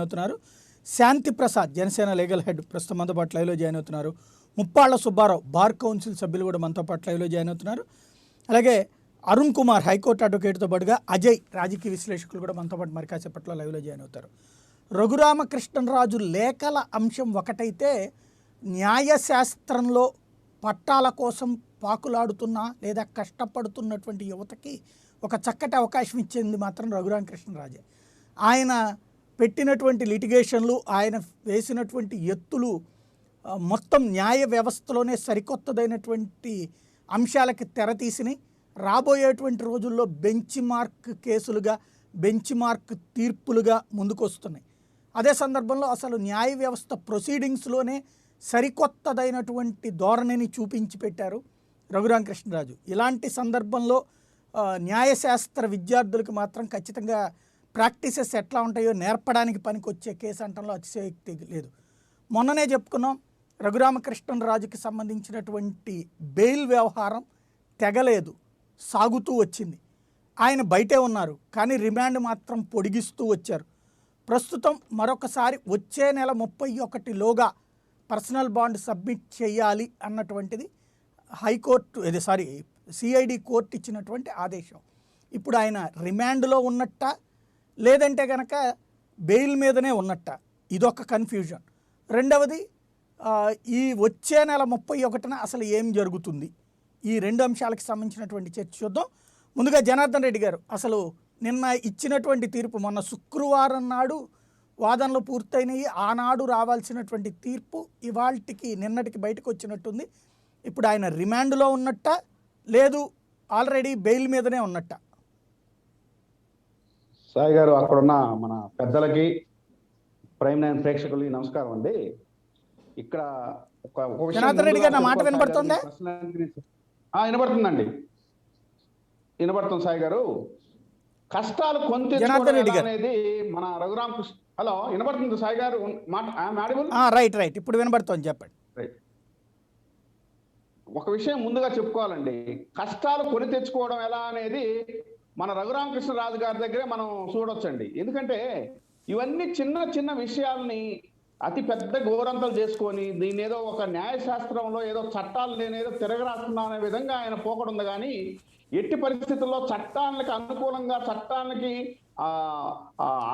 అవుతున్నారు. శాంతి Prasad Janasena legal head ప్రస్తుతం మనతో పాటు లైవ్లో జాయిన్ అవుతున్నారు. ముప్పాళ్ల సుబ్బారావు బార్ కౌన్సిల్ సభ్యులు కూడా మనతో పాటు లైవ్లో జాయిన్ అవుతున్నారు. అలాగే అరుణ్ కుమార్ హైకోర్టు అడ్వకేట్తో పాటుగా అజయ్ రాజకీయ విశ్లేషకులు కూడా మనతో పాటు మరి కాసేపట్లో లైవ్లో జాయిన్ అవుతారు. రఘురామకృష్ణరాజు లేఖల అంశం ఒకటైతే న్యాయశాస్త్రంలో పట్టాల కోసం పాకులాడుతున్న లేదా కష్టపడుతున్నటువంటి యువతకి ఒక చక్కటి అవకాశం ఇచ్చింది మాత్రం రఘురామకృష్ణరాజే. ఆయన పెట్టినటువంటి లిటిగేషన్లు, ఆయన వేసినటువంటి ఎత్తులు మొత్తం న్యాయ వ్యవస్థలోనే సరికొత్తదైనటువంటి అంశాలకి తెరతీసిని రాబోయేటువంటి రోజుల్లో బెంచ్ మార్క్ కేసులుగా, బెంచ్ మార్క్ తీర్పులుగా ముందుకొస్తున్నాయి. అదే సందర్భంలో అసలు న్యాయ వ్యవస్థ ప్రొసీడింగ్స్లోనే సరికొత్తదైనటువంటి ధోరణిని చూపించి పెట్టారు రఘురామకృష్ణరాజు. ఇలాంటి సందర్భంలో న్యాయశాస్త్ర విద్యార్థులకు మాత్రం ఖచ్చితంగా ప్రాక్టీసెస్ ఎట్లా ఉంటాయో నేర్పడానికి పనికొచ్చే కేసు అంటంలో అతిశయోక్తి లేదు. మొన్ననే చెప్పుకున్నాం, రఘురామకృష్ణరాజుకి సంబంధించినటువంటి బెయిల్ వ్యవహారం తెగలేదు, సాగుతూ వచ్చింది. ఆయన బయటే ఉన్నారు, కానీ రిమాండ్ మాత్రం పొడిగిస్తూ వచ్చారు. ప్రస్తుతం మరొకసారి వచ్చే నెల 31లోగా పర్సనల్ బాండ్ సబ్మిట్ చేయాలి అన్నటువంటిది హైకోర్టు సిఐడి కోర్టు ఇచ్చినటువంటి ఆదేశం. ఇప్పుడు ఆయన రిమాండ్లో ఉన్నట్ట లేదంటే కనుక బెయిల్ మీదనే ఉన్నట్ట, ఇదొక కన్ఫ్యూజన్. రెండవది, ఈ వచ్చే నెల 31న అసలు ఏం జరుగుతుంది, ఈ రెండు అంశాలకు సంబంధించినటువంటి చర్చ చూద్దాం. ముందుగా జనార్దన్ రెడ్డి గారు, అసలు నిన్న ఇచ్చినటువంటి తీర్పు, మొన్న శుక్రవారం నాడు వాదనలు పూర్తయినాయి, ఆనాడు రావాల్సినటువంటి తీర్పు ఇవాల్టికి నిన్నటికి బయటకు వచ్చినట్టుంది. ఇప్పుడు ఆయన రిమాండ్లో ఉన్నట్ట లేదు ఆల్రెడీ బెయిల్ మీదనే ఉన్నట్ట? సాయి గారు, అక్కడున్న మన పెద్దలకి, ప్రైమ్ నైన్ ప్రేక్షకులకి నమస్కారం అండి. ఇక్కడ ఒక జనార్దన్ రెడ్డి గారు, నా మాట వినపడుతుందా? వినపడుతుందండి, వినపడుతుంది సాయి గారు. కష్టాలు కొంత అనేది మన రఘురామకృష్ణ. హలో, వినపడుతుంది సాయి గారు మాట? రైట్, ఇప్పుడు వినపడుతుంది, చెప్పండి. రైట్, ఒక విషయం ముందుగా చెప్పుకోవాలండి. కష్టాలు కొని తెచ్చుకోవడం ఎలా అనేది మన రఘురామకృష్ణరాజు గారి దగ్గరే మనం చూడొచ్చండి. ఎందుకంటే ఇవన్నీ చిన్న చిన్న విషయాల్ని అతి పెద్ద గోరంతలు చేసుకొని దీన్ని ఏదో ఒక న్యాయశాస్త్రంలో ఏదో చట్టాలు నేనేదో తిరగరాస్తున్నాం అనే విధంగా ఆయన పోకడుంది. కానీ ఎట్టి పరిస్థితుల్లో చట్టానికి అనుకూలంగా, చట్టానికి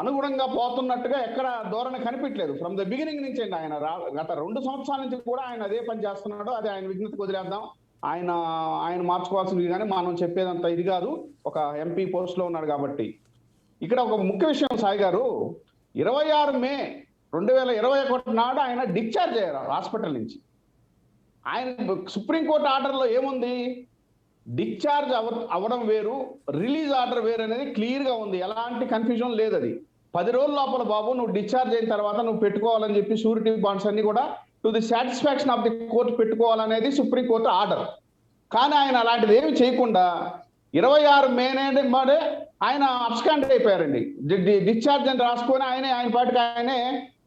అనుగుణంగా పోతున్నట్టుగా ఎక్కడ ధోరణి కనిపించలేదు. ఫ్రమ్ ద బిగినింగ్ నుంచి అండి. ఆయన గత 2 సంవత్సరాల నుంచి కూడా ఆయన అదే పని చేస్తున్నాడు. అది ఆయన విజ్ఞతకు వదిలేద్దాం. ఆయన మార్చుకోవాల్సింది, కానీ మనం చెప్పేదంతా ఇది కాదు. ఒక ఎంపీ పోస్ట్లో ఉన్నాడు కాబట్టి. ఇక్కడ ఒక ముఖ్య విషయం సాయి గారు, 26 మే 2021 నాడు ఆయన డిశ్చార్జ్ అయ్యారు హాస్పిటల్ నుంచి. ఆయన సుప్రీంకోర్టు ఆర్డర్లో ఏముంది, డిశ్చార్జ్ అవ్వడం వేరు, రిలీజ్ ఆర్డర్ వేరు అనేది క్లియర్గా ఉంది. ఎలాంటి కన్ఫ్యూజన్ లేదు. అది 10 రోజుల లోపల బాబు నువ్వు డిశ్చార్జ్ అయిన తర్వాత నువ్వు పెట్టుకోవాలని చెప్పి షూరిటీ బాండ్స్ అన్ని కూడా to the satisfaction of the court పెట్టుకోవాలనేది సుప్రీంకోర్టు ఆర్డర్. కానీ ఆయన అలాంటిది ఏమి చేయకుండా 26 మే నాడే ఆయన అబ్స్కాండ్ అయిపోయారండి. డిశ్చార్జ్ అని రాసుకొని ఆయన పాటికి ఆయనే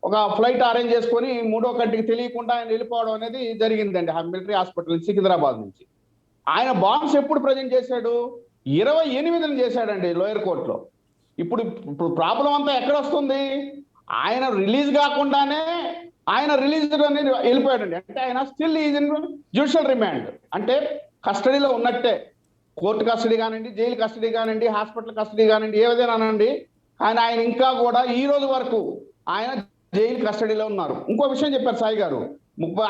ఒక ఫ్లైట్ అరేంజ్ చేసుకొని 3వ కంటికి తెలియకుండా ఆయన వెళ్ళిపోవడం అనేది జరిగిందండి మిలిటరీ హాస్పిటల్ సికింద్రాబాద్ నుంచి. ఆయన బాండ్స్ ఎప్పుడు ప్రజెంట్ చేశాడు? 28న చేశాడండి లోయర్ కోర్టులో. ఇప్పుడు ప్రాబ్లం అంతా ఎక్కడ వస్తుంది? ఆయన రిలీజ్ కాకుండానే ఆయన రిలీజ్ అనేది వెళ్ళిపోయాడండి. అంటే ఆయన still is in judicial remand, అంటే కస్టడీలో ఉన్నట్టే. కోర్టు కస్టడీ కానివ్వండి, జైలు కస్టడీ కానివ్వండి, హాస్పిటల్ కస్టడీ కానివ్వండి, ఏదైనా అనండి. ఆయన ఇంకా కూడా ఈ రోజు వరకు ఆయన జైలు కస్టడీలో ఉన్నారు. ఇంకో విషయం చెప్పారు సాయి గారు,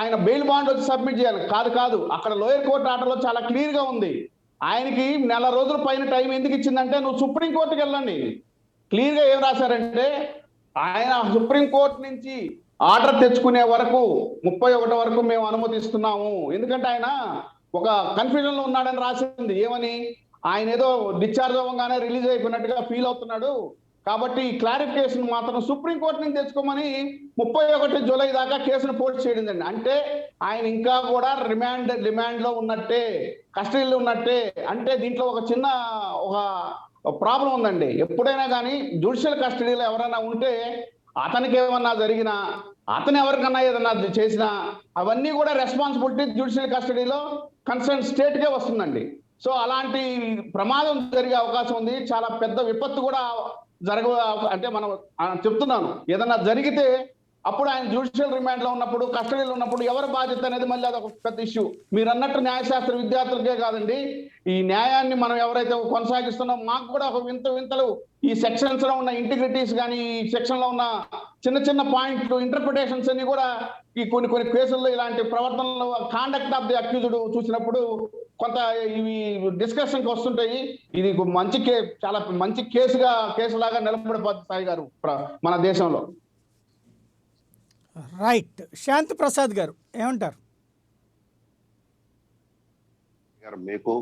ఆయన బెయిల్ బాండ్ వచ్చి సబ్మిట్ చేయాలి. కాదు, అక్కడ లోయర్ కోర్టు ఆర్డర్లో చాలా క్లియర్ గా ఉంది. ఆయనకి 4 రోజుల పైన టైం ఎందుకు ఇచ్చిందంటే, నువ్వు సుప్రీంకోర్టుకి వెళ్ళండి. క్లియర్ గా ఏం రాశారంటే, ఆయన సుప్రీంకోర్టు నుంచి ఆర్డర్ తెచ్చుకునే వరకు 31 వరకు మేము అనుమతిస్తున్నాము. ఎందుకంటే ఆయన ఒక కన్ఫ్యూజన్ లో ఉన్నాడని రాసింది. ఏమని? ఆయన ఏదో డిశ్చార్జ్ అవ్వగానే రిలీజ్ అయిపోయినట్టుగా ఫీల్ అవుతున్నాడు. కాబట్టి ఈ క్లారిఫికేషన్ మాత్రం సుప్రీంకోర్టు నుంచి తెచ్చుకోమని 31 జూలై దాకా కేసును పోస్ట్ చేయడిందండి. అంటే ఆయన ఇంకా కూడా రిమాండ్ లో ఉన్నట్టే, కస్టడీలో ఉన్నట్టే. అంటే దీంట్లో ఒక చిన్న ప్రాబ్లం ఉందండి. ఎప్పుడైనా కానీ జ్యుడిషియల్ కస్టడీలో ఎవరైనా ఉంటే అతనికి ఏమన్నా జరిగినా, అతను ఎవరికన్నా ఏదన్నా చేసినా అవన్నీ కూడా రెస్పాన్సిబిలిటీ జ్యుడిషియల్ కస్టడీలో కన్సర్న్ స్టేట్కే వస్తుందండి. సో అలాంటి ప్రమాదం జరిగే అవకాశం ఉంది. చాలా పెద్ద విపత్తు కూడా జరగ అంటే మనం చెప్తున్నాను, ఏదన్నా జరిగితే అప్పుడు ఆయన జ్యుడిషియల్ రిమాండ్ లో ఉన్నప్పుడు, కస్టడీలో ఉన్నప్పుడు ఎవరి బాధ్యత అనేది మళ్ళీ అదొక పెద్ద ఇష్యూ. మీరు అన్నట్టు న్యాయశాస్త్ర విద్యార్థులకే కాదండి, ఈ న్యాయాన్ని మనం ఎవరైతే కొనసాగిస్తున్నాం మాకు కూడా ఒక వింతలు ఈ సెక్షన్స్ లో ఉన్న ఇంటిగ్రిటీస్ కానీ, ఈ సెక్షన్ లో ఉన్న చిన్న చిన్న పాయింట్లు, ఇంటర్ప్రిటేషన్స్ అన్ని కూడా ఈ కొన్ని కేసుల్లో ఇలాంటి ప్రవర్తనలో కాండక్ట్ ఆఫ్ ది అక్యూజ్డ్ చూసినప్పుడు కొంత ఇవి డిస్కషన్కి వస్తుంటాయి. ఇది మంచి చాలా మంచి కేసులాగా నిలబడిపోతుంది సాయి గారు మన దేశంలో. రైట్. శాంతి ప్రసాద్ గారు ఏమంటారు? మీకు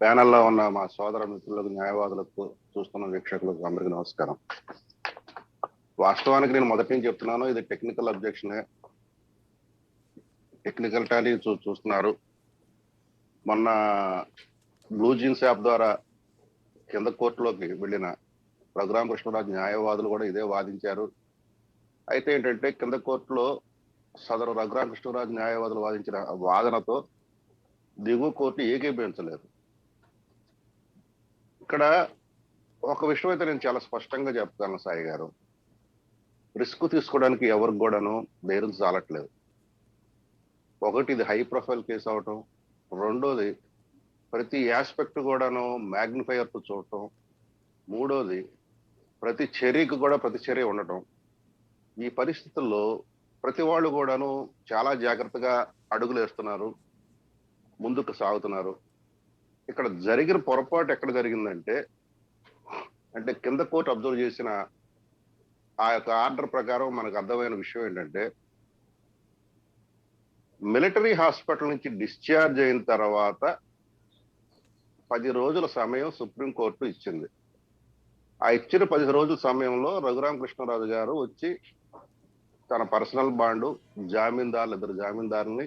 ప్యానెల్లో ఉన్న మా సోదర మిత్రులకు, న్యాయవాదులకు, చూస్తున్న వీక్షకులకు అందరికీ నమస్కారం. వాస్తవానికి నేను మొదటి నుంచి చెప్తున్నాను, ఇది టెక్నికల్ అబ్జెక్షనే. టెక్నికల్ టాలీ చూస్తున్నారు. మొన్న బ్లూ జీన్స్ యాప్ ద్వారా కింద కోర్టులోకి వెళ్ళిన రఘురామ కృష్ణరాజు న్యాయవాదులు కూడా ఇదే వాదించారు. అయితే ఏంటంటే కింద కోర్టులో సదరు రఘురామ కృష్ణరాజు న్యాయవాదులు వాదించిన వాదనతో దిగువ కోర్టు ఏకీభవించలేదు. ఇక్కడ ఒక విషయం అయితే నేను చాలా స్పష్టంగా చెప్తాను సాయి గారు, రిస్క్ తీసుకోవడానికి ఎవరికి కూడాను ధైర్యం చాలట్లేదు. ఒకటి, ఇది హై ప్రొఫైల్ కేసు అవటం. రెండోది, ప్రతి ఆస్పెక్ట్ కూడాను మ్యాగ్నిఫైయర్తో చూడటం. మూడోది, ప్రతి చర్యకు కూడా ప్రతిచర్య ఉండటం. ఈ పరిస్థితుల్లో ప్రతి వాళ్ళు కూడాను చాలా జాగ్రత్తగా అడుగులు వేస్తున్నారు, ముందుకు సాగుతున్నారు. ఇక్కడ జరిగిన పొరపాటు ఎక్కడ జరిగిందంటే, కింద కోర్టు అబ్జర్వ్ చేసిన ఆ యొక్క ఆర్డర్ ప్రకారం మనకు అర్థమైన విషయం ఏంటంటే, మిలిటరీ హాస్పిటల్ నుంచి డిశ్చార్జ్ అయిన తర్వాత 10 రోజుల సమయం సుప్రీంకోర్టు ఇచ్చింది. ఆ ఇచ్చిన 10 రోజుల సమయంలో రఘురామ కృష్ణరాజు గారు వచ్చి తన పర్సనల్ బాండు, ఇద్దరు జామీందారుని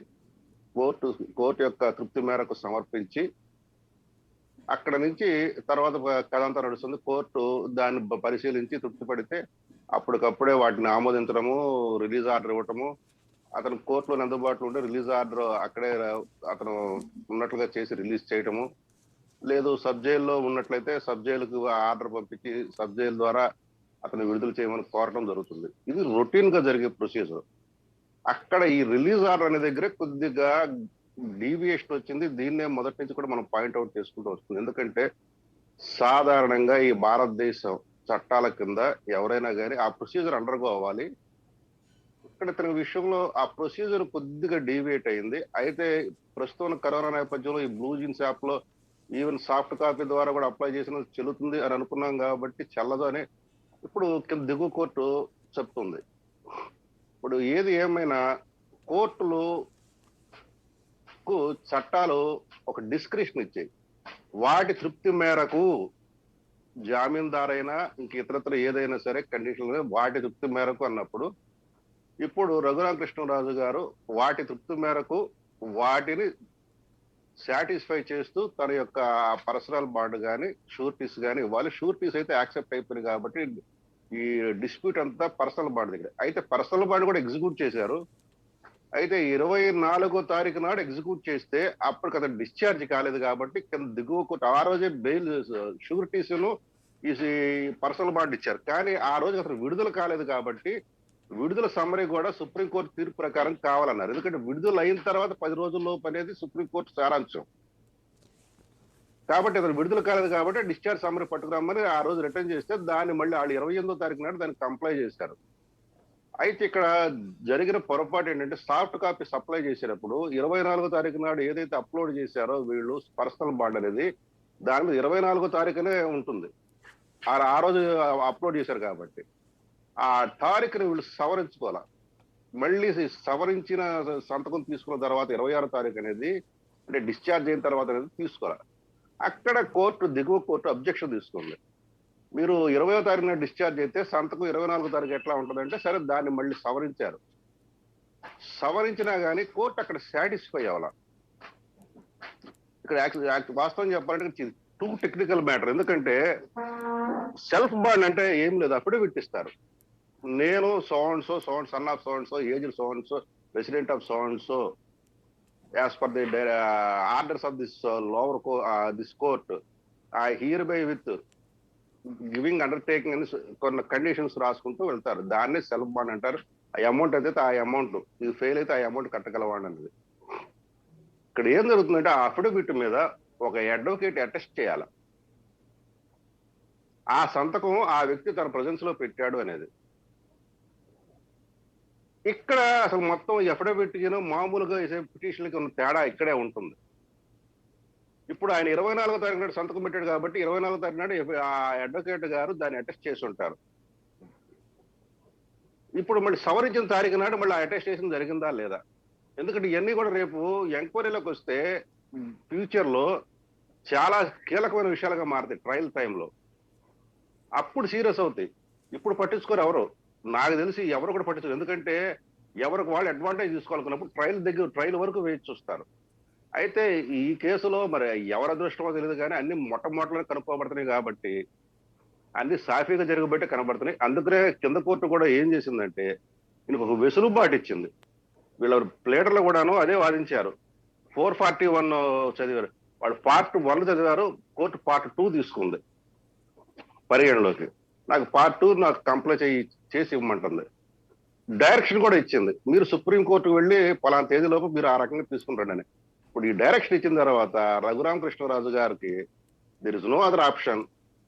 కోర్టు యొక్క తృప్తి మేరకు సమర్పించి, అక్కడ నుంచి తర్వాత కథంతా నడుస్తుంది. కోర్టు దాన్ని పరిశీలించి తృప్తి పడితే అప్పటికప్పుడే వాటిని ఆమోదించడము, రిలీజ్ ఆర్డర్ ఇవ్వటము, అతను కోర్టులో అందుబాటులో ఉంటే రిలీజ్ ఆర్డర్ అక్కడే అతను ఉన్నట్లుగా చేసి రిలీజ్ చేయటము, లేదు సబ్ జైల్లో ఉన్నట్లయితే సబ్ జైలుకు ఆర్డర్ పంపించి సబ్ జైలు ద్వారా అతను విడుదల చేయమని కోరటం జరుగుతుంది. ఇది రొటీన్ గా జరిగే ప్రొసీజర్. అక్కడ ఈ రిలీజ్ ఆర్డర్ అనే దగ్గర కొద్దిగా డీవియేషన్ వచ్చింది. దీన్నే మొదటి నుంచి కూడా మనం పాయింట్అవుట్ చేసుకుంటూ వస్తుంది. ఎందుకంటే సాధారణంగా ఈ భారతదేశం చట్టాల కింద ఎవరైనా కానీ ఆ ప్రొసీజర్ అండర్గో అవ్వాలి. ఇక్కడ ఇతని విషయంలో ఆ ప్రొసీజర్ కొద్దిగా డీవియేట్ అయింది. అయితే ప్రస్తుతం కరోనా నేపథ్యంలో ఈ బ్లూ జీన్స్ యాప్ లో ఈవెన్ సాఫ్ట్ కాపీ ద్వారా కూడా అప్లై చేసిన చెల్లుతుంది అని అనుకున్నాం కాబట్టి చెల్లదు అని ఇప్పుడు దిగువ కోర్టు చెప్తుంది. ఇప్పుడు ఏది ఏమైనా కోర్టులకు చట్టాలు ఒక డిస్క్రిప్షన్ ఇచ్చాయి. వాటి తృప్తి మేరకు జామీందారైనా ఇంక ఇతరత్ర ఏదైనా సరే కండిషన్ వాటి తృప్తి మేరకు అన్నప్పుడు, ఇప్పుడు రఘురామ కృష్ణరాజు గారు వాటి తృప్తి మేరకు వాటిని సాటిస్ఫై చేస్తూ తన యొక్క పర్సనల్ బాండ్ కానీ షూరిటీస్ కానీ ఇవ్వాలి. షూరిటీస్ అయితే యాక్సెప్ట్ అయిపోయింది కాబట్టి ఈ డిస్ప్యూట్ అంతా పర్సనల్ బాండ్ దగ్గర. అయితే పర్సనల్ బాండ్ కూడా ఎగ్జిక్యూట్ చేశారు. అయితే 24వ తారీఖు నాడు ఎగ్జిక్యూట్ చేస్తే అప్పటికి అతను డిశ్చార్జ్ కాలేదు కాబట్టి దిగువ కోర్టు ఆ రోజే బెయిల్ షూరిటీస్ ఈ పర్సనల్ బాండ్ ఇచ్చారు. కానీ ఆ రోజు అతను విడుదల కాలేదు కాబట్టి విడుదల సమ్మరీ కూడా సుప్రీంకోర్టు తీర్పు ప్రకారం కావాలన్నారు. ఎందుకంటే విడుదల అయిన తర్వాత 10 రోజుల్లోపు అనేది సుప్రీంకోర్టు సారాంశం. కాబట్టి అతను విడుదల కాలేదు కాబట్టి డిశ్చార్జ్ సమ్మరీ పట్టుకురామని ఆ రోజు రిటర్న్ చేస్తే దాన్ని మళ్ళీ వాళ్ళు 28వ తారీఖు నాడు దాన్ని కంప్లై చేశారు. అయితే ఇక్కడ జరిగిన పొరపాటు ఏంటంటే, సాఫ్ట్ కాపీ సప్లై చేసేటప్పుడు 24వ తారీఖు నాడు ఏదైతే అప్లోడ్ చేశారో వీళ్ళు పర్సనల్ బాండ్ అనేది, దాని మీద 24వ తారీఖునే ఉంటుంది. ఆ రోజు అప్లోడ్ చేశారు కాబట్టి ఆ తారీఖుని వీళ్ళు సవరించుకోవాలి. మళ్ళీ సవరించిన సంతకం తీసుకున్న తర్వాత 26వ తారీఖు అనేది, అంటే డిశ్చార్జ్ అయిన తర్వాత అనేది తీసుకోవాలి. అక్కడ దిగువ కోర్టు అబ్జెక్షన్ తీసుకుంది. మీరు 20వ తారీఖున డిశ్చార్జ్ అయితే సంతకం 24వ తారీఖు ఎట్లా ఉంటుందంటే, సరే దాన్ని మళ్ళీ సవరించారు. సవరించినా కానీ కోర్టు అక్కడ సాటిస్ఫై అవ్వాలి. ఇక్కడ వాస్తవం చెప్పాలంటే టూ టెక్నికల్ మ్యాటర్. ఎందుకంటే సెల్ఫ్ బాండ్ అంటే ఏం లేదు, అఫిడవిట్ ఇస్తారు. నేను so and so son of so and so, age so and so, president of so and so, as per the orders of this lower this court, I here by with giving undertaking అని కొన్ని conditions రాసుకుంటూ వెళ్తారు. దాన్నే self bond అంటారు. ఆ amount అయితే ఆ amount, ఇది ఫెయిల్ అయితే ఆ అమౌంట్ కట్టగలవాడు అనేది. ఇక్కడ ఏం జరుగుతుందంటే ఆ అఫిడవిట్ మీద ఒక అడ్వకేట్ అటెస్ట్ చేయాలి, ఆ సంతకం ఆ వ్యక్తి తన ప్రజెన్స్ లో పెట్టాడు అనేది. ఇక్కడ అసలు మొత్తం అఫిడవిట్ మామూలుగా వేసే పిటిషన్లకి ఉన్న తేడా ఇక్కడే ఉంటుంది. ఇప్పుడు ఆయన 24వ తారీఖు నాడు సంతకం పెట్టాడు కాబట్టి 24వ తారీఖు నాడు ఆ అడ్వకేట్ గారు దాన్ని అటెస్ట్ చేసి ఉంటారు. ఇప్పుడు మళ్ళీ సవరించిన తారీఖు నాడు మళ్ళీ అటెస్టేషన్ జరిగిందా లేదా? ఎందుకంటే ఇవన్నీ కూడా రేపు ఎంక్వైరీలోకి వస్తే ఫ్యూచర్ లో చాలా కీలకమైన విషయాలుగా మారుతాయి ట్రయల్ టైంలో. అప్పుడు సీరియస్ అవుతాయి. ఇప్పుడు పట్టించుకోరు ఎవరు, నాకు తెలిసి ఎవరు కూడా పట్టించుకోరు. ఎందుకంటే ఎవరికి వాళ్ళు అడ్వాంటేజ్ తీసుకోవాలనుకున్నప్పుడు ట్రయల్ వరకు వేచి చూస్తారు. అయితే ఈ కేసులో మరి ఎవరి అదృష్టమో తెలియదు కానీ అన్ని మొట్టమొదటిలో కనుక్కోబడుతున్నాయి కాబట్టి అన్ని సాఫీగా జరగబట్టే కనబడుతున్నాయి. అందుకనే కింద కోర్టు కూడా ఏం చేసిందంటే ఈయనకు ఒక వెసులుబాటు ఇచ్చింది. వీళ్ళ ప్లేటర్లు కూడాను అదే వాదించారు. 441 చదివారు, వాళ్ళు పార్ట్ 1 చదివారు, కోర్టు పార్ట్ 2 తీసుకుంది పరిగణలోకి. నాకు పార్ట్ 2 నాకు కంప్లైంట్ చేసి ఇవ్వమంటుంది. డైరెక్షన్ కూడా ఇచ్చింది, మీరు సుప్రీంకోర్టుకు వెళ్ళి పలానా తేదీలోపు మీరు ఆ రకంగా తీసుకుంటారని అని. ఇప్పుడు ఈ డైరెక్షన్ ఇచ్చిన తర్వాత రఘురామకృష్ణరాజు గారికి there is no other option.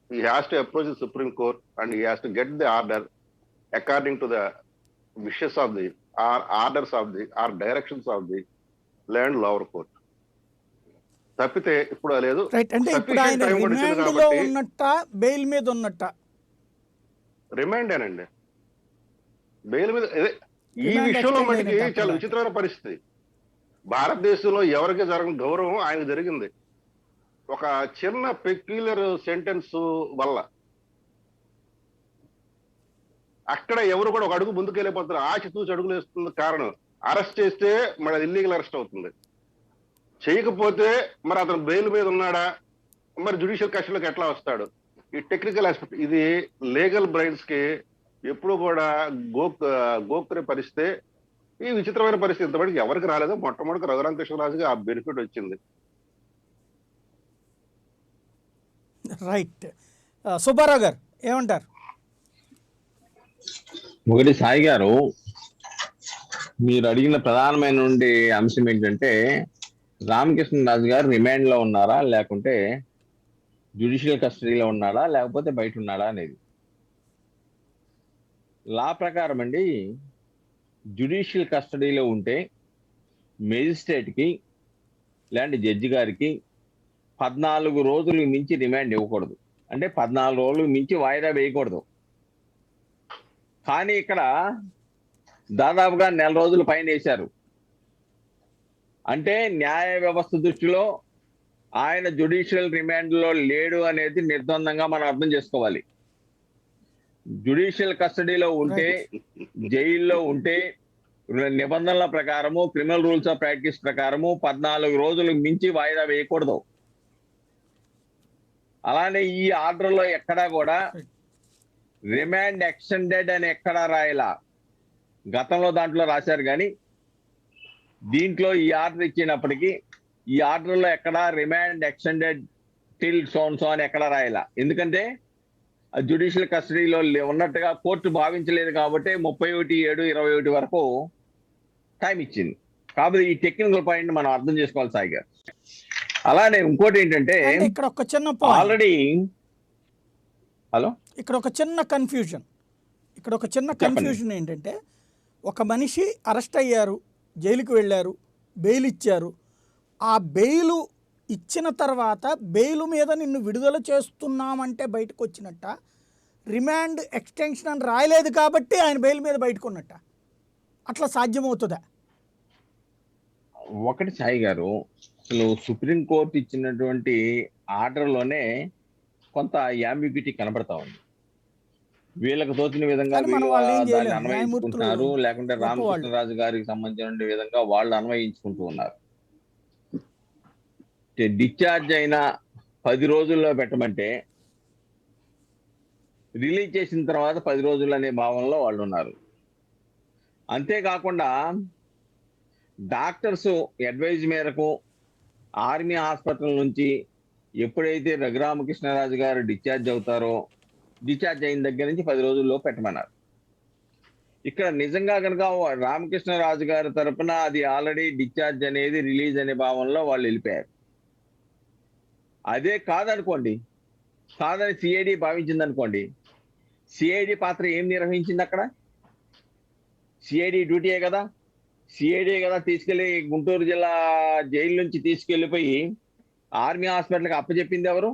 He has to approach the Supreme Court and he has to get the order according to the wishes of the or orders of the or directions of the land lower court. తప్పితే ఇప్పుడు లేదు. Right. అంటే ఇప్పుడు ఆయన remand లో ఉన్నట్ట, bail మీద ఉన్నట్ట? రిమాండేనండి, బెయిల్ మీద. ఈ విషయంలో మటుకి చాలా విచిత్రమైన పరిస్థితి. భారతదేశంలో ఎవరికి జరగని గౌరవం ఆయన జరిగింది ఒక చిన్న పెక్యులర్ సెంటెన్స్ వల్ల. అక్కడ ఎవరు కూడా ఒక అడుగు ముందుకు వెళ్ళిపోతారు, ఆచి తూచి అడుగులు వేస్తుంది. కారణం అరెస్ట్ చేస్తే మరి అది ఇల్లీగల్ అరెస్ట్ అవుతుంది, చేయకపోతే మరి అతను బెయిల్ మీద ఉన్నాడా, మరి జ్యుడిషియల్ కస్టడీలోకి ఎట్లా వస్తాడు? ఈ టెక్నికల్ ఆస్పెక్ట్ ఇది లీగల్ బ్రైన్స్ కి ఎప్పుడు కూడా గోక్రే పరిస్థితి. ఈ విచిత్రమైన పరిస్థితి ఇంతవరకు ఎవరికి రాలేదు. మొట్టమొదటి రఘురామకృష్ణరాజుకి ఆ బెనిఫిట్ వచ్చింది. రైట్. సుబ్బారావు గారు ఏమంటారు? ఒకటి సాయి గారు, మీరు అడిగిన ప్రధానమైన అంశం ఏంటంటే రామకృష్ణరాజు గారు రిమాండ్ లో ఉన్నారా, లేకుంటే జ్యుడిషియల్ కస్టడీలో ఉన్నాడా, లేకపోతే బయట ఉన్నాడా అనేది. లా ప్రకారం అండి, జ్యుడిషియల్ కస్టడీలో ఉంటే మేజిస్ట్రేట్కి లేదంటే జడ్జి గారికి 14 రోజులకు మించి రిమాండ్ ఇవ్వకూడదు. అంటే 14 రోజులకు మించి వాయిదా వేయకూడదు. కానీ ఇక్కడ దాదాపుగా 1 నెల రోజులు పైన వేశారు. అంటే న్యాయ వ్యవస్థ దృష్టిలో ఆయన జ్యుడిషియల్ రిమాండ్ లో లేడు అనేది నిర్ద్వందంగా మనం అర్థం చేసుకోవాలి. జ్యుడిషియల్ కస్టడీలో ఉంటే, జైల్లో ఉంటే నిబంధనల ప్రకారము, క్రిమినల్ రూల్స్ ఆఫ్ ప్రాక్టీస్ ప్రకారము 14 రోజులకు మించి వాయిదా వేయకూడదు. అలానే ఈ ఆర్డర్ లో ఎక్కడా కూడా రిమాండ్ ఎక్స్టెండెడ్ అని ఎక్కడా రాయలా. గతంలో దాంట్లో రాశారు కానీ దీంట్లో ఈ ఆర్డర్ ఇచ్చినప్పటికీ ఈ ఆర్డర్ లో ఎక్కడా రిమాండ్ ఎక్స్టెండెడ్ టిల్ సోన్సో అని ఎక్కడా రాయలా. ఎందుకంటే జ్యుడిషియల్ కస్టడీలో ఉన్నట్టుగా కోర్టు భావించలేదు కాబట్టి 31/7/21 వరకు టైం ఇచ్చింది. కాబట్టి ఈ టెక్నికల్ పాయింట్ మనం అర్థం చేసుకోవాలి సాయి గారు. అలానే ఇంకోటి ఏంటంటే ఇక్కడ ఒక చిన్న ఆల్రెడీ ఇక్కడ ఒక చిన్న కన్ఫ్యూజన్ ఏంటంటే, ఒక మనిషి అరెస్ట్ అయ్యారు, జైలుకి వెళ్ళారు, బెయిల్ ఇచ్చారు. ఆ బెయిల్ ఇచ్చిన తర్వాత బెయిల్ మీద నిన్ను విడుదల చేస్తున్నామంటే బయటకు వచ్చినట్ట, రిమాండ్ ఎక్స్టెన్షన్ అని రాయలేదు కాబట్టి ఆయన బెయిల్ మీద బయటకు ఉన్నట్ట. అట్లా సాధ్యమవుతుందా? ఒకటి సాయి గారు, అసలు సుప్రీంకోర్టు ఇచ్చినటువంటి ఆర్డర్లోనే కొంత యాంబిగ్యూటీ కనబడతా ఉంది. వీళ్ళకి తోచిన విధంగా దాన్ని అన్వయించుకుంటున్నారు, లేకుంటే రామకృష్ణరాజు గారికి సంబంధించిన విధంగా వాళ్ళు అన్వయించుకుంటూ ఉన్నారు. డిశ్చార్జ్ అయిన 10 రోజుల్లో పెట్టమంటే రిలీజ్ చేసిన తర్వాత 10 రోజులు అనే భావనలో వాళ్ళు ఉన్నారు. అంతేకాకుండా డాక్టర్స్ అడ్వైజ్ మేరకు ఆర్మీ హాస్పిటల్ నుంచి ఎప్పుడైతే రఘురామకృష్ణరాజు గారు డిశ్చార్జ్ అవుతారో డిశ్చార్జ్ అయిన దగ్గర నుంచి 10 రోజుల్లో పెట్టమన్నారు. ఇక్కడ నిజంగా కనుక రామకృష్ణరాజు గారి తరపున అది ఆల్రెడీ డిశ్చార్జ్ అనేది రిలీజ్ అనే భావనలో వాళ్ళు వెళ్ళిపోయారు. అదే కాదనుకోండి, కాదని సిఐడి భావించింది అనుకోండి, సిఐడి పాత్ర ఏం నిర్వహించింది అక్కడ? సిఐడి డ్యూటీయే కదా, సిఐడి కదా తీసుకెళ్లి గుంటూరు జిల్లా జైలు నుంచి తీసుకెళ్లిపోయి ఆర్మీ హాస్పిటల్కి అప్పచెప్పింది ఎవరు?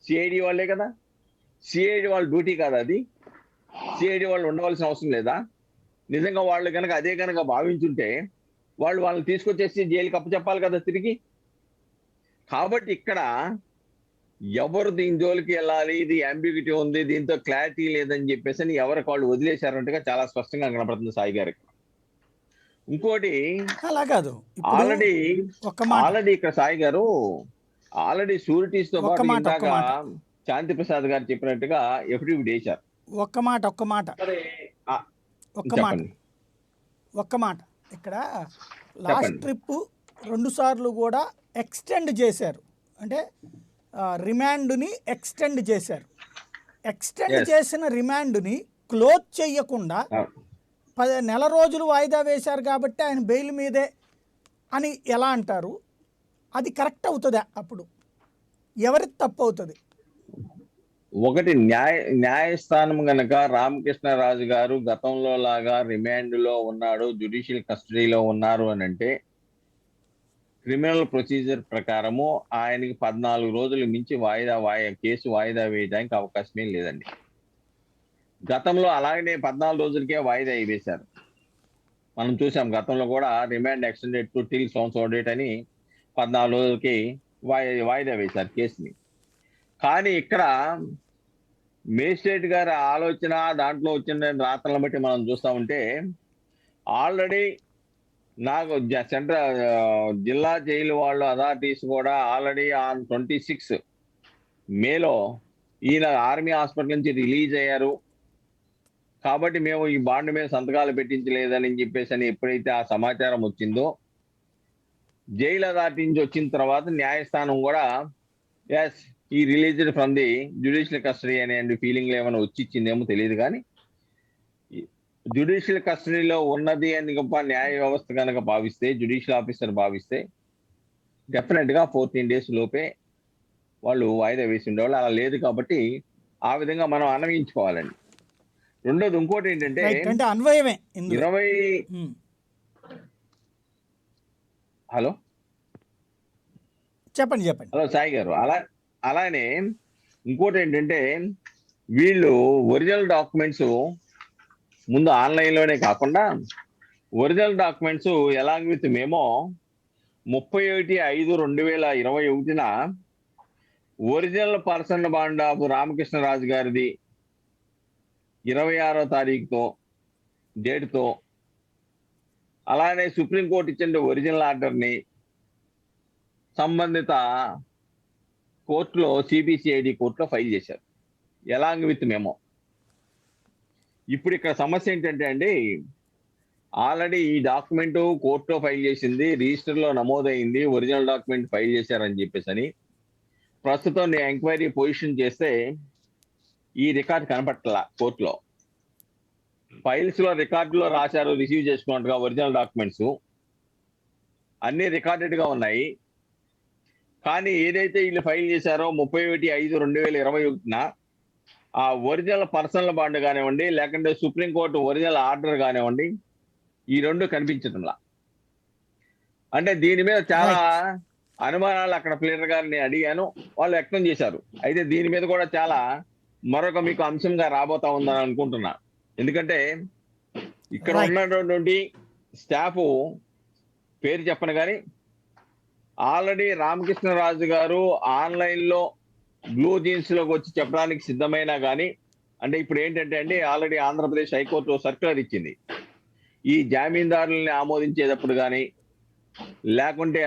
సిఐడి వాళ్ళే కదా. సిఐడి వాళ్ళ డ్యూటీ కాదు అది? సిఐడి వాళ్ళు ఉండవలసిన అవసరం లేదా? నిజంగా వాళ్ళు కనుక అదే కనుక భావించుంటే వాళ్ళని తీసుకొచ్చేసి జైలుకి అప్పచెప్పాలి కదా తిరిగి. కాబట్టి ఇక్కడ ఎవరు దీని జోలికి వెళ్ళాలి, ఇది అంబిగ్యూటీ ఉంది, దీంతో క్లారిటీ లేదని చెప్పేసి ఎవరికి వాళ్ళు వదిలేశారంటగా చాలా స్పష్టంగా కనపడుతుంది సాయి గారికి. ఇంకోటి అలా కాదు, ఆల్రెడీ ఇక్కడ సాయి గారు ఆల్రెడీ షూరిటీస్ తో పాటు ఇందాక శాంతి ప్రసాద్ గారు చెప్పినట్టుగా ఎఫిడవిట్ వేశారు. ఒక్క మాట ఇక్కడ లాస్ట్ ట్రిప్ 2 సార్లు కూడా ఎక్స్టెండ్ చేశారు, అంటే రిమాండ్ని ఎక్స్టెండ్ చేశారు. ఎక్స్టెండ్ చేసిన రిమాండ్ని క్లోజ్ చేయకుండా 10 నెల రోజులు వాయిదా వేశారు కాబట్టి ఆయన బెయిల్ మీదే అని ఎలా అంటారు? అది కరెక్ట్ అవుతుందా? అప్పుడు ఎవరి తప్పు అవుతుంది? ఒకటి న్యాయస్థానం గనక రామకృష్ణరాజు గారు గతంలో లాగా రిమాండ్లో ఉన్నాడు, జ్యుడిషియల్ కస్టడీలో ఉన్నారు అని అంటే క్రిమినల్ ప్రొసీజర్ ప్రకారము ఆయనకి 14 రోజులు మించి కేసు వాయిదా వేయడానికి అవకాశమే లేదండి. గతంలో అలాగనే 14 రోజులకే వాయిదా వేశారు. మనం చూసాం గతంలో కూడా remand extended to till so date అని 14 రోజులకి వాయిదా వేశారు కేసుని. కానీ ఇక్కడ మేజిస్ట్రేట్ గారి ఆలోచన, దాంట్లో వచ్చిన రాతలను బట్టి మనం చూస్తా ఉంటే ఆల్రెడీ నాకు సెంట్రల్ జిల్లా జైలు వాళ్ళు అథారిటీస్ కూడా ఆల్రెడీ ఆన్ 26 మేలో ఈయన ఆర్మీ హాస్పిటల్ నుంచి రిలీజ్ అయ్యారు కాబట్టి మేము ఈ బాండ్ మీద సంతకాలు పెట్టించలేదని చెప్పేసి అని ఎప్పుడైతే ఆ సమాచారం వచ్చిందో, జైలు అథారిటీ నుంచి వచ్చిన తర్వాత న్యాయస్థానం కూడా ఎస్ ఈ released from the judicial custody అనే ఫీలింగ్ ఏమైనా వచ్చి ఇచ్చిందేమో తెలియదు. కానీ జ్యుడిషియల్ కస్టడీలో ఉన్నది అని గొప్ప న్యాయ వ్యవస్థ కనుక భావిస్తే, జ్యుడిషియల్ ఆఫీసర్ భావిస్తే డెఫినెట్ గా 14 days లోపే వాళ్ళు వాయిదా వేసి ఉండేవాళ్ళు. అలా లేదు కాబట్టి ఆ విధంగా మనం అన్వయించుకోవాలండి. రెండోది ఇంకోటి ఏంటంటే అన్వయమే 20 హలో చెప్పండి హలో సాయి గారు, అలానే ఇంకోటి ఏంటంటే వీళ్ళు ఒరిజినల్ డాక్యుమెంట్స్ ముందు ఆన్లైన్లోనే కాకుండా original documents along with memo 31/5/2021 original personal bond of Ramakrishna Raju గారిది 26వ తారీఖుతో డేట్తో, అలానే సుప్రీంకోర్టు ఇచ్చిన ఒరిజినల్ ఆర్డర్ని సంబంధిత కోర్టులో సిబిసిఐడి కోర్టులో ఫైల్ చేశారు ఎలాంగ్ విత్ మేమో. ఇప్పుడు ఇక్కడ సమస్య ఏంటంటే అండి, ఆల్రెడీ ఈ డాక్యుమెంట్ కోర్టులో ఫైల్ చేసింది, రిజిస్టర్లో నమోదైంది, ఒరిజినల్ డాక్యుమెంట్ ఫైల్ చేశారని చెప్పేసి అని ప్రస్తుతం నేను ఎంక్వైరీ పొజిషన్ చేస్తే ఈ రికార్డ్ కనపట్ల కోర్టులో. ఫైల్స్ లో రికార్డులో రాశారు రిసీవ్ చేసుకున్నట్టుగా ఒరిజినల్ డాక్యుమెంట్స్ అన్ని రికార్డెడ్ గా ఉన్నాయి. కానీ ఏదైతే వీళ్ళు ఫైల్ చేశారో 31/5/2021 ఆ ఒరిజినల్ పర్సనల్ బాండ్ కానివ్వండి, లేకుంటే సుప్రీంకోర్టు ఒరిజినల్ ఆర్డర్ కానివ్వండి, ఈ రెండు కనిపించడంలా. అంటే దీని మీద చాలా అనుమానాలు అక్కడ ప్లేయర్ గారిని అడిగాను, వాళ్ళు వ్యక్తం చేశారు. అయితే దీని మీద కూడా చాలా మరొక మీకు అంశంగా రాబోతా ఉందని అనుకుంటున్నా. ఎందుకంటే ఇక్కడ ఉన్నటువంటి స్టాఫ్ పేరు చెప్పను కానీ ఆల్రెడీ రామకృష్ణరాజు గారు ఆన్లైన్లో బ్లూ జీన్స్ లోకి వచ్చి చెప్పడానికి సిద్ధమైనా కానీ, అంటే ఇప్పుడు ఏంటంటే అండి ఆల్రెడీ ఆంధ్రప్రదేశ్ హైకోర్టు సర్క్యులర్ ఇచ్చింది, ఈ జామీందారుల్ని ఆమోదించేటప్పుడు కానీ లేకుంటే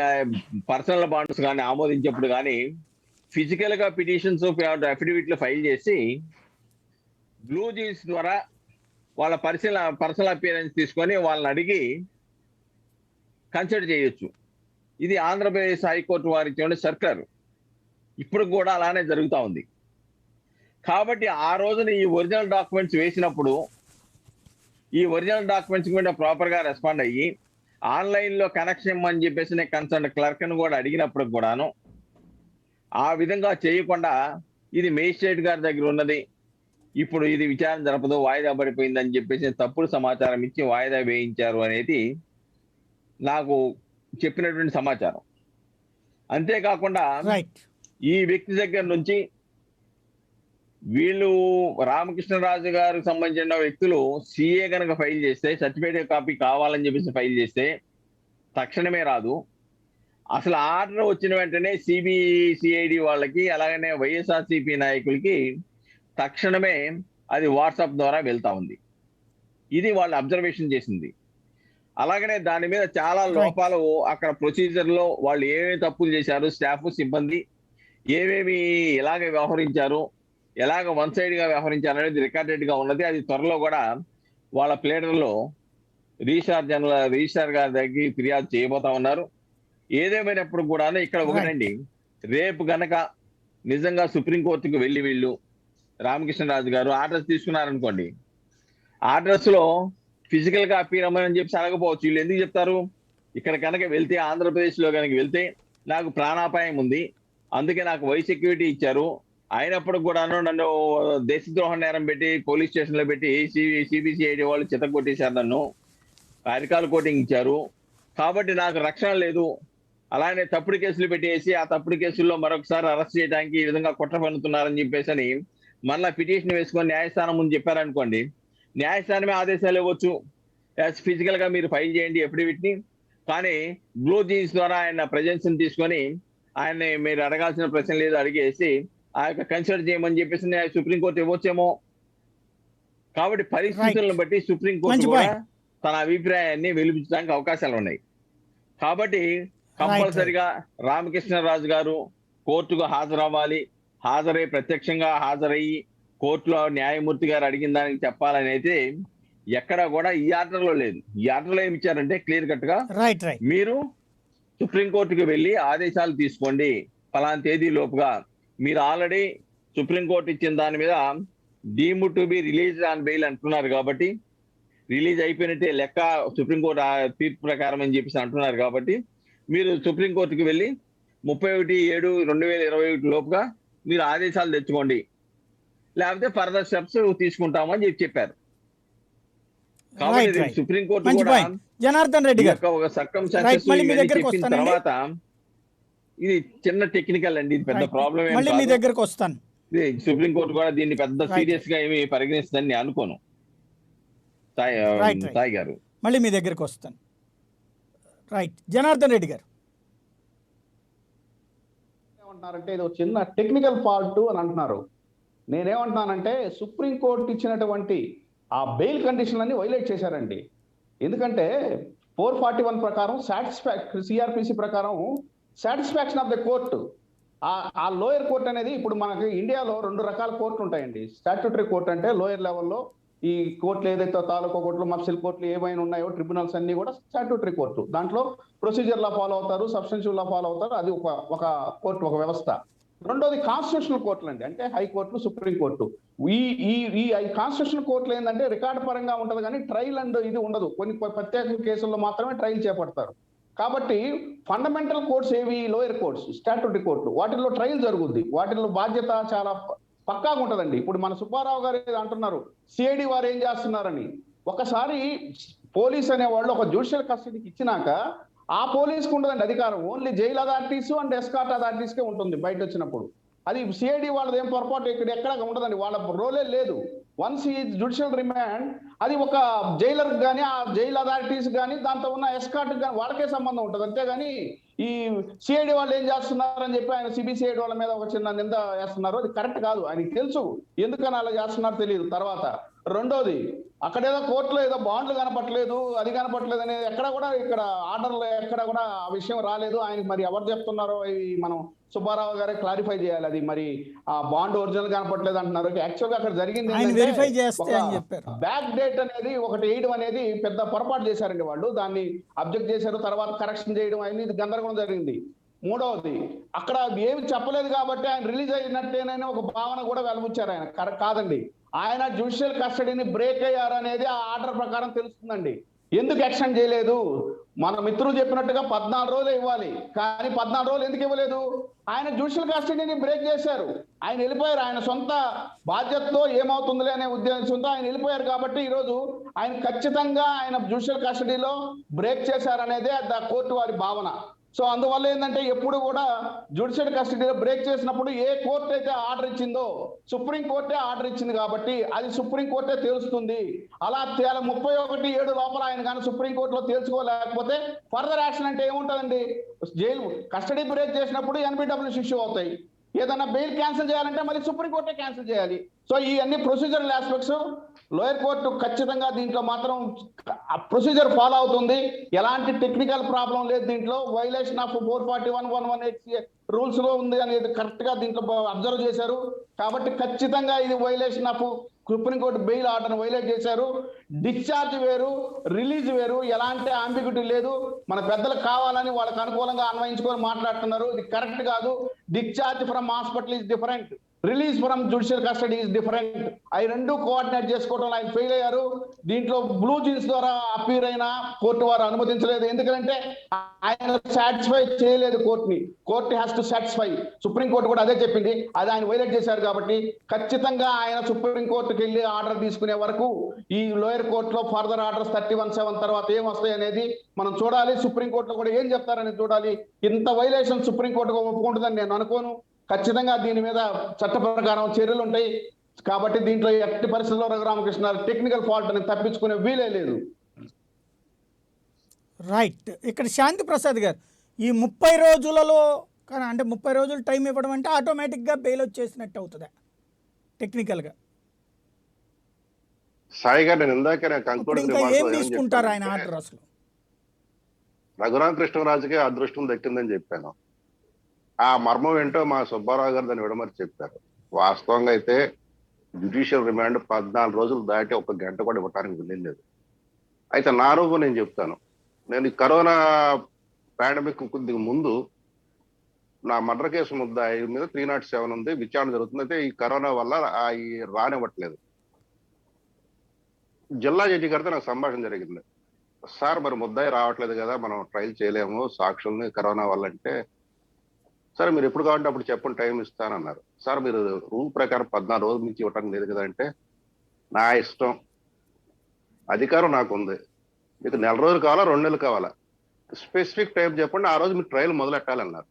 పర్సనల్ బాండ్స్ కానీ ఆమోదించేప్పుడు కానీ ఫిజికల్ గా పిటిషన్స్ అఫిడవిట్లు ఫైల్ చేసి బ్లూ జీన్స్ ద్వారా వాళ్ళ పర్సనల్ అపియరెన్స్ తీసుకొని వాళ్ళని అడిగి కన్సిడర్ చేయొచ్చు. ఇది ఆంధ్రప్రదేశ్ హైకోర్టు వారి ఇచ్చిన సర్క్యులర్. ఇప్పుడు కూడా అలానే జరుగుతూ ఉంది. కాబట్టి ఆ రోజున ఈ ఒరిజినల్ డాక్యుమెంట్స్ వేసినప్పుడు ఈ ఒరిజినల్ డాక్యుమెంట్స్ మీద ప్రాపర్ గా రెస్పాండ్ అయ్యి ఆన్లైన్ లో కనెక్షన్ ఇమ్మని చెప్పేసి నేను కన్సర్న్ క్లర్క్ ని కూడా అడిగినప్పుడు కూడాను ఆ విధంగా చేయకుండా ఇది మేజిస్ట్రేట్ గారి దగ్గర ఉన్నది, ఇప్పుడు ఇది విచారణ జరపదు, వాయిదా పడిపోయిందని చెప్పేసి తప్పుడు సమాచారం ఇచ్చి వాయిదా వేయించారు అనేది నాకు చెప్పినటువంటి సమాచారం. అంతేకాకుండా రైట్. ఈ వ్యక్తి దగ్గర నుంచి వీళ్ళు రామకృష్ణరాజు గారికి సంబంధించిన వ్యక్తులు సిఏ కనుక ఫైల్ చేస్తే, సర్టిఫికేట్ కాపీ కావాలని చెప్పేసి ఫైల్ చేస్తే తక్షణమే రాదు. అసలు ఆర్డర్ వచ్చిన వెంటనే సిబిసిఐడి వాళ్ళకి అలాగనే వైఎస్ఆర్సిపి నాయకులకి తక్షణమే అది వాట్సాప్ ద్వారా వెళ్తా ఉంది. ఇది వాళ్ళు అబ్జర్వేషన్ చేసింది. అలాగనే దాని మీద చాలా లోపాలు అక్కడ ప్రొసీజర్ లో వాళ్ళు ఏమేమి తప్పులు చేశారు, స్టాఫ్ సిబ్బంది ఏమేమి ఎలాగ వ్యవహరించారు, ఎలాగ వన్ సైడ్ గా వ్యవహరించారు అనేది రికార్డెడ్ గా ఉన్నది. అది త్వరలో కూడా వాళ్ళ ప్లేడర్లో రిజిస్ట్రార్ గారి దగ్గర ఫిర్యాదు చేయబోతా ఉన్నారు. ఏదేమైనప్పుడు కూడా ఇక్కడ ఒకటండి, రేపు గనక నిజంగా సుప్రీంకోర్టుకు వెళ్ళి వీళ్ళు రామకృష్ణరాజు గారు ఆర్డర్స్ తీసుకున్నారనుకోండి, ఆర్డర్స్ లో ఫిజికల్ గా అప్పీర్ అమ్మని చెప్పి అడగపోవచ్చు. వీళ్ళు ఎందుకు చెప్తారు, ఇక్కడ కనుక వెళ్తే ఆంధ్రప్రదేశ్ లో కనుక వెళ్తే నాకు ప్రాణాపాయం ఉంది, అందుకే నాకు వై సెక్యూరిటీ ఇచ్చారు, అయినప్పుడు కూడాను నన్ను దేశద్రోహ నేరం పెట్టి పోలీస్ స్టేషన్ లో పెట్టి సిబిసిఐడి వాళ్ళు చితగొట్టేశారు, నన్ను అరికాలు కోటింగ్ ఇచ్చారు, కాబట్టి నాకు రక్షణ లేదు, అలానే తప్పుడు కేసులు పెట్టేసి ఆ తప్పుడు కేసుల్లో మరొకసారి అరెస్ట్ చేయడానికి ఈ విధంగా కుట్ర పన్నుతున్నారని చెప్పేసి అని మళ్ళీ పిటిషన్ వేసుకొని న్యాయస్థానం ముందు చెప్పారనుకోండి, న్యాయస్థానమే ఆదేశాలు ఇవ్వచ్చు, ఫిజికల్ గా మీరు ఫైల్ చేయండి ఎఫిడవిట్ ని. కానీ బ్లూ జీన్స్ ద్వారా ఆయన ప్రజెన్స్ తీసుకొని ఆయన్ని మీరు అడగాల్సిన ప్రశ్న లేదు అడిగేసి ఆ యొక్క కన్సిడర్ చేయమని చెప్పేసి సుప్రీంకోర్టు ఇవ్వచ్చేమో. కాబట్టి పరిస్థితులను బట్టి సుప్రీంకోర్టు కూడా తన అభిప్రాయాన్ని వెలిపించడానికి అవకాశాలు ఉన్నాయి. కాబట్టి కంపల్సరిగా రామకృష్ణరాజు గారు కోర్టుకు హాజరవ్వాలి, ప్రత్యక్షంగా హాజరయ్యి కోర్టులో న్యాయమూర్తి గారు అడిగిన దానికి చెప్పాలని అయితే ఎక్కడా కూడా ఈ ఆర్డర్ లో లేదు. ఈ ఆర్డర్ లో ఏమి ఇచ్చారంటే క్లియర్ కట్ గా మీరు సుప్రీంకోర్టుకు వెళ్ళి ఆదేశాలు తీసుకోండి, ఫలానా తేదీ లోపుగా. మీరు ఆల్రెడీ సుప్రీంకోర్టు ఇచ్చిన దాని మీద deemed to be release on bail అంటున్నారు, కాబట్టి రిలీజ్ అయిపోయినట్టే లెక్క సుప్రీంకోర్టు తీర్పు ప్రకారం అని చెప్పేసి అంటున్నారు. కాబట్టి మీరు సుప్రీంకోర్టుకు వెళ్ళి 31/7/2021 లోపుగా మీరు ఆదేశాలు తెచ్చుకోండి, లేకపోతే ఫర్దర్ స్టెప్స్ తీసుకుంటామని చెప్పారు. కాబట్టి సుప్రీంకోర్టు కూడా జనార్దన్ రెడ్డి గారు ఒక చెప్పిన తర్వాత ఇది చిన్న టెక్నికల్ అండి, ఇది పెద్ద ప్రాబ్లం ఏమి మీ దగ్గరకు వస్తాను. సుప్రీంకోర్టు కూడా దీన్ని పెద్ద సీరియస్ గా ఏమి పరిగణిస్తుందని నేను అనుకోను. సాయి గారు మళ్ళీ మీ దగ్గరకు వస్తాను. రైట్, జనార్దన్ రెడ్డి గారు ఏమంటున్నారంటే ఇది ఒక చిన్న టెక్నికల్ పార్ట్ అని అంటున్నారు. నేనేమంటున్నానంటే సుప్రీంకోర్టు ఇచ్చినటువంటి ఆ బెయిల్ కండిషన్ అన్ని వైలేట్ చేశారండి. ఎందుకంటే 441 ప్రకారం సిఆర్పిసి ప్రకారం సాటిస్ఫాక్షన్ ఆఫ్ ద కోర్టు, ఆ లోయర్ కోర్ట్ అనేది ఇప్పుడు మనకి ఇండియాలో 2 రకాల కోర్టులు ఉంటాయండి. స్టాట్యూటరీ కోర్ట్ అంటే లోయర్ లెవెల్లో ఈ కోర్టులు ఏదైతే తాలూకా కోర్టులు, మఫ్సిల్ కోర్టులు ఏమైనా ఉన్నాయో ట్రిబ్యునల్స్ అన్ని కూడా స్టాట్యూటరీ కోర్టు. దాంట్లో ప్రొసీజర్ లా ఫాలో అవుతారు, సబ్స్టెన్షియల్ లా ఫాలో అవుతారు. అది ఒక కోర్టు, ఒక వ్యవస్థ. రెండోది కాన్స్టిట్యూషనల్ కోర్టులు అండి, అంటే హైకోర్టులు, సుప్రీంకోర్టు. ఈ కాన్స్టిట్యూషనల్ కోర్టులు ఏంటంటే రికార్డు పరంగా ఉంటది కానీ ట్రయల్ అండ్ ఇది ఉండదు. కొన్ని ప్రత్యేక కేసుల్లో మాత్రమే ట్రయల్ చేపడతారు. కాబట్టి ఫండమెంటల్ కోర్ట్స్ ఏవి, లోయర్ కోర్ట్స్, స్టాట్యూటరీ కోర్టులు, వాటిల్లో ట్రయల్ జరుగుద్ది. వాటిల్లో బాధ్యత చాలా పక్కాగా ఉంటదండి. ఇప్పుడు మన సుబ్బారావు గారు అంటున్నారు సిఐడి వారు ఏం చేస్తున్నారని. ఒకసారి పోలీస్ అనే వాళ్ళు ఒక జ్యుడిషియల్ కస్టడీకి ఇచ్చినాక ఆ పోలీసుకు ఉండదండి అధికారం, only jail authorities and escort అథారిటీస్కే ఉంటుంది బయట వచ్చినప్పుడు. అది సిఐడి వాళ్ళది ఏం పొరపాటు ఇక్కడ ఎక్కడ ఉండదండి, వాళ్ళ రోలే లేదు. వన్స్ ఈ జ్యుడిషియల్ రిమాండ్ అది ఒక జైలర్ కానీ ఆ జైల్ అథారిటీస్ కానీ దాంతో ఉన్న ఎస్కార్ట్ కానీ వాళ్ళకే సంబంధం ఉంటుంది. అంతేగాని ఈ సిఐడి వాళ్ళు ఏం చేస్తున్నారని చెప్పి ఆయన సిబిసిఐడి వాళ్ళ మీద ఒక చిన్న నింద వేస్తున్నారు, అది కరెక్ట్ కాదు. ఆయనకి తెలుసు ఎందుకని అలా చేస్తున్నారో తెలియదు. తర్వాత రెండోది, అక్కడేదో కోర్టులో ఏదో బాండ్లు కనపట్లేదు, అది కనపట్లేదు అనేది ఎక్కడ కూడా, ఇక్కడ ఆర్డర్లో ఎక్కడ కూడా ఆ విషయం రాలేదు. ఆయనకి మరి ఎవరు చెప్తున్నారో మనం సుబ్బారావు గారే క్లారిఫై చేయాలి. అది మరి ఆ బాండ్ ఒరిజినల్ కనపట్లేదు అంటున్నారు. యాక్చువల్ గా అక్కడ జరిగింది బ్యాక్ డేట్ అనేది ఒకటి వేయడం అనేది పెద్ద పొరపాటు చేశారండి వాళ్ళు. దాన్ని అబ్జెక్ట్ చేశారు, తర్వాత కరెక్షన్ చేయడం అనేది గందరగోళం జరిగింది. మూడవది అక్కడ ఏమి చెప్పలేదు కాబట్టి ఆయన రిలీజ్ అయినట్టేనని ఒక భావన కూడా వెలబుచ్చారు ఆయన. కాదండి, ఆయన జ్యుడిషియల్ కస్టడీని బ్రేక్ అయ్యారనేది ఆ ఆర్డర్ ప్రకారం తెలుస్తుందండి. ఎందుకు ఎక్స్టెండ్ చేయలేదు? మన మిత్రులు చెప్పినట్టుగా 14 రోజులు ఇవ్వాలి, కానీ 14 రోజులు ఎందుకు ఇవ్వలేదు? ఆయన జ్యుడిషియల్ కస్టడీని బ్రేక్ చేశారు, ఆయన వెళ్ళిపోయారు. ఆయన సొంత బాధ్యతతో ఏమవుతుందిలే అనే ఉద్దేశంతో ఆయన వెళ్ళిపోయారు. కాబట్టి ఈరోజు ఆయన ఖచ్చితంగా ఆయన జ్యుడిషియల్ కస్టడీలో బ్రేక్ చేశారనేదే కోర్టు వారి భావన. సో అందువల్ల ఏంటంటే ఎప్పుడు కూడా జ్యుడిషియల్ కస్టడీలో బ్రేక్ చేసినప్పుడు ఏ కోర్టు అయితే ఆర్డర్ ఇచ్చిందో సుప్రీం కోర్టే ఆర్డర్ ఇచ్చింది కాబట్టి అది సుప్రీం కోర్టే తేలుస్తుంది. అలా 31/7 లోపల ఆయన కానీ సుప్రీం కోర్టులో తేల్చుకోలేకపోతే ఫర్దర్ యాక్షన్ అంటే ఏముంటుందండి? జైలు కస్టడీ బ్రేక్ చేసినప్పుడు NBWS ఇష్యూ అవుతాయి. ఏదైనా బెయిల్ క్యాన్సిల్ చేయాలంటే మళ్ళీ సుప్రీం కోర్టే క్యాన్సిల్ చేయాలి. సో ఈ అన్ని ప్రొసీజరల్ ఆస్పెక్ట్స్ లోయర్ కోర్టు ఖచ్చితంగా దీంట్లో మాత్రం ప్రొసీజర్ ఫాలో అవుతుంది. ఎలాంటి టెక్నికల్ ప్రాబ్లం లేదు దీంట్లో. వైలేషన్ ఆఫ్ 441(118) రూల్స్ లో ఉంది అనేది కరెక్ట్ గా దీంట్లో అబ్జర్వ్ చేశారు. కాబట్టి ఖచ్చితంగా ఇది violation of supreme court bail order violate చేశారు. డిశ్చార్జ్ వేరు, రిలీజ్ వేరు, ఎలాంటి అంబిగ్యూటీ లేదు. మన పెద్దలకు కావాలని వాళ్ళకి అనుకూలంగా అన్వయించుకొని మాట్లాడుతున్నారు, ఇది కరెక్ట్ కాదు. Discharge from hospital is different, release from judicial custody is different. అవి రెండు కోఆర్డినేట్ చేసుకోవడం ఆయన ఫెయిల్ అయ్యారు. దీంట్లో బ్లూ జీన్స్ ద్వారా అపీర్ అయిన కోర్టు వారు అనుమతించలేదు. ఎందుకంటే ఆయన సాటిస్ఫై చేయలేదు కోర్టుని. Court has to satisfy. Supreme court కూడా అదే చెప్పింది, అది ఆయన వైలేట్ చేశారు. కాబట్టి ఖచ్చితంగా ఆయన సుప్రీంకోర్టుకి వెళ్ళి ఆర్డర్ తీసుకునే వరకు ఈ లోయర్ కోర్టులో ఫర్దర్ ఆర్డర్స్ 31/7 తర్వాత ఏం వస్తాయి అనేది మనం చూడాలి. సుప్రీంకోర్టులో కూడా ఏం చెప్తారనేది చూడాలి. ఇంత వైలేషన్ సుప్రీంకోర్టుకు ఒప్పుకుంటుందని నేను అనుకోను. ఖచ్చితంగా దీని మీద చట్ట ప్రకారం చర్యలు ఉంటాయి. కాబట్టి దీంట్లో ఎట్టి పరిస్థితుల్లో రఘురామకృష్ణ టెక్నికల్ ఫాల్ట్ అని తప్పించుకునే వీలే లేదు. రైట్. ఇక్కడ శాంతి ప్రసాద్ గారు, ఈ 30 రోజులలో కానీ అంటే 30 రోజులు టైం ఇవ్వడం అంటే ఆటోమేటిక్గా బెయిల్ వచ్చేసినట్టు అవుతుందా టెక్నికల్గా? సాయి గారు, నేను ఇందాక ఇప్పుడు ఇంకా ఏం తీసుకుంటారు ఆయన ఆర్డర్? అసలు రఘురామకృష్ణరాజుకి అదృష్టం దక్కిందని చెప్పాను. ఆ మర్మం ఏంటో మా సుబ్బారావు గారు దాన్ని విడమరి చెప్పారు. వాస్తవంగా అయితే జ్యుడిషియల్ రిమాండ్ 14 రోజులు దాటి 1 గంట కూడా ఇవ్వటానికి వెళ్ళలేదు. అయితే నా రూపు నేను చెప్తాను. నేను ఈ కరోనా పాండమిక్ కొద్దిగా ముందు నా మర్డర్ కేసు ముద్దాయి మీద 307 ఉంది, విచారణ జరుగుతుంది. అయితే ఈ కరోనా వల్ల రానివ్వట్లేదు. జిల్లా జడ్జి గారితో నాకు సంభాషణ జరిగింది. సార్ మరి ముద్దాయి రావట్లేదు కదా, మనం ట్రయల్ చేయలేము సాక్షుల్ని కరోనా వల్ల అంటే, సరే మీరు ఎప్పుడు కావాలంటే అప్పుడు చెప్పండి, టైం ఇస్తానన్నారు. సార్ మీరు రూల్ ప్రకారం 14 రోజుల నుంచి ఇవ్వటానికి లేదు కదా అంటే, నా ఇష్టం, అధికారం నాకు ఉంది, మీకు 1 రోజులు కావాలా 2 నెలలు కావాలా, స్పెసిఫిక్ టైం చెప్పండి, ఆ రోజు మీరు ట్రయల్ మొదలెట్టాలన్నారు.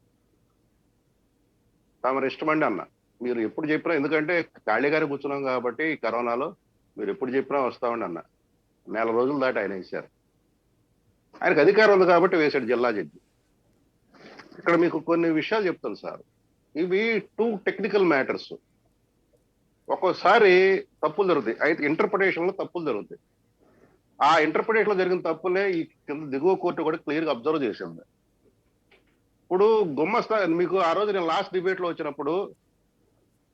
తమరు ఇష్టమండి అన్న. మీరు ఎప్పుడు చెప్పినా, ఎందుకంటే ఖాళీగానే కూర్చున్నాం కాబట్టి ఈ కరోనాలో మీరు ఎప్పుడు చెప్పినా వస్తామండి అన్న. 1 రోజులు దాటి ఆయన వేశారు. ఆయనకు అధికారం ఉంది కాబట్టి వేశాడు జిల్లా జడ్జి. ఇక్కడ మీకు కొన్ని విషయాలు చెప్తాను సార్. ఇవి 2 టెక్నికల్ మ్యాటర్స్. ఒక్కోసారి తప్పులు జరుగుతాయి, అయితే ఇంటర్ప్రిటేషన్ లో తప్పులు జరుగుతాయి. ఆ ఇంటర్ప్రిటేషన్ లో జరిగిన తప్పులే ఈ కింద దిగువ కోర్టు కూడా క్లియర్ గా అబ్జర్వ్ చేసింది. ఇప్పుడు గుమ్మస్తా మీకు ఆ రోజు నేను లాస్ట్ డిబేట్ లో వచ్చినప్పుడు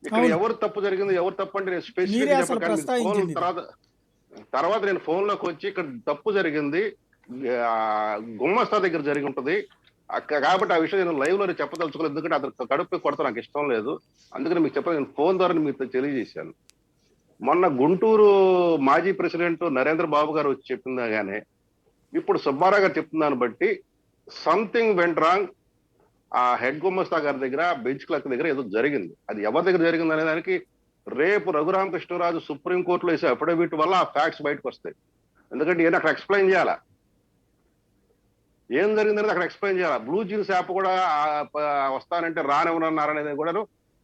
ఇక్కడ ఎవరు తప్పు జరిగింది, ఎవరు తప్పు అంటే నేను స్పెసిఫిక్ తర్వాత నేను ఫోన్ లోకి వచ్చి ఇక్కడ తప్పు జరిగింది గుమ్మస్తా దగ్గర జరిగి ఉంటది కాబట్టి ఆ విషయం నేను లైవ్ లో చెప్పదలుచుకోలేదు. ఎందుకంటే అతను కడుపు కొడతా నాకు ఇష్టం లేదు. అందుకని మీకు చెప్పాలి, నేను ఫోన్ ద్వారా మీకు తెలియజేశాను. మొన్న గుంటూరు మాజీ ప్రెసిడెంట్ నరేంద్ర బాబు గారు వచ్చి చెప్పిందా గానే ఇప్పుడు సుబ్బారావు గారు చెప్తున్నాను బట్టి సంథింగ్ వెంట్ రాంగ్. ఆ హెడ్ గుమ్మస్తా గారి దగ్గర, బెంచ్ క్లర్క్ దగ్గర ఏదో జరిగింది. అది ఎవరి దగ్గర జరిగింది అనే దానికి రేపు రఘురామకృష్ణరాజు సుప్రీంకోర్టులో వేసే అఫిడవిట్ వల్ల ఆ ఫ్యాక్ట్స్ బయటకు వస్తాయి. ఎందుకంటే ఈయన అక్కడ ఎక్స్ప్లెయిన్ చేయాలా ఏం జరిగిందనేది, అక్కడ ఎక్స్ప్లెయిన్ చేయాలి. బ్లూ జీన్స్ యాప్ కూడా వస్తానంటే రానివ్వనన్నారనేది కూడా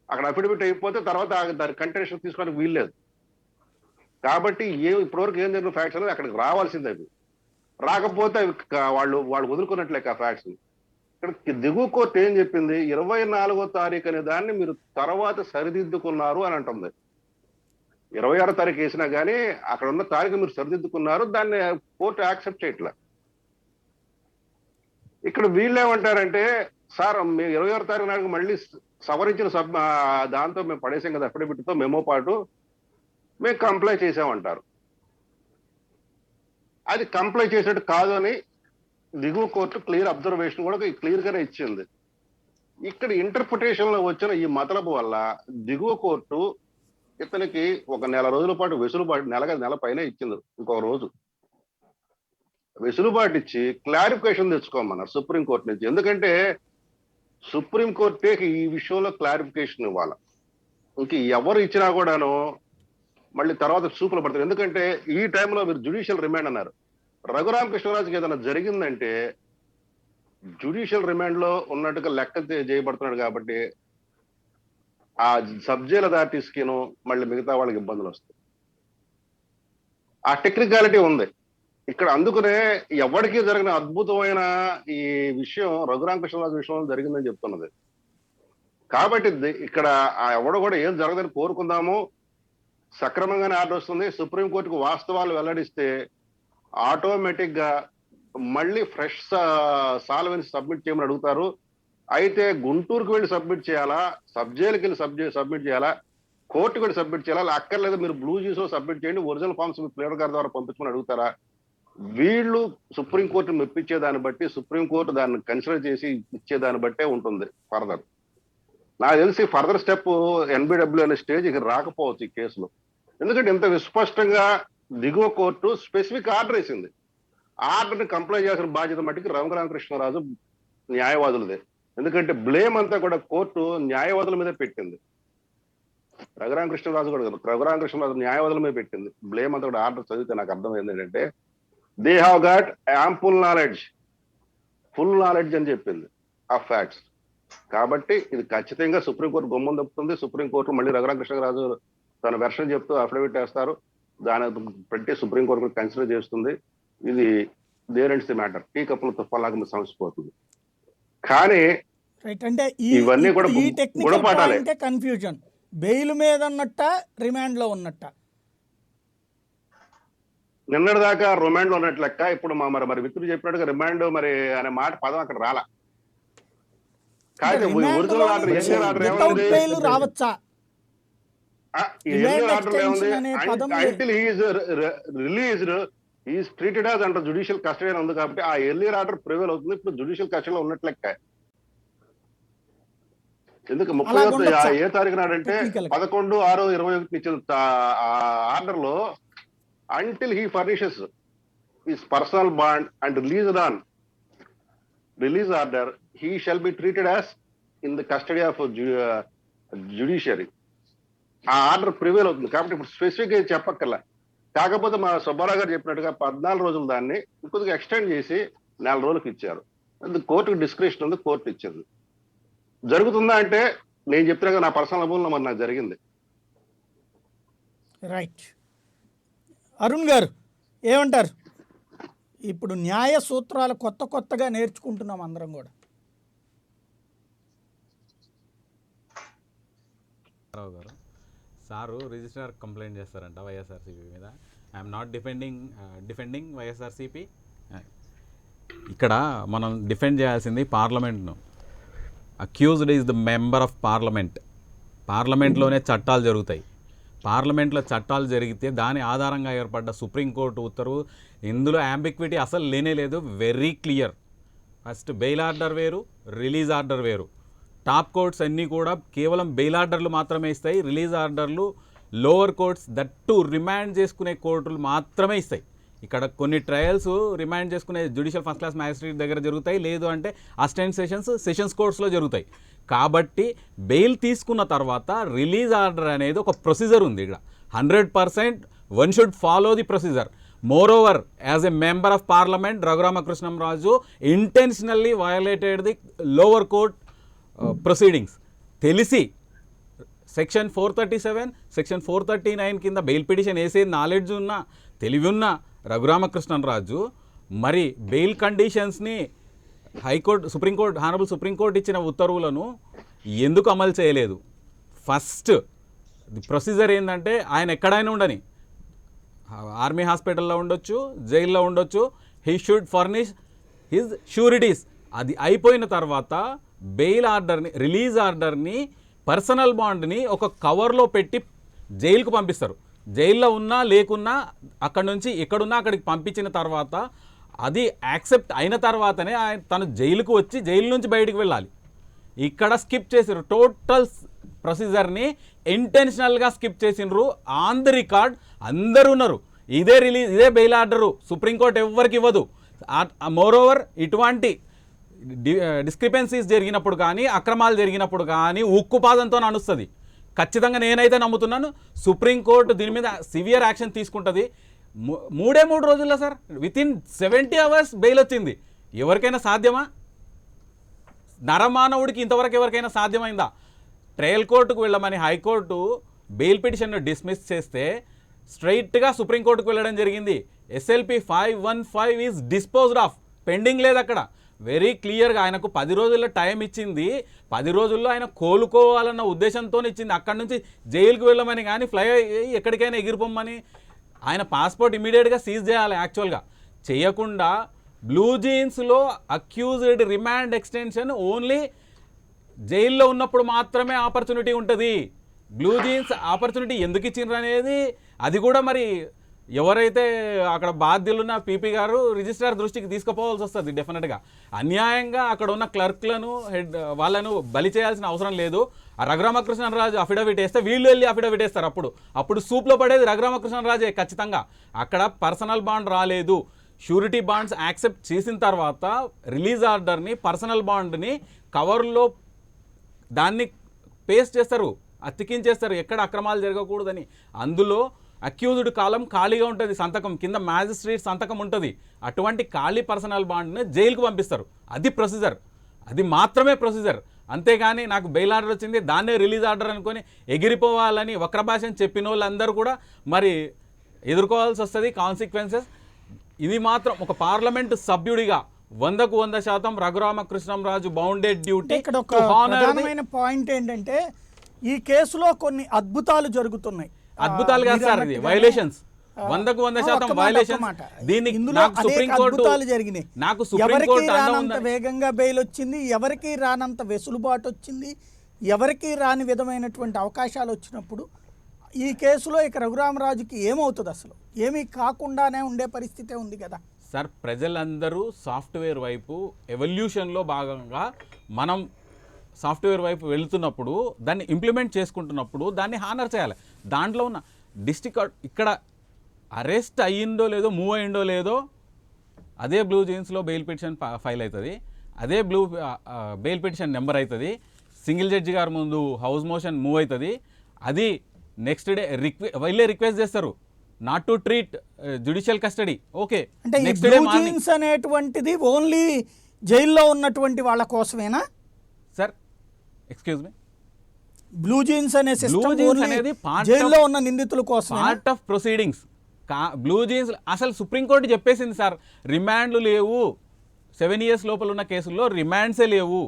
అక్కడ అఫిడవిట్ అయిపోతే తర్వాత దాని కంటెన్షన్ తీసుకోవడానికి వీల్లేదు. కాబట్టి ఇప్పటివరకు ఏం జరిగిన ఫ్యాక్ట్స్ అనేది అక్కడికి రావాల్సిందే. అవి రాకపోతే అవి వాళ్ళు వదులుకున్నట్లే ఆ ఫ్యాక్ట్స్. ఇక్కడ దిగువ కోర్టు ఏం చెప్పింది, 24వ తారీఖు అనే దాన్ని మీరు తర్వాత సరిదిద్దుకున్నారు అని అంటుంది. 26వ తారీఖు వేసినా కానీ అక్కడ ఉన్న తారీఖు మీరు సరిదిద్దుకున్నారు, దాన్ని కోర్టు యాక్సెప్ట్ చేయట్లే. ఇక్కడ వీళ్ళు ఏమంటారంటే, సార్ మేము 26వ తారీఖు నాడు మళ్ళీ సవరించిన దాంతో మేము పడేసాం కదా అఫిడవిట్ తో మెమో పాటు, మేము కంప్లై చేసామంటారు. అది కంప్లై చేసినట్టు కాదు అని దిగువ కోర్టు క్లియర్ అబ్జర్వేషన్ కూడా క్లియర్ గానే ఇచ్చింది. ఇక్కడ ఇంటర్ప్రిటేషన్ లో వచ్చిన ఈ మతలబు వల్ల దిగువ కోర్టు ఇతనికి ఒక నెల రోజుల పాటు వెసులుబాటు, నెల పైన ఇచ్చింది, ఇంకొక రోజు వెసులుబాటు ఇచ్చి క్లారిఫికేషన్ తెచ్చుకోమన్నారు సుప్రీంకోర్టు నుంచి. ఎందుకంటే సుప్రీంకోర్టే ఈ విషయంలో క్లారిఫికేషన్ ఇవ్వాలి. ఇంక ఎవరు ఇచ్చినా కూడాను మళ్ళీ తర్వాత చూపులు పడతారు. ఎందుకంటే ఈ టైంలో మీరు జ్యుడిషియల్ రిమాండ్ అన్నారు. రఘురామకృష్ణరాజుకి ఏదైనా జరిగిందంటే జ్యుడిషియల్ రిమాండ్ లో ఉన్నట్టుగా లెక్క చేయబడుతున్నాడు కాబట్టి ఆ సబ్ జైల్ అథారిటీస్కి మళ్ళీ మిగతా వాళ్ళకి ఇబ్బందులు వస్తాయి. ఆ టెక్నికాలిటీ ఉంది ఇక్కడ. అందుకనే ఎవరికీ జరిగిన అద్భుతమైన ఈ విషయం రఘురామకృష్ణరాజు విషయంలో జరిగిందని చెప్తున్నది. కాబట్టి ఇక్కడ ఎవడు కూడా ఏం జరగదని కోరుకుందాము. సక్రమంగానే ఆర్డర్ వస్తుంది. సుప్రీంకోర్టుకు వాస్తవాలు వెల్లడిస్తే ఆటోమేటిక్ గా మళ్ళీ ఫ్రెష్ సాల్వెన్స్ సబ్మిట్ చేయమని అడుగుతారు. అయితే గుంటూరుకు వెళ్ళి సబ్మిట్ చేయాలా, సబ్ జైలుకి వెళ్ళి సబ్మిట్ చేయాలా, కోర్టుకు వెళ్ళి సబ్మిట్ చేయాలా, అక్కర్లేదు మీరు బ్లూ జీసో సబ్మిట్ చేయండి, ఒరిజినల్ ఫార్మ్స్ మీ ప్లేయర్ గారి ద్వారా పంపించమని అడుగుతారా? వీళ్ళు సుప్రీంకోర్టు మెప్పించే దాన్ని బట్టి, సుప్రీంకోర్టు దాన్ని కన్సిడర్ చేసి ఇచ్చేదాన్ని బట్టే ఉంటుంది ఫర్దర్. నాకు తెలిసి ఫర్దర్ స్టెప్ ఎన్బిడబ్ల్యూ అనే స్టేజ్ ఇక రాకపోవచ్చు ఈ కేసులో. ఎందుకంటే ఇంత విస్పష్టంగా దిగువ కోర్టు స్పెసిఫిక్ ఆర్డర్ వేసింది. ఆర్డర్ని కంప్లై చేసిన బాధ్యత మట్టికి రఘురామకృష్ణరాజు న్యాయవాదులదే. ఎందుకంటే బ్లేమ్ అంతా కూడా కోర్టు న్యాయవాదుల మీద పెట్టింది. రఘురామకృష్ణరాజు న్యాయవాదుల మీద పెట్టింది బ్లేమ్ అంతా కూడా. ఆర్డర్ చదివితే నాకు అర్థమైంది ఏంటంటే they have got ample knowledge, full knowledge అని చెప్పింది ఆ ఫ్యాక్ట్స్. కాబట్టి ఇది ఖచ్చితంగా సుప్రీంకోర్టు గుమ్మం తప్పుతుంది. సుప్రీంకోర్టు మళ్ళీ రఘురామకృష్ణరాజు తన వెర్షన్ చెప్తూ అఫిడవిట్ వేస్తారు. దాని పెట్టి సుప్రీంకోర్టు కన్సిడర్ చేస్తుంది. ఇది there ends the matter. Tea కప్పులు తుఫాలాగా సమసిపోతుంది. కానీ అంటే ఇవన్నీ కూడా గుణపాఠాలే. కన్ఫ్యూజన్ బెయిల్ మీద ఉన్నట్ట, రిమాండ్ లో ఉన్నట్ట? నిన్నటి దాకా రిమాండ్ లో ఉన్నట్టు లెక్క. ఇప్పుడు మరి మిత్రుడు చెప్పినట్టుగా రిమాండ్ మరి అనే మాట పదం అక్కడ రాలా. ఒరిజినల్ ఆర్డర్ ఎన్నికల ఆర్డర్ ఏముంది, రావచ్చా? Until he is released is treated as under judicial custody అని ఉంది. కాబట్టి ఆ ఎర్లియర్ ఆర్డర్ ప్రివేల్ అవుతుంది. ఇప్పుడు జ్యుడిషియల్ కస్టడీలో ఉన్నట్టు లెక్క. ఎందుకు 30 ఏ తారీఖు నాడంటే 11/6/21 ఇచ్చిన ఆర్డర్ లో until he furnishes his personal bond and release order he shall be treated as in the custody of judiciary. ఆ ఆర్డర్ ప్రివేల్ అవుతుంది. కాబట్టి ఇప్పుడు స్పెసిఫిక్ గా చెప్పక్కర్లా. కాకపోతే మా సుబ్బారావు గారు చెప్పినట్టుగా 14 రోజులు దాన్ని ఇంకొద్దిగా ఎక్స్టెండ్ చేసి 4 రోజులకు ఇచ్చారు. కోర్టుకు డిస్క్రిప్షన్ ఉంది, కోర్టు ఇచ్చింది. జరుగుతుందా అంటే నేను చెప్తున్నా నా పర్సనల్ అనుభవంలో మరి నాకు జరిగింది. రైట్. అరుణ్ గారు ఏమంటారు? ఇప్పుడు న్యాయ సూత్రాలు కొత్తగా నేర్చుకుంటున్నాం అందరం కూడా. రావు గారు, సారు రిజిస్ట్రార్ కంప్లైంట్ చేస్తారంట వైఎస్ఆర్సీపీ మీద. I'm not defending YSRCP. ఇక్కడ మనం డిఫెండ్ చేయాల్సింది పార్లమెంట్ను. Accused is the member of parliament. పార్లమెంట్లోనే చట్టాలు జరుగుతాయి. పార్లమెంట్లో చట్టాలు జరిగితే దాని ఆధారంగా ఏర్పడ్డ సుప్రీంకోర్టు ఉత్తర్వు, ఇందులో యాంబిక్విటీ అసలు లేనే లేదు. Very clear. First bail order వేరు, రిలీజ్ ఆర్డర్ వేరు. టాప్ కోర్ట్స్ అన్నీ కూడా కేవలం బెయిల్ ఆర్డర్లు మాత్రమే ఇస్తాయి. రిలీజ్ ఆర్డర్లు లోవర్ కోర్ట్స్, దట్టు రిమాండ్ చేసుకునే కోర్టులు మాత్రమే ఇస్తాయి. ఇక్కడ కొన్ని ట్రయల్స్ రిమాండ్ చేసుకునే జ్యుడిషియల్ ఫస్ట్ క్లాస్ మ్యాజిస్ట్రేట్ దగ్గర జరుగుతాయి, లేదు అంటే అసిస్టెంట్ సెషన్స్ కోర్ట్స్లో జరుగుతాయి. కాబట్టి బెయిల్ తీసుకున్న తర్వాత రిలీజ్ ఆర్డర్ అనేది ఒక ప్రొసీజర్ ఉంది. ఇక్కడ 100% one should follow the procedure. More over, as a member of parliament, Raghurama Krishnam Raju intentionally violated the lower court proceedings. తెలిసి సెక్షన్ 437, సెక్షన్ 439 కింద బెయిల్ పిటిషన్ వేసే నాలెడ్జ్ ఉన్న, తెలివి ఉన్న రఘురామకృష్ణంరాజు మరి బెయిల్ కండిషన్స్ని సుప్రీంకోర్టు హానరబుల్ సుప్రీంకోర్టు ఇచ్చిన ఉత్తర్వులను ఎందుకు అమలు చేయలేదు? ఫస్ట్ ది ప్రొసీజర్ ఏంటంటే, ఆయన ఎక్కడైనా ఉండని, ఆర్మీ హాస్పిటల్లో ఉండొచ్చు, జైల్లో ఉండొచ్చు, he should furnish his sureties. అది అయిపోయిన తర్వాత బెయిల్ ఆర్డర్ని, రిలీజ్ ఆర్డర్ని, పర్సనల్ బాండ్ని ఒక కవర్లో పెట్టి జైలుకు పంపిస్తారు. జైల్లో ఉన్నా లేకున్నా అక్కడ నుంచి ఎక్కడున్నా అక్కడికి పంపించిన తర్వాత అది యాక్సెప్ట్ అయిన తర్వాతనే తను జైలుకు వచ్చి జైలు నుంచి బయటికి వెళ్ళాలి. ఇక్కడ స్కిప్ చేసారు, టోటల్ ప్రొసీజర్ని ఇంటెన్షనల్గా స్కిప్ చేసిండ్రు. ఆన్ ది రికార్డ్ అందరూ ఉన్నారు. ఇదే రిలీజ్, ఇదే బెయిల్ ఆర్డరు సుప్రీంకోర్టు ఎవరికి ఇవ్వదు. మోరోవర్ ఇటువంటి డిస్క్రిపెన్సీస్ జరిగినప్పుడు కానీ, అక్రమాలు జరిగినప్పుడు కానీ ఉక్కుపాదంతో నడుస్తుంది. ఖచ్చితంగా నేనైతే నమ్ముతున్నాను సుప్రీంకోర్టు దీని మీద సివియర్ యాక్షన్ తీసుకుంటుంది. 3 రోజుల్లో సార్, వితిన్ 70 hours బెయిల్ వచ్చింది. ఎవరికైనా సాధ్యమా? నరమానవుడికి ఇంతవరకు ఎవరికైనా సాధ్యమైందా? ట్రయల్ కోర్టుకు వెళ్ళమని హైకోర్టు బెయిల్ పిటిషన్ను డిస్మిస్ చేస్తే స్ట్రైట్గా సుప్రీంకోర్టుకు వెళ్ళడం జరిగింది. SLP 515 is disposed of, pending లేదు అక్కడ. వెరీ క్లియర్గా ఆయనకు 10 రోజుల్లో టైం ఇచ్చింది. 10 రోజుల్లో ఆయన కోలుకోవాలన్న ఉద్దేశంతో ఇచ్చింది. అక్కడి నుంచి జైలుకు వెళ్ళమని కానీ, ఫ్లై ఎక్కడికైనా ఎగిరిపోమ్మని, ఆయన పాస్పోర్ట్ ఇమీడియట్గా సీజ్ చేయాలి. యాక్చువల్గా చేయకుండా బ్లూ జీన్స్లో అక్యూజ్డ్ రిమాండ్ ఎక్స్టెన్షన్ ఓన్లీ జైల్లో ఉన్నప్పుడు మాత్రమే ఆపర్చునిటీ ఉంటుంది. బ్లూ జీన్స్ ఆపర్చునిటీ ఎందుకు ఇచ్చిండ్రు అనేది అది కూడా మరి ఎవరైతే అక్కడ బాధ్యులున్న పీపీ గారు రిజిస్ట్రార్ దృష్టికి తీసుకుపోవాల్సి వస్తుంది. డెఫినెట్గా అన్యాయంగా అక్కడ ఉన్న క్లర్క్లను వాళ్ళను బలి చేయాల్సిన అవసరం లేదు. ఆ రఘురామకృష్ణరాజు అఫిడవిట్ వేస్తే వీళ్ళు వెళ్ళి అఫిడవిట్ వేస్తారు. అప్పుడు సూప్లో పడేది రఘురామకృష్ణరాజే ఖచ్చితంగా. అక్కడ పర్సనల్ బాండ్ రాలేదు. షూరిటీ బాండ్స్ యాక్సెప్ట్ చేసిన తర్వాత రిలీజ్ ఆర్డర్ని, పర్సనల్ బాండ్ని కవర్లో దాన్ని పేస్ట్ చేస్తారు, అతికించేస్తారు, ఎక్కడ అక్రమాలు జరగకూడదని. అందులో అక్యూజ్డ్ కాలం ఖాళీగా ఉంటుంది, సంతకం కింద మ్యాజిస్ట్రేట్ సంతకం ఉంటుంది. అటువంటి ఖాళీ పర్సనల్ బాండ్ని జైలుకు పంపిస్తారు. అది ప్రొసీజర్, అది మాత్రమే ప్రొసీజర్. అంతేగాని నాకు బెయిల్ ఆర్డర్ వచ్చింది దాన్నే రిలీజ్ ఆర్డర్ అనుకొని ఎగిరిపోవాలని వక్రభాషను చెప్పిన వాళ్ళందరూ కూడా మరి ఎదుర్కోవాల్సి వస్తుంది కాన్సిక్వెన్సెస్. ఇది మాత్రం ఒక పార్లమెంటు సభ్యుడిగా 100% రఘురామకృష్ణంరాజు బౌండెడ్ డ్యూటీ. ఇక్కడ ఒక ప్రధానమైన పాయింట్ ఏంటంటే ఈ కేసులో కొన్ని అద్భుతాలు జరుగుతున్నాయి. అద్భుతాలు కాదు సార్, ఇది వైలేషన్స్, 100% వైలేషన్స్. దీన్ని నాకు సుప్రీంకోర్టు జరిగినాయి. నాకు ఎవరికి సుప్రీంకోర్టు రానంత వేగంగా బెయిల్ వచ్చింది, ఎవరికి రానంత వెసులుబాటు వచ్చింది, ఎవరికి రాని విధమైనటువంటి అవకాశాలు వచ్చినప్పుడు ఈ కేసులో ఇక రఘురామరాజుకి ఏమవుతుంది? అసలు ఏమీ కాకుండానే ఉండే పరిస్థితే ఉంది కదా సార్. ప్రజలందరూ సాఫ్ట్వేర్ వైపు ఎవల్యూషన్లో భాగంగా మనం సాఫ్ట్వేర్ వైపు వెళుతున్నప్పుడు, దాన్ని ఇంప్లిమెంట్ చేసుకుంటున్నప్పుడు దాన్ని హానర్ చేయాలి. దాంట్లో ఉన్న డిస్ట్రిక్ట్ ఇక్కడ అరెస్ట్ అయ్యిందో లేదో, మూవ్ అయ్యిందో లేదో, అదే బ్లూ జీన్స్లో బెయిల్ పిటిషన్ ఫైల్ అవుతుంది, అదే బెయిల్ పిటిషన్ నెంబర్ అవుతుంది, సింగిల్ జడ్జి గారి ముందు హౌస్ మోషన్ మూవ్ అవుతుంది. అది నెక్స్ట్ డే వీళ్ళే రిక్వెస్ట్ చేస్తారు not to treat judicial custody. Okay, అంటే నెక్స్ట్ డే మార్నింగ్ అనేటువంటిది ఓన్లీ జైల్లో ఉన్నటువంటి వాళ్ళ కోసమేనా sir? Excuse me, blue jeans అనే సిస్టమ్ అనేది జైల్లో ఉన్న నిందితుల కోసం part of proceedings. Blue jeans అసలు సుప్రీంకోర్టు చెప్పేసింది సార్, రిమాండ్లు లేవు, 7 years లోపల ఉన్న కేసుల్లో రిమాండ్సే లేవు,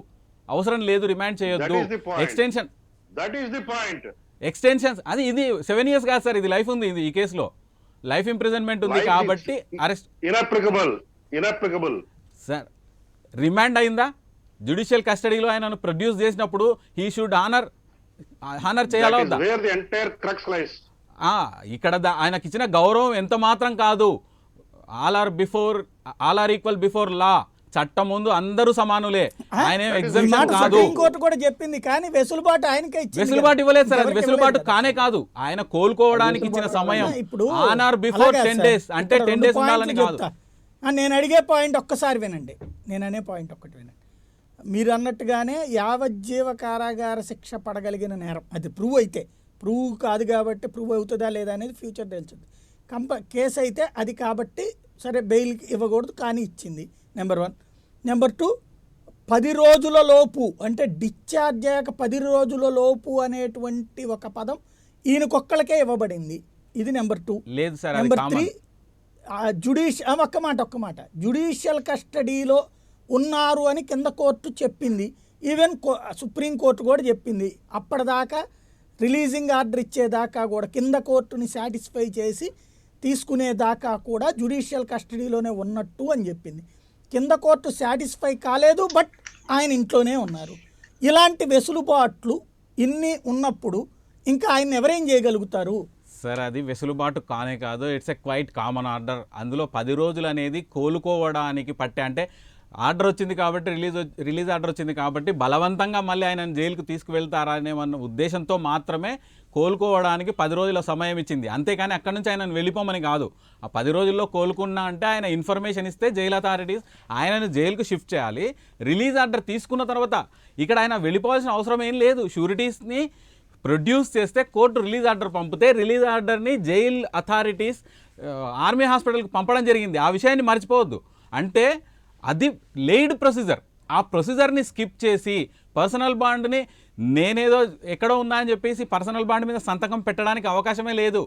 అవసరం లేదు, రిమాండ్ చేయొద్దు. Extension, that is the point. Extensions అది ఇది 7 years కాదు సార్, ఇది లైఫ్ ఉంది. ఇది ఈ కేసులో లైఫ్ ఇంప్రిజన్మెంట్ ఉంది కాబట్టి అరెస్ట్ ఇనప్లికబుల్ సార్. రిమాండ్ అయిందా? జ్యుడిషియల్ కస్టడీలో ఆయనను ప్రొడ్యూస్ చేసినప్పుడు హీ షుడ్ హానర్ చేయాలా వద్దా? ఇక్కడ ఆయనకి ఇచ్చిన గౌరవం ఎంత మాత్రం కాదు. All are equal before law. చట్టం ముందు అందరూ సమానులే. ఆయన ఎగ్జామ్షన్ కాదు. సుప్రీంకోర్టు కూడా చెప్పింది, కానీ వెసులుబాటు ఆయనకే ఇచ్చింది. వెసులుబాటు ఇవ్వలేదు సార్, అది వెసులుబాటు కానే కాదు. ఆయన కోలుకోవడానికి ఇచ్చిన సమయం ఆన్ ఆర్ బిఫోర్ 10 days, అంటే 10 days ఉండాలని కాదు. నేను అడిగే పాయింట్ ఒక్కసారి వినండి, నేను అనే పాయింట్ ఒక్కటి వినండి. మీరు అన్నట్టుగానే యావజ్జీవ కారాగార శిక్ష పడగలిగిన నేరం అది ప్రూవ్ కాదు కాబట్టి ప్రూవ్ అవుతుందా లేదా అనేది ఫ్యూచర్ తెలుస్తుంది. కేసు అయితే అది కాబట్టి సరే బెయిల్కి ఇవ్వకూడదు, కానీ ఇచ్చింది. నెంబర్ 1. నెంబర్ 2, 10 రోజుల లోపు అంటే డిశ్చార్జ్ అయ్యాక 10 రోజుల లోపు అనేటువంటి ఒక పదం ఈయనకొక్కళ్ళకే ఇవ్వబడింది. ఇది నెంబర్ 2. లేదు సార్. నెంబర్ 3, ఒక్క మాట జ్యుడిషియల్ కస్టడీలో ఉన్నారు అని కింద కోర్టు చెప్పింది. ఈవెన్ సుప్రీంకోర్టు కూడా చెప్పింది. అప్పటిదాకా రిలీజింగ్ ఆర్డర్ ఇచ్చేదాకా కూడా కింద కోర్టుని సాటిస్ఫై చేసి తీసుకునేదాకా కూడా జ్యుడిషియల్ కస్టడీలోనే ఉన్నట్టు అని చెప్పింది. కింద కోర్టు సాటిస్ఫై కాలేదు, బట్ ఆయన ఇంట్లోనే ఉన్నారు. ఇలాంటి వెసులుబాట్లు ఇన్ని ఉన్నప్పుడు ఇంకా ఆయన ఎవరేం చేయగలుగుతారు సార్? అది వెసులుబాటు కానే కాదు, it's a quite common order. అందులో 10 రోజులు అనేది కోలుకోవడానికి పట్టే, అంటే ఆర్డర్ వచ్చింది కాబట్టి రిలీజ్ ఆర్డర్ వచ్చింది కాబట్టి బలవంతంగా మళ్ళీ ఆయనను జైలుకు తీసుకువెళ్తారా అనే ఉద్దేశంతో మాత్రమే కోలుకోవడానికి 10 రోజుల సమయం ఇచ్చింది. అంతేకాని అక్కడి నుంచి ఆయనను వెళ్ళిపోమని కాదు. ఆ 10 రోజుల్లో కోలుకున్నా అంటే ఆయన ఇన్ఫర్మేషన్ ఇస్తే జైలు అథారిటీస్ ఆయనను జైలుకు షిఫ్ట్ చేయాలి. రిలీజ్ ఆర్డర్ తీసుకున్న తర్వాత ఇక్కడ ఆయన వెళ్ళిపోవాల్సిన అవసరం ఏం లేదు. షూరిటీస్ని ప్రొడ్యూస్ చేస్తే కోర్టు రిలీజ్ ఆర్డర్ పంపితే రిలీజ్ ఆర్డర్ని జైల్ అథారిటీస్ ఆర్మీ హాస్పిటల్కి పంపడం జరిగింది. ఆ విషయాన్ని మర్చిపోవద్దు. అంటే అది లేడ్ ప్రొసీజర్. ఆ ప్రొసీజర్ని స్కిప్ చేసి పర్సనల్ బాండ్ని నేనేదో ఎక్కడో ఉన్నా అని చెప్పేసి పర్సనల్ బాండ్ మీద సంతకం పెట్టడానికి అవకాశమే లేదు.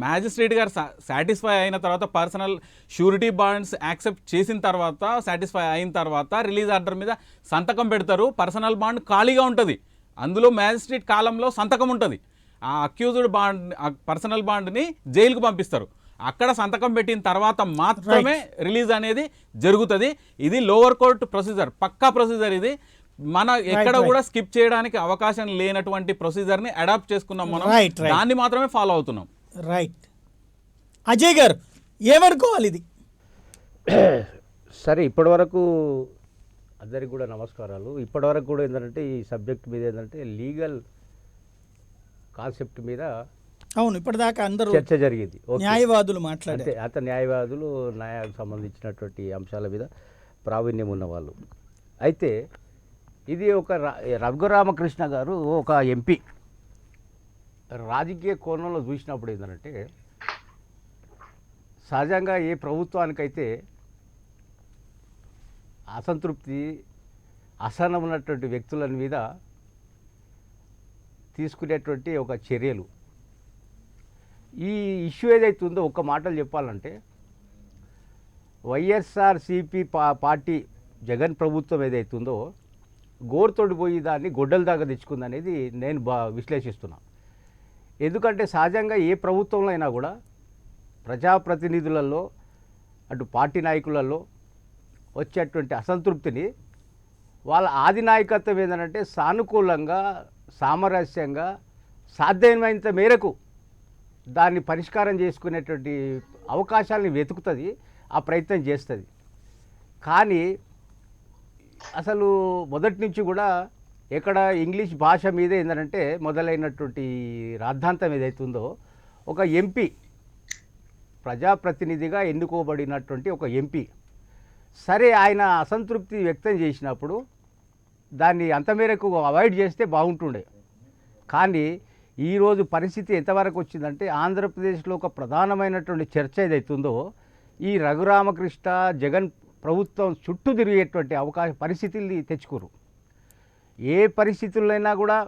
మ్యాజిస్ట్రేట్ గారు సాటిస్ఫై అయిన తర్వాత పర్సనల్ షూరిటీ బాండ్స్ యాక్సెప్ట్ చేసిన తర్వాత సాటిస్ఫై అయిన తర్వాత రిలీజ్ ఆర్డర్ మీద సంతకం పెడతారు. పర్సనల్ బాండ్ ఖాళీగా ఉంటుంది. అందులో మ్యాజిస్ట్రేట్ కాలంలో సంతకం ఉంటుంది. ఆ అక్యూజ్డ్ బాండ్ పర్సనల్ బాండ్ని జైలుకు పంపిస్తారు. అక్కడ సంతకం పెట్టిన తర్వాత మాత్రమే రిలీజ్ అనేది జరుగుతుంది. ఇది లోవర్ కోర్టు ప్రొసీజర్, పక్కా ప్రొసీజర్. ఇది మన ఎక్కడ కూడా స్కిప్ చేయడానికి అవకాశం లేనటువంటి ప్రొసీజర్ని అడాప్ట్ చేసుకున్నాం మనం. దాన్ని మాత్రమే ఫాలో అవుతున్నాం. రైట్. అజయ్ గారు ఏమనుకోవాలి ఇది? సరే, ఇప్పటివరకు అందరికి కూడా నమస్కారాలు. ఇప్పటివరకు కూడా ఏంటంటే ఈ సబ్జెక్ట్ మీద ఏంటంటే లీగల్ కాన్సెప్ట్ మీద అవును, ఇప్పటిదాకా అందరూ చర్చ జరిగింది. న్యాయవాదులు మాట్లాడారు. అంతే న్యాయవాదులు, న్యాయానికి సంబంధించినటువంటి అంశాల మీద ప్రావీణ్యం ఉన్నవాళ్ళు. అయితే ఇది ఒక రఘురామకృష్ణ గారు ఒక ఎంపీ రాజకీయ కోణంలో చూసినప్పుడు ఏంటంటే సహజంగా ఏ ప్రభుత్వానికైతే అసంతృప్తి అసహనం ఉన్నటువంటి వ్యక్తుల మీద తీసుకునేటువంటి ఒక చర్యలు, ఈ ఇష్యూ ఏదైతే ఉందో ఒక్క మాటలు చెప్పాలంటే వైఎస్ఆర్సీపీ పార్టీ జగన్ ప్రభుత్వం ఏదైతే ఉందో గోరుతోడి పోయి దాన్ని గొడ్డల దాకా తెచ్చుకుందనేది నేను విశ్లేషిస్తున్నా. ఎందుకంటే సహజంగా ఏ ప్రభుత్వంలో అయినా కూడా ప్రజాప్రతినిధులలో అటు పార్టీ నాయకులలో వచ్చేటువంటి అసంతృప్తిని వాళ్ళ ఆది నాయకత్వం ఏంటంటే సానుకూలంగా సామరస్యంగా సాధ్యమైనంత మేరకు దాన్ని పరిష్కారం చేసుకునేటువంటి అవకాశాలని వెతుకుతుంది, ఆ ప్రయత్నం చేస్తుంది. కానీ అసలు మొదటి నుంచి కూడా ఎక్కడ ఇంగ్లీష్ భాష మీద ఏంటంటే మొదలైనటువంటి రాద్ధాంతం ఏదైతే ఉందో, ఒక ఎంపీ ప్రజాప్రతినిధిగా ఎన్నుకోబడినటువంటి ఒక ఎంపీ సరే ఆయన అసంతృప్తి వ్యక్తం చేసినప్పుడు దాన్ని అంత మేరకు అవాయిడ్ చేస్తే బాగుంటుండే. కానీ ఈరోజు పరిస్థితి ఎంతవరకు వచ్చిందంటే ఆంధ్రప్రదేశ్లో ఒక ప్రధానమైనటువంటి చర్చ ఏదైతుందో ఈ రఘురామకృష్ణ జగన్ ప్రభుత్వం చుట్టూ తిరిగేటువంటి పరిస్థితుల్ని తెచ్చుకోరు. ఏ పరిస్థితులైనా కూడా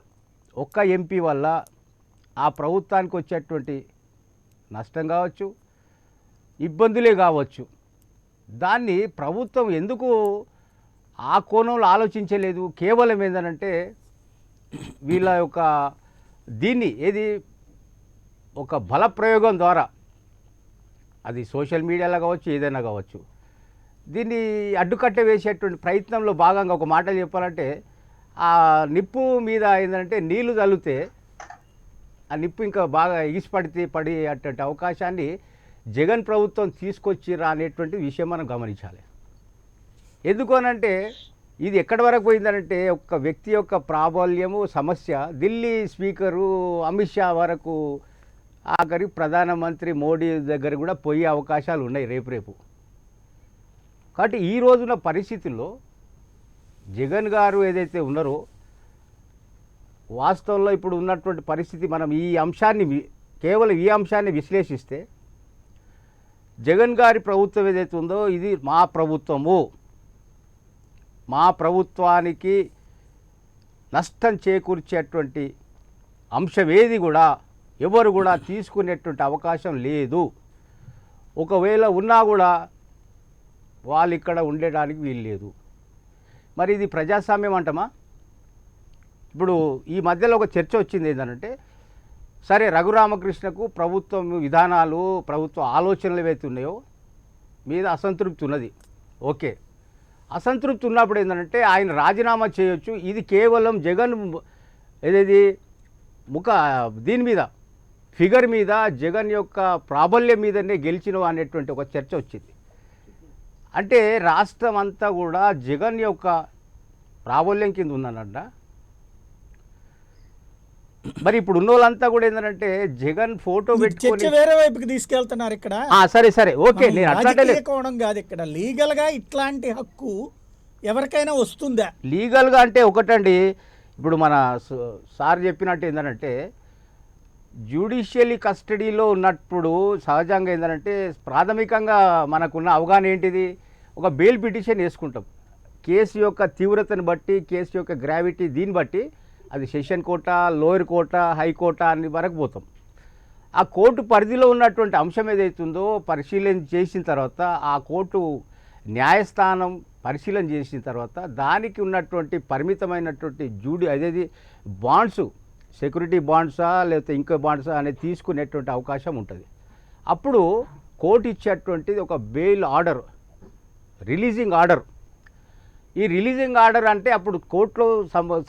ఒక్క ఎంపీ వల్ల ఆ ప్రభుత్వానికి వచ్చేటువంటి నష్టం కావచ్చు, ఇబ్బందులే కావచ్చు, దాన్ని ప్రభుత్వం ఎందుకు ఆ కోణంలో ఆలోచించలేదు? కేవలం ఏంటంటే వీళ్ళ యొక్క దీన్ని ఏది ఒక బల ప్రయోగం ద్వారా, అది సోషల్ మీడియాలో కావచ్చు ఏదైనా కావచ్చు, దీన్ని అడ్డుకట్ట వేసేటువంటి ప్రయత్నంలో భాగంగా ఒక మాట చెప్పాలంటే ఆ నిప్పు మీద ఏంటంటే నీళ్లు చల్లితే ఆ నిప్పు ఇంకా బాగా పడి అటువంటి అవకాశాన్ని జగన్ ప్రభుత్వం తీసుకొచ్చిరా అనేటువంటి విషయం మనం గమనించాలి. ఎందుకు అనంటే ఇది ఎక్కడి వరకు పోయిందనంటే ఒక వ్యక్తి యొక్క ప్రాబల్యము సమస్య ఢిల్లీ స్పీకరు అమిత్ షా వరకు, ఆఖరి ప్రధానమంత్రి మోడీ దగ్గర కూడా పోయే అవకాశాలు ఉన్నాయి రేపు. కాబట్టి ఈ రోజున పరిస్థితుల్లో జగన్ గారు ఏదైతే ఉన్నారో వాస్తవంలో ఇప్పుడు ఉన్నటువంటి పరిస్థితి మనం ఈ అంశాన్ని కేవలం ఈ అంశాన్ని విశ్లేషిస్తే జగన్ గారి ప్రభుత్వం ఏదైతే ఉందో ఇది మా ప్రభుత్వము, మా ప్రభుత్వానికి నష్టం చేకూర్చేటువంటి అంశం ఏది కూడా ఎవరు కూడా తీసుకునేటువంటి అవకాశం లేదు. ఒకవేళ ఉన్నా కూడా వాళ్ళు ఇక్కడ ఉండడానికి వీలు లేదు. మరి ఇది ప్రజాస్వామ్యం అంటమా? ఇప్పుడు ఈ మధ్యలో ఒక చర్చ వచ్చింది ఏంటంటే సరే రఘురామకృష్ణకు ప్రభుత్వం విధానాలు ప్రభుత్వ ఆలోచనలు ఏవైతే ఉన్నాయో మీద అసంతృప్తి ఉన్నది, ఓకే. అసంతృప్తి ఉన్నప్పుడు ఏంటంటే ఆయన రాజీనామా చేయొచ్చు. ఇది కేవలం జగన్ ఏదేది దీని మీద ఫిగర్ మీద జగన్ యొక్క ప్రాబల్యం మీదనే గెలిచిన అనేటువంటి ఒక చర్చ వచ్చింది. అంటే రాష్ట్రం అంతా కూడా జగన్ యొక్క ప్రాబల్యం కింద ఉందన్నట. మరి ఇప్పుడు ఉన్న వాళ్ళంతా కూడా ఏంటంటే జగన్ ఫోటో చర్చ పెట్టుకొని వేరే వైపుకి తీసుకెళ్తున్నారు ఇక్కడ. సరే సరే ఓకే, నేను అట్లాంటి రాజకీయ కోణం కాదు ఇక్కడ, లీగల్ గా ఇట్లాంటి హక్కు ఎవరికైనా వస్తుందా? లీగల్గా అంటే ఒకటండి, ఇప్పుడు మన సార్ చెప్పినట్టు ఏంటంటే జ్యుడిషియలీ కస్టడీలో ఉన్నప్పుడు సహజంగా ఏంటంటే ప్రాథమికంగా మనకున్న అవగాహన ఏంటిది, ఒక బెయిల్ పిటిషన్ వేసుకుంటాం. కేసు యొక్క తీవ్రతను బట్టి, కేసు యొక్క గ్రావిటీ దీన్ని బట్టి అది సెషన్ కోర్టా, లోయర్ కోర్టా, హైకోర్టా అని వరకు పోతాం. ఆ కోర్టు పరిధిలో ఉన్నటువంటి అంశం ఏదైతుందో పరిశీలన చేసిన తర్వాత, ఆ కోర్టు న్యాయస్థానం పరిశీలన చేసిన తర్వాత దానికి ఉన్నటువంటి పరిమితమైనటువంటి అదేది బాండ్స్, సెక్యూరిటీ బాండ్సా లేకపోతే ఇంకో బాండ్సా అనేది తీసుకునేటువంటి అవకాశం ఉంటుంది. అప్పుడు కోర్టు ఇచ్చేటువంటిది ఒక బెయిల్ ఆర్డర్, రిలీజింగ్ ఆర్డర్. ఈ రిలీజింగ్ ఆర్డర్ అంటే అప్పుడు కోర్టులో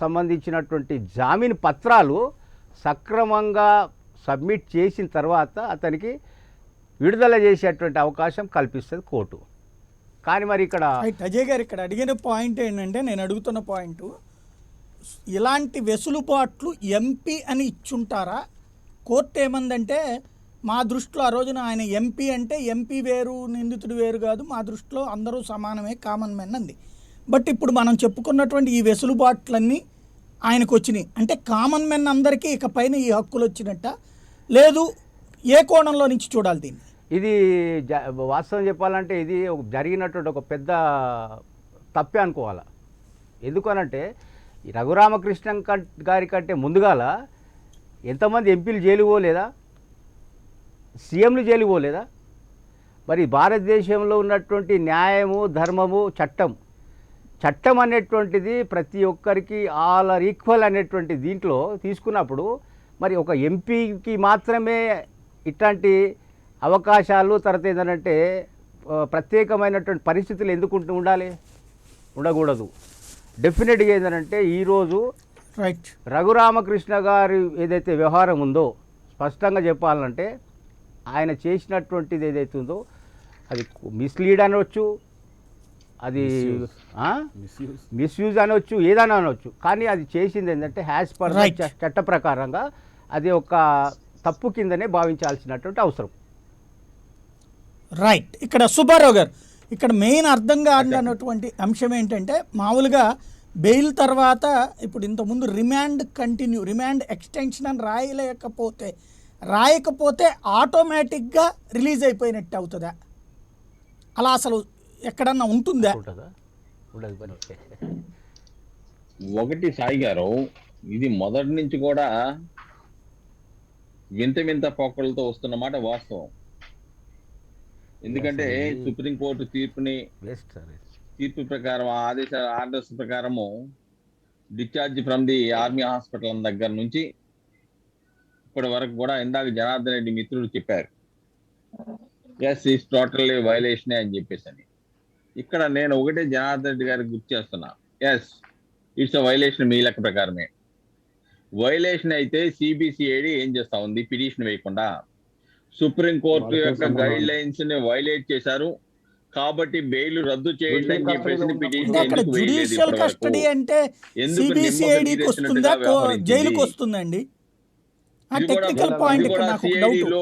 సంబంధించినటువంటి జామీన్ పత్రాలు సక్రమంగా సబ్మిట్ చేసిన తర్వాత అతనికి విడుదల చేసేటువంటి అవకాశం కల్పిస్తుంది కోర్టు. కానీ మరి ఇక్కడ అజయ్ గారు ఇక్కడ అడిగిన పాయింట్ ఏంటంటే, నేను అడుగుతున్న పాయింట్, ఇలాంటి వెసులుబాట్లు ఎంపీ అని ఇచ్చుంటారా? కోర్టు ఏమందంటే మా దృష్టిలో ఆ రోజున ఆయన ఎంపీ అంటే ఎంపీ వేరు నిందితుడు వేరు కాదు, మా దృష్టిలో అందరూ సమానమే, కామన్ మెన్ అంది. బట్ ఇప్పుడు మనం చెప్పుకున్నటువంటి ఈ వెసులుబాట్లన్నీ ఆయనకు వచ్చినాయి అంటే కామన్ మెన్ అందరికీ ఇకపైన ఈ హక్కులు వచ్చినట్ట, లేదు ఏ కోణంలో నుంచి చూడాలి దీన్ని? ఇది వాస్తవం చెప్పాలంటే ఇది జరిగినటువంటి ఒక పెద్ద తప్పే అనుకోవాలి. ఎందుకనంటే ఈ రఘురామకృష్ణన్ గారి కంటే ముందుగాల ఎంతమంది ఎంపీలు జైలు పోలేదా, సీఎంలు జైలు పోలేదా? మరి భారతదేశంలో ఉన్నటువంటి న్యాయము, ధర్మము, చట్టం అనేటువంటిది ప్రతి ఒక్కరికి ఆల్ ఆర్ ఈక్వల్ అనేటువంటి దీంట్లో తీసుకున్నప్పుడు మరి ఒక ఎంపీకి మాత్రమే ఇట్లాంటి అవకాశాలు, తర్వాత ఏంటంటే ప్రత్యేకమైనటువంటి పరిస్థితులు ఎందుకు ఉండాలి, ఉండకూడదు. డెఫినెట్గా ఏంటంటే ఈరోజు రైట్ రఘురామకృష్ణ గారి ఏదైతే వ్యవహారం ఉందో స్పష్టంగా చెప్పాలంటే ఆయన చేసినటువంటిది ఏదైతే ఉందో అది మిస్లీడ్ అనవచ్చు, అది మిస్యూజ్ అనవచ్చు, ఏదైనా అనవచ్చు. కానీ అది చేసింది ఏంటంటే హ్యాస్ పర్ చట్ట ప్రకారంగా అది ఒక తప్పు కిందనే భావించాల్సినటువంటి అవసరం. రైట్. ఇక్కడ సుబ్బారావు గారు, ఇక్కడ మెయిన్ అర్థం కానటువంటి అంశం ఏంటంటే, మామూలుగా బెయిల్ తర్వాత ఇప్పుడు ఇంతకుముందు రిమాండ్ ఎక్స్టెన్షన్ అని రాయకపోతే ఆటోమేటిక్గా రిలీజ్ అయిపోయినట్టు అవుతుందా? అలా అసలు ఎక్కడన్నా ఉంటుందా? ఒకటి సాయి గారు, ఇది మొదటి నుంచి కూడా వింత పోకలతో వస్తున్న మాట వాస్తవం. ఎందుకంటే సుప్రీంకోర్టు తీర్పు ప్రకారం, ఆర్డర్స్ ప్రకారము discharge from the army hospital దగ్గర నుంచి ఇప్పటి వరకు కూడా ఇందాక జనార్దన్ రెడ్డి మిత్రులు చెప్పారు, ఎస్ ఈస్ టోటల్లీ వైలేషన్ అని చెప్పేసి అని. ఇక్కడ నేను ఒకటే జనార్దన్ రెడ్డి గారికి గుర్తు చేస్తున్నా, ఎస్ ఇట్స్ అ వైలేషన్ మీ లెక్క ప్రకారమే. వైలేషన్ అయితే సిబిసిఐడి ఏం చేస్తా ఉంది, పిటిషన్ వేయకుండా సుప్రీంకోర్టు యొక్క గైడ్ లైన్స్ ని వైలేట్ చేశారు కాబట్టి బెయిల్ రద్దు చేయండి అని చెప్పేసి పిటిషన్ ఎందుకు వేయలేదు? జ్యుడిషియల్ కస్టడీ అంటే సిబిసిఐడికి వస్తుందా, జైలుకి వస్తుందండి? టెక్నికల్ పాయింట్ ఇక్కడ నాకు డౌట్.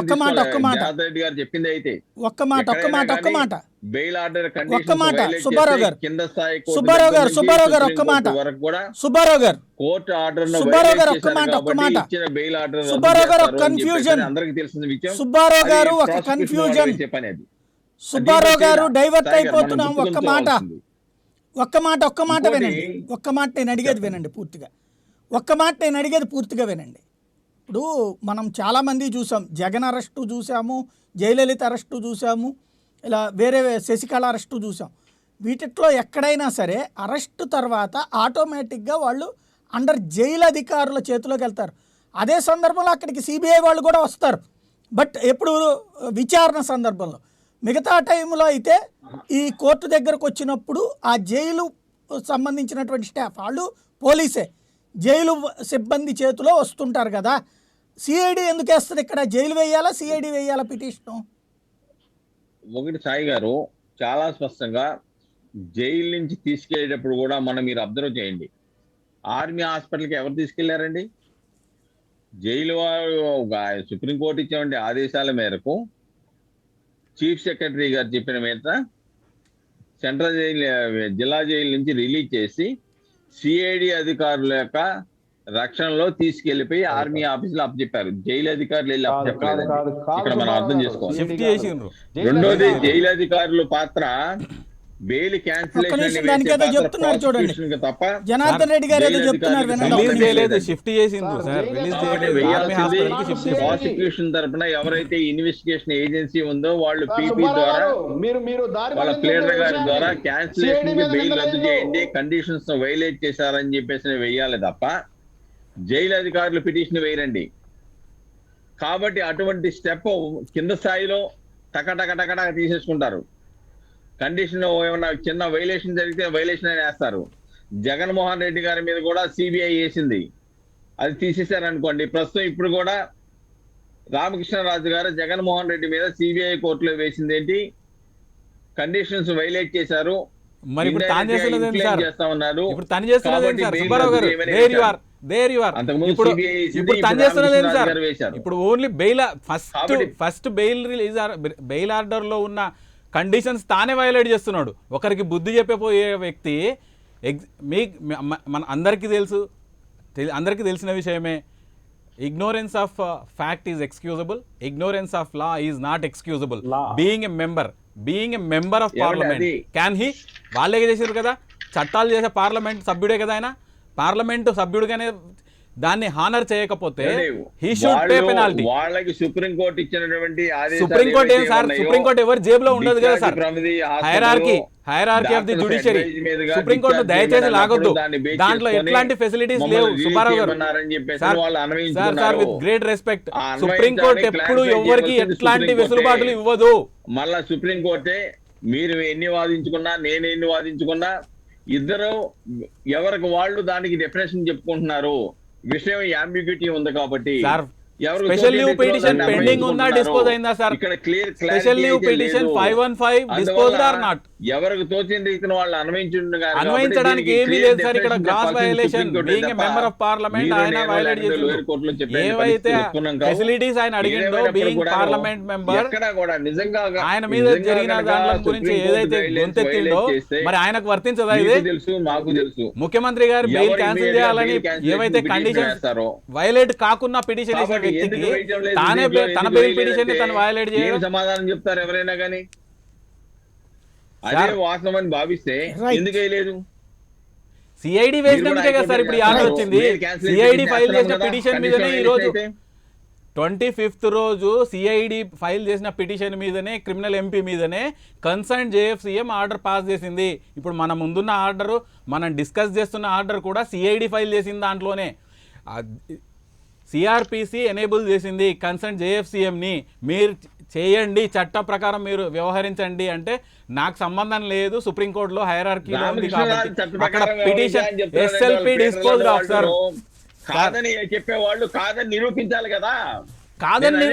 ఒక్క మాట రెడ్డి గారు చెప్పింది అయితే ఒక్క మాట బెయిల్ ఆర్డర్ ఒక్క మాట సుబ్బారావు గారు, కింద స్థాయి సుబ్బారావు గారు ఒక్క మాట, సుబ్బారావు గారు కోర్టు ఆర్డర్ సుబ్బారావు గారు ఒక్క మాట, బెయిల్ ఆర్డర్ సుబ్బారావు గారు ఒక కన్ఫ్యూజన్, అందరికి తెలిసిన విషయం. సుబ్బారావు గారు ఒక కన్ఫ్యూజన్, సుబ్బారావు గారు డైవర్ట్ అయిపోతున్నాం. ఒక్క మాట వినండి, ఒక్క మాట నేను అడిగేది వినండి పూర్తిగా, వినండి. ఇప్పుడు మనం చాలామంది చూసాం, జగన్ అరెస్టు చూసాము, జయలలిత అరెస్టు చూసాము, ఇలా వేరే శశికళ అరెస్టు చూసాం. వీటిలో ఎక్కడైనా సరే అరెస్టు తర్వాత ఆటోమేటిక్గా వాళ్ళు అండర్ జైలు అధికారుల చేతిలోకి వెళ్తారు. అదే సందర్భంలో అక్కడికి సిబిఐ వాళ్ళు కూడా వస్తారు, బట్ ఎప్పుడు విచారణ సందర్భంలో. మిగతా టైంలో అయితే ఈ కోర్టు దగ్గరకు వచ్చినప్పుడు ఆ జైలు సంబంధించినటువంటి స్టాఫ్ వాళ్ళు పోలీసే, జైలు సిబ్బంది చేతిలో వస్తుంటారు కదా. సిఐడి ఎందుకు వేస్తుంది ఇక్కడ? జైలు వేయాలా, సిఐడి వేయాలా పిటిషన్? ఒకటి సాయి గారు, చాలా స్పష్టంగా జైలు నుంచి తీసుకెళ్లేటప్పుడు కూడా మీరు అబ్జర్వ్ చేయండి, ఆర్మీ హాస్పిటల్కి ఎవరు తీసుకెళ్లారండి? జైలు వారు సుప్రీంకోర్టు ఇచ్చేవంటి ఆదేశాల మేరకు చీఫ్ సెక్రటరీ గారు చెప్పిన మీద సెంట్రల్ జైలు, జిల్లా జైలు నుంచి రిలీజ్ చేసి సిఐడి అధికారుల యొక్క రక్షణలో తీసుకెళ్లిపోయి ఆర్మీ ఆఫీసులో అప్పచెప్పారు. జైలు అధికారులు వెళ్ళి అప్పచెప్పలేదు. ఇక్కడ మనం అర్థం చేసుకోవాలి. షిఫ్ట్ చేసిండ్రు. రెండోది, జైలు అధికారుల పాత్ర బెయిల్ ఒక్క నిమిషం దానికి ఏదో చెప్తున్నారు చూడండి. క్యాన్సిలేషన్ తప్ప జనార్దన్ రెడ్డి గారు ఏదో చెప్తున్నారు వినండి. రిలీజ్ చేయలేదు, షిఫ్ట్ చేసిండ్రు సార్. రిలీజ్ చేయలేదు, ఆర్మీ హాస్పిటల్కి షిఫ్ట్ చేసిండ్రు. ప్రాసిక్యూషన్ తరపున ఎవరైతే ఇన్వెస్టిగేషన్ ఏజెన్సీ ఉందో వాళ్ళు పీపీ ద్వారా, మీరు దారి వాళ్ళ మళ్ళించే ప్లేడర్ గారి విషయాన్ని ద్వారా క్యాన్సిలేషన్ CID కి మీద బెయిల్ రద్దు నిందలేదు. చేయండి, కండిషన్స్ వైలేట్ చేశారని చెప్పేసి వెయ్యాలి తప్ప జైలు అధికారులు పిటిషన్ వేయరండి. కాబట్టి అటువంటి స్టెప్ కింద స్థాయిలో టక తీసేసుకుంటారు. కండిషన్ ఏమన్నా చిన్న వైలేషన్ జరిగితే వైలేషన్ అని వేస్తారు. జగన్మోహన్ రెడ్డి గారి మీద కూడా సిబిఐ వేసింది, అది తీసేశారు అనుకోండి. ప్రస్తుతం ఇప్పుడు కూడా రామకృష్ణరాజు గారు జగన్మోహన్ రెడ్డి మీద సిబిఐ కోర్టులో వేసింది ఏంటి? కండిషన్స్ వైలేట్ చేశారు. మరి ఇప్పుడు తాను చేస్తున్నది ఏంటి సార్? చేస్తా ఉన్నారు. ఇప్పుడు తను చేస్తున్నది ఏంటి సార్? కాబట్టి సుబ్బారావు గారు, bail దేర్ యు ఆర్. అంతకుముందు ఇప్పుడు CBI వేసింది, ఇప్పుడు తను ఇప్పుడు చేస్తున్నది ఏంటి రామకృష్ణరాజు సార్? గారు వేశారు. ఇప్పుడు ఓన్లీ బెయిల్ కాబట్టి ఫస్ట్ బెయిల్ ఆర్డర్ లో ఉన్న కండిషన్స్ తానే వైలేట్ చేస్తున్నాడు. ఒకరికి బుద్ధి చెప్పిపోయే వ్యక్తి మన అందరికీ తెలిసిన విషయమే. Ignorance of fact is excusable, ignorance of law is not excusable. Being a member of parliament can he, వాళ్ళే చేసారు కదా చట్టాలు చేసే పార్లమెంట్ సభ్యుడే కదా ఆయన. పార్లమెంట్ సభ్యుడిగానే దాన్ని హానర్ చేయకపోతే హీ షుడ్ పే పెనాల్టీ. వాళ్ళకి సుప్రీంకోర్టు ఇచ్చినటువంటి సుప్రీంకోర్టు ఏం సార్? సుప్రీంకోర్టు ఎవరి జేబులో ఉండదు కదా sir. Hierarchy of the judiciary. Supreme court దయచేసి లాగొద్దు. దాంట్లో ఎట్లాంటి ఫెసిలిటీస్ లేవు సుబ్బారావు గారు. Sir with great respect, supreme court ఎప్పుడు ఎవరికి ఎట్లాంటి వెసులుబాటులు ఇవ్వదు. మళ్ళా సుప్రీంకోర్టే మీరు ఎన్ని వాదించుకున్నా, నేను ఎన్ని వాదించుకున్నా, ఇద్దరు ఎవరికి వాళ్ళు దానికి డెఫినేషన్ చెప్పుకుంటున్నారు. విషయం అంబిగ్యూటీ ఉంది కాబట్టి. స్పెషల్ లీవ్ పిటిషన్ పెండింగ్ ఉందా, డిస్పోజ్ అయిందా సార్? ఇక్కడ clear special leave petition 515 disposed or not? ఎవరికి తోచిన రీతిని వాళ్ళు అన్వయించడానికి ఏమీ లేదు సార్. ఇక్కడ gross violation, being a member of parliament ఆయన వైలేట్ చేసిండు. ఏవైతే ఫెసిలిటీస్ ఆయన అడిగిండో బీయింగ్ పార్లమెంట్ మెంబర్, ఆయన మీద జరిగిన దాని గురించి ఏదైతే గొంతెత్తిండో మరి ఆయనకు వర్తించదా ఇది? తెలుసు, మాకు తెలుసు. ముఖ్యమంత్రి గారు బెయిల్ క్యాన్సిల్ చేయాలని ఏవైతే కండిషన్స్ వైలేట్ కాకుండా పిటిషన్ వేసిన వ్యక్తికి తానే తన బెయిల్ పిటిషన్ ని తను వైలేట్ చేయడం సమాధానం చెప్తారు ఎవరైనా కానీ. అదే వాస్తవం అని భావిస్తే ఎందుకు వేయలేదు? సిఐడి వేసినందుకే కదా సార్ ఇప్పుడు ఈ ఆర్డర్ వచ్చింది. సిఐడి ఫైల్ చేసిన పిటిషన్ మీదనే ఈ రోజు 25th రోజు సిఐడి ఫైల్ చేసిన పిటిషన్ మీదనే, క్రిమినల్ ఎంపీ మీదనే కన్సర్న్ జేఎఫ్సీఎం ఆర్డర్ పాస్ చేసింది. ఇప్పుడు మన ముందున్న ఆర్డరు, మనం డిస్కస్ చేస్తున్న ఆర్డర్ కూడా సిఐడి ఫైల్ చేసిన దాంట్లోనే. సిఆర్పిసి ఎనేబుల్ చేసింది కన్సర్న్ జేఎఫ్సీఎంని, మీరు చేయండి, చట్ట ప్రకారం మీరు వ్యవహరించండి అంటే నాకు సంబంధం లేదు, సుప్రీంకోర్టులో హైరార్కీలో ఉంది కాబట్టి అక్కడ petition SLP dispose of sir. కాదని చెప్పేవాళ్ళు కాదని నిరూపించాలి కదా. కాదని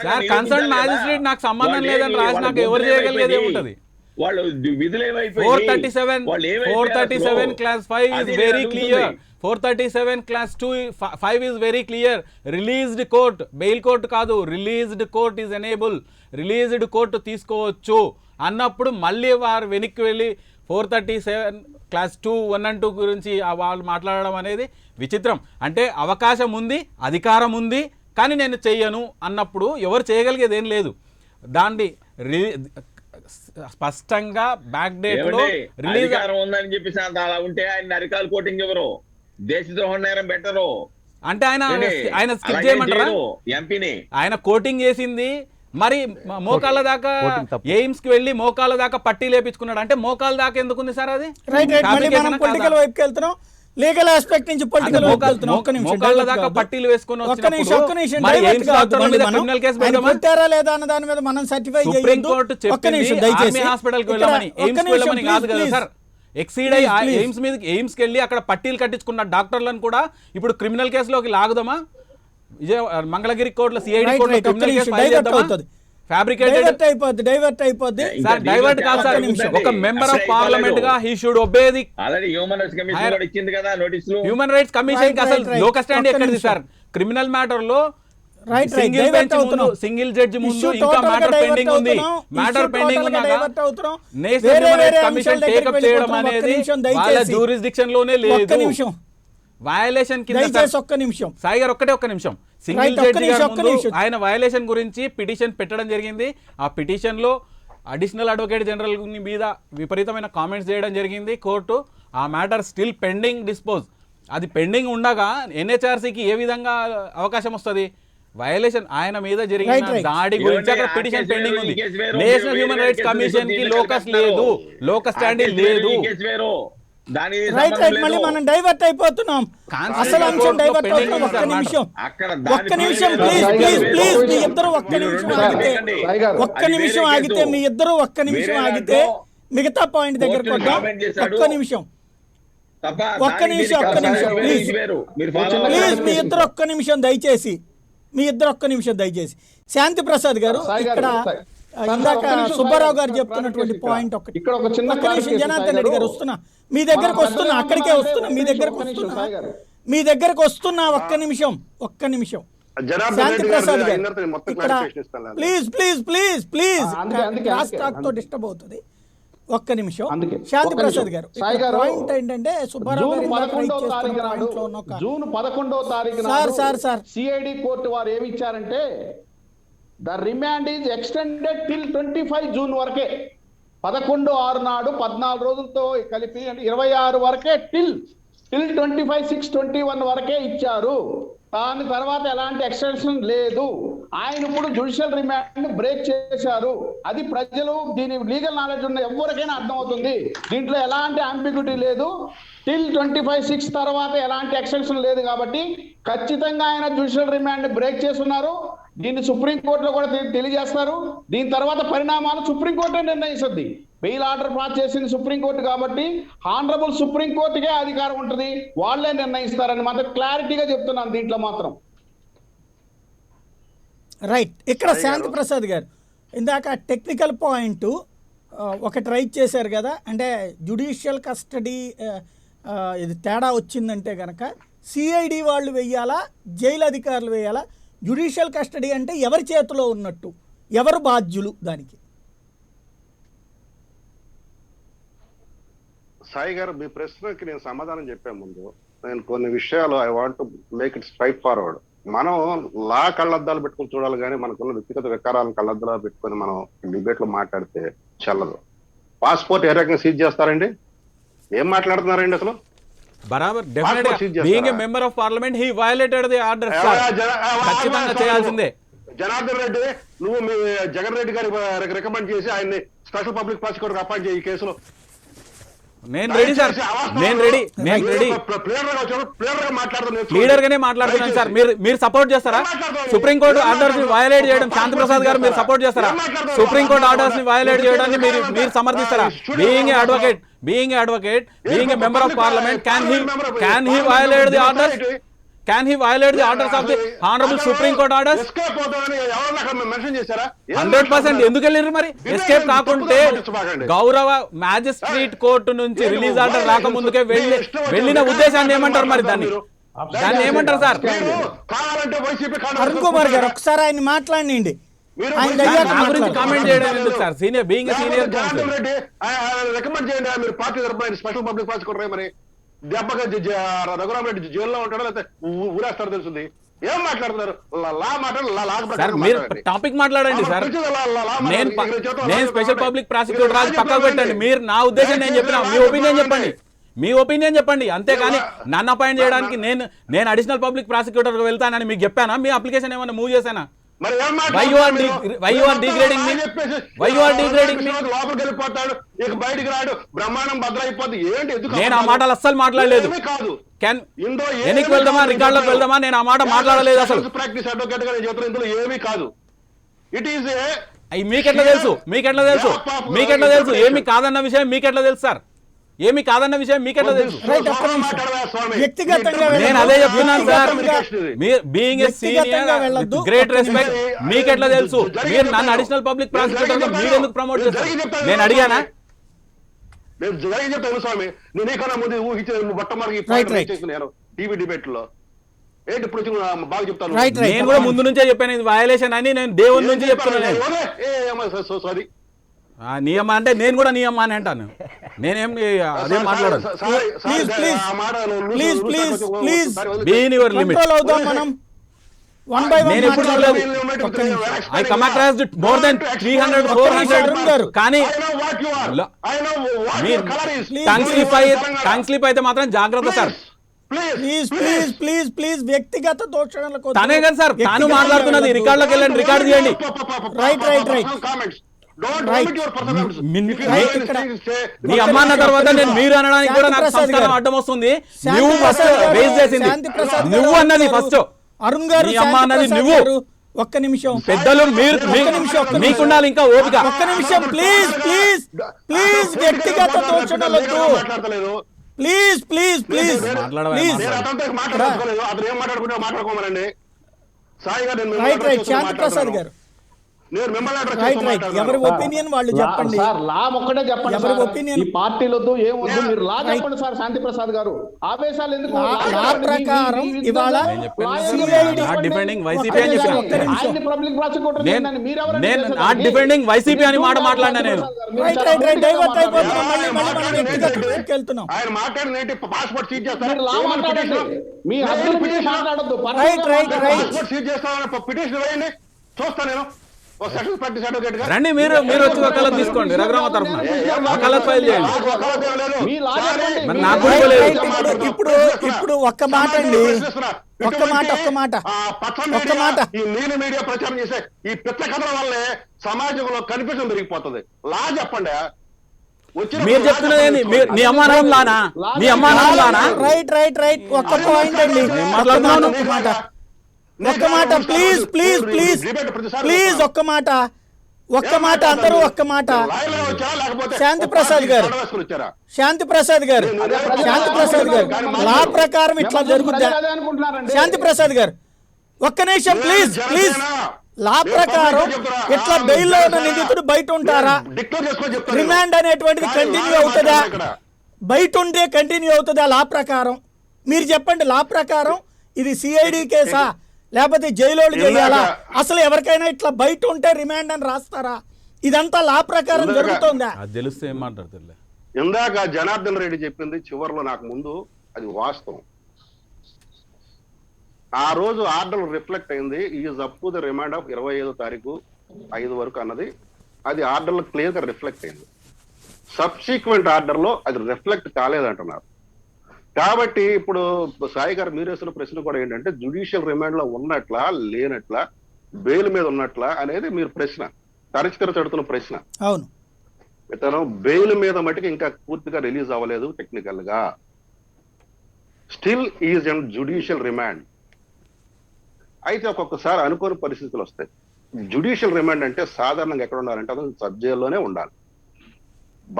సార్ కన్సర్న్ మ్యాజిస్ట్రేట్ నాకు సంబంధం లేదని రాసి నాకు ఎవరు చేయగలిగేది ఏముంటది? వాళ్ళు విధులు 437 class 5 is very clear. 437 class 5 is very clear. Released court, bail court కాదు, released court is enable. Released court తీసుకోవచ్చు అన్నప్పుడు మళ్ళీ వారు వెనక్కి వెళ్ళి 437 class 2 1 and 2 గురించి వాళ్ళు మాట్లాడడం అనేది విచిత్రం. అంటే అవకాశం ఉంది, అధికారం ఉంది, కానీ నేను చెయ్యను అన్నప్పుడు ఎవరు చేయగలిగేది ఏం లేదు. దాన్ని స్పష్టంగా బ్యాక్ డేట్ లో రిలీజ్ ఉందని చెప్పేసి అలా ఉంటే ఆయన అరికాలు కోటింగ్ ఎవరు? దేశద్రోహం నేరం పెట్టరు అంటే ఆయన స్కిప్ చేయమంటారా? ఎంపీని ఆయన కోటింగ్ చేసింది మరి మోకాళ్ళ దాకా ఎయిమ్స్ కి వెళ్ళి మోకాళ్ళ దాకా పట్టీ లేపించుకున్నాడు అంటే మోకాళ్ళ దాకా ఎందుకుంది సార్? అది పొలిటికల్ వైపుకి వెళ్తున్నాం, లీగల్ ఆస్పెక్ట్ నుంచి పొలిటికల్ మోకాళ్ళ దాకా పట్టీలు వేసుకొని కొట్టారా లేదా అన్న దాని మీద మనం సర్టిఫై సుప్రీంకోర్టు చెప్పింది హాస్పిటల్ కి వెళ్ళమని, ఎయిమ్స్ కి వెళ్ళమని కాదు కదా సార్. ఎక్సీడ్ అయ్యి ఎయిమ్స్ మీద ఎయిమ్స్ కి వెళ్ళి అక్కడ పట్టీలు కట్టించుకున్న డాక్టర్లను కూడా ఇప్పుడు క్రిమినల్ కేసులోకి లాగుదామా? మంగళగిరి కోర్టులో సిఐడి కోర్టులో క్రిమినల్ కేసు ఫైల్ చేద్దామా? ఫ్యాబ్రికేటెడ్ డైవర్ట్ అయిపోద్ది సార్. డైవర్ట్ కాదు సార్, ఒక మెంబర్ ఆఫ్ పార్లమెంట్ గా he should obey the already human rights commission కూడా ఇచ్చింది కదా నోటీసులు. హ్యూమన్ రైట్స్ కమిషన్ కి అసలు Right. లోకల్ స్టాండ్ ఒక్క ఎక్కడిది నిమిషం. సార్? క్రిమినల్ మ్యాటర్ లో రైట్ సింగిల్ బెంచ్ ముందు, సింగిల్ జడ్జి ముందు ఇంకా మ్యాటర్ పెండింగ్ ఉంది. మ్యాటర్ పెండింగ్ ఉన్నాక national human rights commission take up చేయడం అనేది వాళ్ళ జ్యూరిస్డిక్షన్ లోనే లేదు. వయలేషన్ కింద దయచేసి ఒక్క నిమిషం సాయి గారు ఒక్క నిమిషం. సింగిల్ Right, ఒక్క జడ్జి నిమిషం, గారు ఒక్క ముందు నిమిషం. ఆయన వయలేషన్ గురించి పిటిషన్ పెట్టడం జరిగింది. ఆ పిటిషన్ లో అడిషనల్ అడ్వకేట్ జనరల్ మీద విపరీతమైన కామెంట్స్ చేయడం జరిగింది కోర్టు. ఆ మ్యాటర్ స్టిల్ పెండింగ్ డిస్పోజ్. అది పెండింగ్ ఉండగా ఎన్హెచ్ఆర్సీకి ఏ విధంగా అవకాశం వస్తుంది? వయలేషన్ ఆయన మీద జరిగిన Right. దాడి గురించి అక్కడ పిటిషన్ పెండింగ్ ఉంది. నేషనల్ హ్యూమన్ రైట్స్ కమిషన్ కి లోకస్ లేదు, లోకస్ స్టాండింగ్ లేదు. రైట్ మళ్ళీ మనం డైవర్ట్ అయిపోతున్నాం. అసలు అంశం డైవర్ట్ అవుతున్నాం. ఒక్క నిమిషం ప్లీజ్ మీ ఇద్దరు ఒక్క నిమిషం ఆగితే, ఒక్క నిమిషం ఆగితే, మీ ఇద్దరు ఒక్క నిమిషం ఆగితే మిగతా పాయింట్ దగ్గరకు వద్దాం. ఒక్క నిమిషం ప్లీజ్ మీ ఇద్దరు ఒక్క నిమిషం దయచేసి, మీ ఇద్దరు ఒక్క నిమిషం దయచేసి. శాంతి ప్రసాద్ గారు, ఇక్కడ ఇందాక సుబ్బారావు గారు చెప్తున్నటువంటి పాయింట్ ఒకటి. ఇక్కడ ఒక చిన్న ఒక్క నిమిషం, జనార్దన్ రెడ్డి గారు వస్తున్నా, మీ దగ్గరకు వస్తున్నా, అక్కడికే వస్తున్నా, మీ దగ్గరకు వస్తున్నా. ఒక్క నిమిషం శాంతి ప్రసాద్ గారు, ఇక్కడ ప్లీజ్ క్రాస్ టాక్ తో డిస్టర్బ్ అవుతుంది. ఒక్క నిమిషం శాంతి ప్రసాద్ గారు, పాయింట్ ఏంటంటే సుబ్బారావు గారు జూన్ 11వ తారీఖున సిఐడి కోర్టు వారు ఏమి ఇచ్చారంటే, the remand is extended till 25 June వరకే. 11/6 నాడు 14 రోజులతో కలిపి 26 వరకే, టిల్ 25/6/21 వరకే ఇచ్చారు. దాని తర్వాత ఎలాంటి ఎక్స్టెన్షన్ లేదు. ఆయన ఇప్పుడు జ్యుడిషియల్ రిమాండ్ బ్రేక్ చేశారు. అది ప్రజలు, దీని లీగల్ నాలెడ్జ్ ఉన్న ఎవరికైనా అర్థమవుతుంది. దీంట్లో ఎలాంటి అంబిగ్యూటీ లేదు. టిల్ 25/6 తర్వాత ఎలాంటి ఎక్స్టెన్షన్ లేదు కాబట్టి ఖచ్చితంగా ఆయన జ్యుడిషియల్ రిమాండ్ బ్రేక్ చేస్తున్నారు. దీన్ని సుప్రీంకోర్టులో కూడా తెలియజేస్తారు. దీని తర్వాత పరిణామాలు సుప్రీంకోర్టే నిర్ణయిస్తుంది. బెయిల్ ఆర్డర్ పాస్ చేసింది సుప్రీంకోర్టు కాబట్టి హానరబుల్ సుప్రీంకోర్టుకే అధికారం ఉంటుంది, వాళ్లే నిర్ణయిస్తారని మాత్రం క్లారిటీగా చెప్తున్నాను దీంట్లో మాత్రం. రైట్, ఇక్కడ శాంతి ప్రసాద్ గారు ఇందాక టెక్నికల్ పాయింట్ ఒకటి రైట్ చేశారు కదా, అంటే జ్యుడిషియల్ కస్టడీ ఇది తేడా వచ్చిందంటే కనుక సిఐడి వాళ్ళు వెయ్యాలా, జైలు అధికారులు వేయాలా? జ్యుడిషియల్ కస్టడీ అంటే ఎవరి చేతిలో ఉన్నట్టు, ఎవరు బాధ్యులు దానికి? సాయి గారు, మీ ప్రశ్నకి నేను సమాధానం చెప్పే ముందు నేను కొన్ని విషయాలు I want make it straight forward. మనం లా కళ్ళద్దాలు పెట్టుకుని చూడాలి కానీ మనకున్న వ్యక్తిగత వికారాలను కళ్ళద్దాలు పెట్టుకుని మనం డిబేట్ లో మాట్లాడితే చల్లదు. పాస్పోర్ట్ ఏ రకంగా సీజ్ చేస్తారండి? ఏం మాట్లాడుతున్నారండి అసలు? బరాబర్, definitely being a member of parliament he violated the order. ఖచ్చితంగా చేయాల్సిందే. జనార్దన్ రెడ్డి, నువ్వు మీ జగన్ రెడ్డి గారికి రికమెండ్ చేసి ఆయన్ని స్పెషల్ పబ్లిక్ ప్రాసిక్యూటర్ అపాయింట్ చేయి ఈ కేసులో. నేను రెడీ సార్, నేను రెడీ. లీడర్ గానే మాట్లాడుతున్నాను సార్. మీరు సపోర్ట్ చేస్తారా? సుప్రీంకోర్టు ఆర్డర్స్ ని వయలేట్ చేయడం శాంతి ప్రసాద్ గారు మీరు సపోర్ట్ చేస్తారా? సుప్రీంకోర్టు ఆర్డర్స్ ని వయలేట్ చేయడాన్ని మీరు సమర్థిస్తారా? Being a advocate, being a member of parliament, can he violate the orders? Can he violate the orders of the honorable Supreme Court orders? 100% ఎందుకు వెళ్ళారు మరి? ఎస్కేప్ కాకుంటే గౌరవ మ్యాజిస్ట్రేట్ కోర్టు నుంచి రిలీజ్ ఆర్డర్ రాకముందుకే వెళ్ళిన ఉద్దేశాన్ని ఏమంటారు మరి? దాన్ని ఏమంటారు సార్? అరుణ్ కుమార్ గారు ఒకసారి ఆయన మాట్లాడండి. నా గురించి కామెంట్ చేయడం ఎందుకు sir? Senior being senior recommend చేయండి. మీరు పార్టీ తరపున స్పెషల్ పబ్లిక్ ప్రాసిక్యూటర్ మరి దెబ్బగా రఘురామ్ రెడ్డి జైల్లో ఉంటాడో లేకపోతే ఊరేస్తారో తెలుస్తుంది. ఏం మాట్లాడుతున్నారు? మీరు టాపిక్ మాట్లాడండి సార్. నేను స్పెషల్ పబ్లిక్ ప్రాసిక్యూటర్ రాజు పక్కకు పెట్టండి. మీరు నా ఉద్దేశం నేను చెప్పిన, మీ ఒపీనియన్ చెప్పండి. అంతేగాని నన్ను అపాయింట్ చేయడానికి నేను అడిషనల్ పబ్లిక్ ప్రాసిక్యూటర్ వెళ్తానని మీకు చెప్పానా? మీ అప్లికేషన్ ఏమైనా మూవ్ చేశానా? Why you are degrading me? లోపలికి వెళ్ళిపోతాడు, ఇక బయటికి రాడు, బ్రహ్మాండం భద్ర అయిపోద్ది. ఏంటి? నేను ఆ మాటలు అస్సలు మాట్లాడలేదు. ఎన్నికి వెళ్దామా, రికార్డులకు వెళ్దామా, నేను ఆ మాట మాట్లాడలేదు అసలు. ప్రాక్టీస్ అడ్వకేట్ గా నేను చెప్తున్నా, ఇందులో ఏమీ కాదు. ఇట్ ఈస్ మీకెట్లా తెలుసు? ఏమి కాదన్న విషయం మీకెట్లా తెలుసు సార్? ఏమి కాదన్న విషయం మీకెట్లా తెలుసు? రైట్, ఒక్క నిమిషం. వ్యక్తిగతంగా నేను అదే చెప్తున్నాను సార్. వ్యక్తిగతంగా మీరు బీయింగ్ ఏ సీనియర్ వ్యక్తిగతంగా వెళ్ళొద్దు. గ్రేట్ ఒక్క రెస్పెక్ట్, నిమిషం. మీకెట్లా తెలుసు? మీరు నన్ను అడిషనల్ పబ్లిక్ ప్రాసిక్యూటర్ మీరు ఎందుకు ప్రమోట్ చేస్తారు? నేను అడిగానా? నేను జరిగి చెప్తాను స్వామి, నేను నీకన్నా ముందు ఊహించిన బట్టమార్గి Right, right. నేను టీవీ డిబేట్ లో ఏంటి ఇప్పుడు వచ్చి బాగా చెప్తాను. Right, right. నేను కూడా ముందు నుంచే చెప్పాను ఇది వయలేషన్ అని. నేను దేవుని నుంచి చెప్తున్నాను. సారీ నియమ అంటే నేను కూడా నియమ అని అంటాను. నేనేం అదేం మాట్లాడను. Be in your limit. Control అవుదాం మనం. వన్ బై వన్ నేను ఎప్పుడు చూడలేదు. I come across more than 300, 400. కానీ టంగ్ స్లిప్ అయితే మాత్రం జాగ్రత్త sir. Please please please please వ్యక్తిగత దోషణలకు వద్దు. తనే కదా సార్ తాను వ్యక్తిగతంగా మాట్లాడుతున్నది. వెళ్ళొద్దు. రికార్డులోకి వెళ్ళండి, రికార్డు చేయండి. Right, right, right. నీ అమ్మ అన్న తర్వాత నేను మీరు అనడానికి కూడా నాకు సంస్కారం అడ్డం వస్తుంది. నువ్వు ఫస్ట్ రేజ్ చేసింది నువ్వు అన్నది ఫస్ట్. అరుణ్ గారు, నీ అమ్మ అన్నది శాంతి నువ్వు. ప్రసాద్ గారు, ఒక్క నిమిషం. పెద్దలు మీరు ఒక్క నిమిషం, ఒక్క నిమిషం. మీకుండాలి ఇంకా ఓపిక. ఒక్క నిమిషం ప్లీజ్ ప్లీజ్ ప్లీజ్ వ్యక్తిగత దోషణలొద్దు. ప్లీజ్ ప్లీజ్ ప్లీజ్ మాట్లాడవా? ప్లీజ్. అతను ఏం మాట్లాడుకోమనండి. సాయి గారు రైట్ రైట్, శాంతి ప్రసాద్ గారు. నేను మిమ్మల్ని అడ్రస్ రైట్ చేస్తూ రైట్, ఎవరి మాట్లాడుతున్నాను. ఒపీనియన్ వాళ్ళు చెప్పండి. సార్ లా ఒక్కటే చెప్పండి ఎవరి సార్. opinion? ఈ పార్టీలొద్దు ఏమొద్దు, మీరు లా చెప్పండి సార్. శాంతి ప్రసాద్ గారు ఆవేశాలు ఎందుకు? లా ప్రకారం ఇవాళ not defending YCP అని చెప్పిన. పబ్లిక్ ప్రాసిక్యూటర్ నేను నాట్ డిఫెండింగ్ వైసీపీ అని మాట మాట్లాడినా నేను. రైట్ రైట్ రైట్, డైవర్ట్ అయిపోతున్నాం. మళ్ళీ మళ్ళీ మనం వ్యక్తిగతంగా వెళ్తున్నాం. ఆయన మాట్లాడిన ఏంటి? పాస్పోర్ట్ సీజ్ మీరు లా మాట్లాడండి. మీ హద్దులు మీరి మాట్లాడొద్దు. Right right right. Passport seize చేస్తామని పిటిషన్ వేయండి, చూస్తా నేను. ఓ సెషన్ ప్రాక్టీస్ అడ్వకేట్ గా రండి మీరు వచ్చి వకాలత్ తీసుకోండి రఘురామ తరఫున. వకాలత్ ఫైల్ చేయండి. మీ లా చెప్పండి. మరి నాకు కూడా రైట్ ఇవ్వలేదు. రైట్, ఇప్పుడు ఇప్పుడు ఒక్క మాట అండి. ఒక్క మాట ఒక్క మాట ఒక్క మాట. ఈ నీలి మీడియా ప్రచారం చేసే ఈ పిచ్చ కథల వల్లే సమాజంలో కన్ఫ్యూజన్ పెరిగిపోతుంది. లా చెప్పండి. మీరు చెప్తున్నది ఏంది? నీ అమ్మానం లానా? నీ అమ్మానం లానా? రైట్ రైట్ రైట్, ఒక్క పాయింట్ అండి. ఒక్క మాట ఒక్క మాట ఒక్క మాట ప్లీజ్ ప్లీజ్ ప్లీజ్ ప్లీజ్ ఒక్క మాట ఒక్క మాట అందరూ ఒక్క మాట. శాంతి ప్రసాద్ గారు, శాంతి ప్రసాద్ గారు, శాంతి ప్రసాద్ గారు, లా ప్రకారం ఇట్లా జరుగుద్దా? శాంతి ప్రసాద్ గారు ఒక్క నిమిషం ప్లీజ్ ప్లీజ్. లా ప్రకారం ఇట్లా బెయిల్లో ఉన్న నిందితుడు బయట ఉంటారా? రిమాండ్ అనేటువంటిది కంటిన్యూ అవుతుందా? బయట ఉంటే కంటిన్యూ అవుతుందా లా ప్రకారం? మీరు చెప్పండి. లా ప్రకారం ఇది సిఐడి కేసా లేకపోతే జైలు చేయాలా? అసలు ఎవరికైనా ఇట్లా బయట ఉంటే రిమాండ్ అని రాస్తారా? ఇదంతా లా ప్రకారం జరుగుతుందా? అది తెలిస్తే ఏం మాట్లాడుతుంది? ఇందాక జనార్దన్ రెడ్డి చెప్పింది చివరిలో నాకు ముందు అది వాస్తవం. ఆ రోజు ఆర్డర్ రిఫ్లెక్ట్ అయింది. Is up to the remand of 25వ తారీఖు 5 వరకు అన్నది అది ఆర్డర్ లో క్లియర్ గా రిఫ్లెక్ట్ అయింది. సబ్సిక్వెంట్ ఆర్డర్ లో అది రిఫ్లెక్ట్ కాలేదంటున్నారు. కాబట్టి ఇప్పుడు సాయి గారు మీరు వేసిన ప్రశ్న కూడా ఏంటంటే జ్యుడిషియల్ రిమాండ్ లో ఉన్నట్లా లేనట్లా బెయిల్ మీద ఉన్నట్లా అనేది మీరు ప్రశ్న తరచుతున్న ప్రశ్న. అవును, ఇతను బెయిల్ మీద మటుకు ఇంకా పూర్తిగా రిలీజ్ అవ్వలేదు. టెక్నికల్ గా still is in judicial remand. అయితే ఒక్కొక్కసారి అనుకోని పరిస్థితులు వస్తాయి. జ్యుడిషియల్ రిమాండ్ అంటే సాధారణంగా ఎక్కడ ఉండాలంటే అతను సబ్ జైల్లోనే ఉండాలి.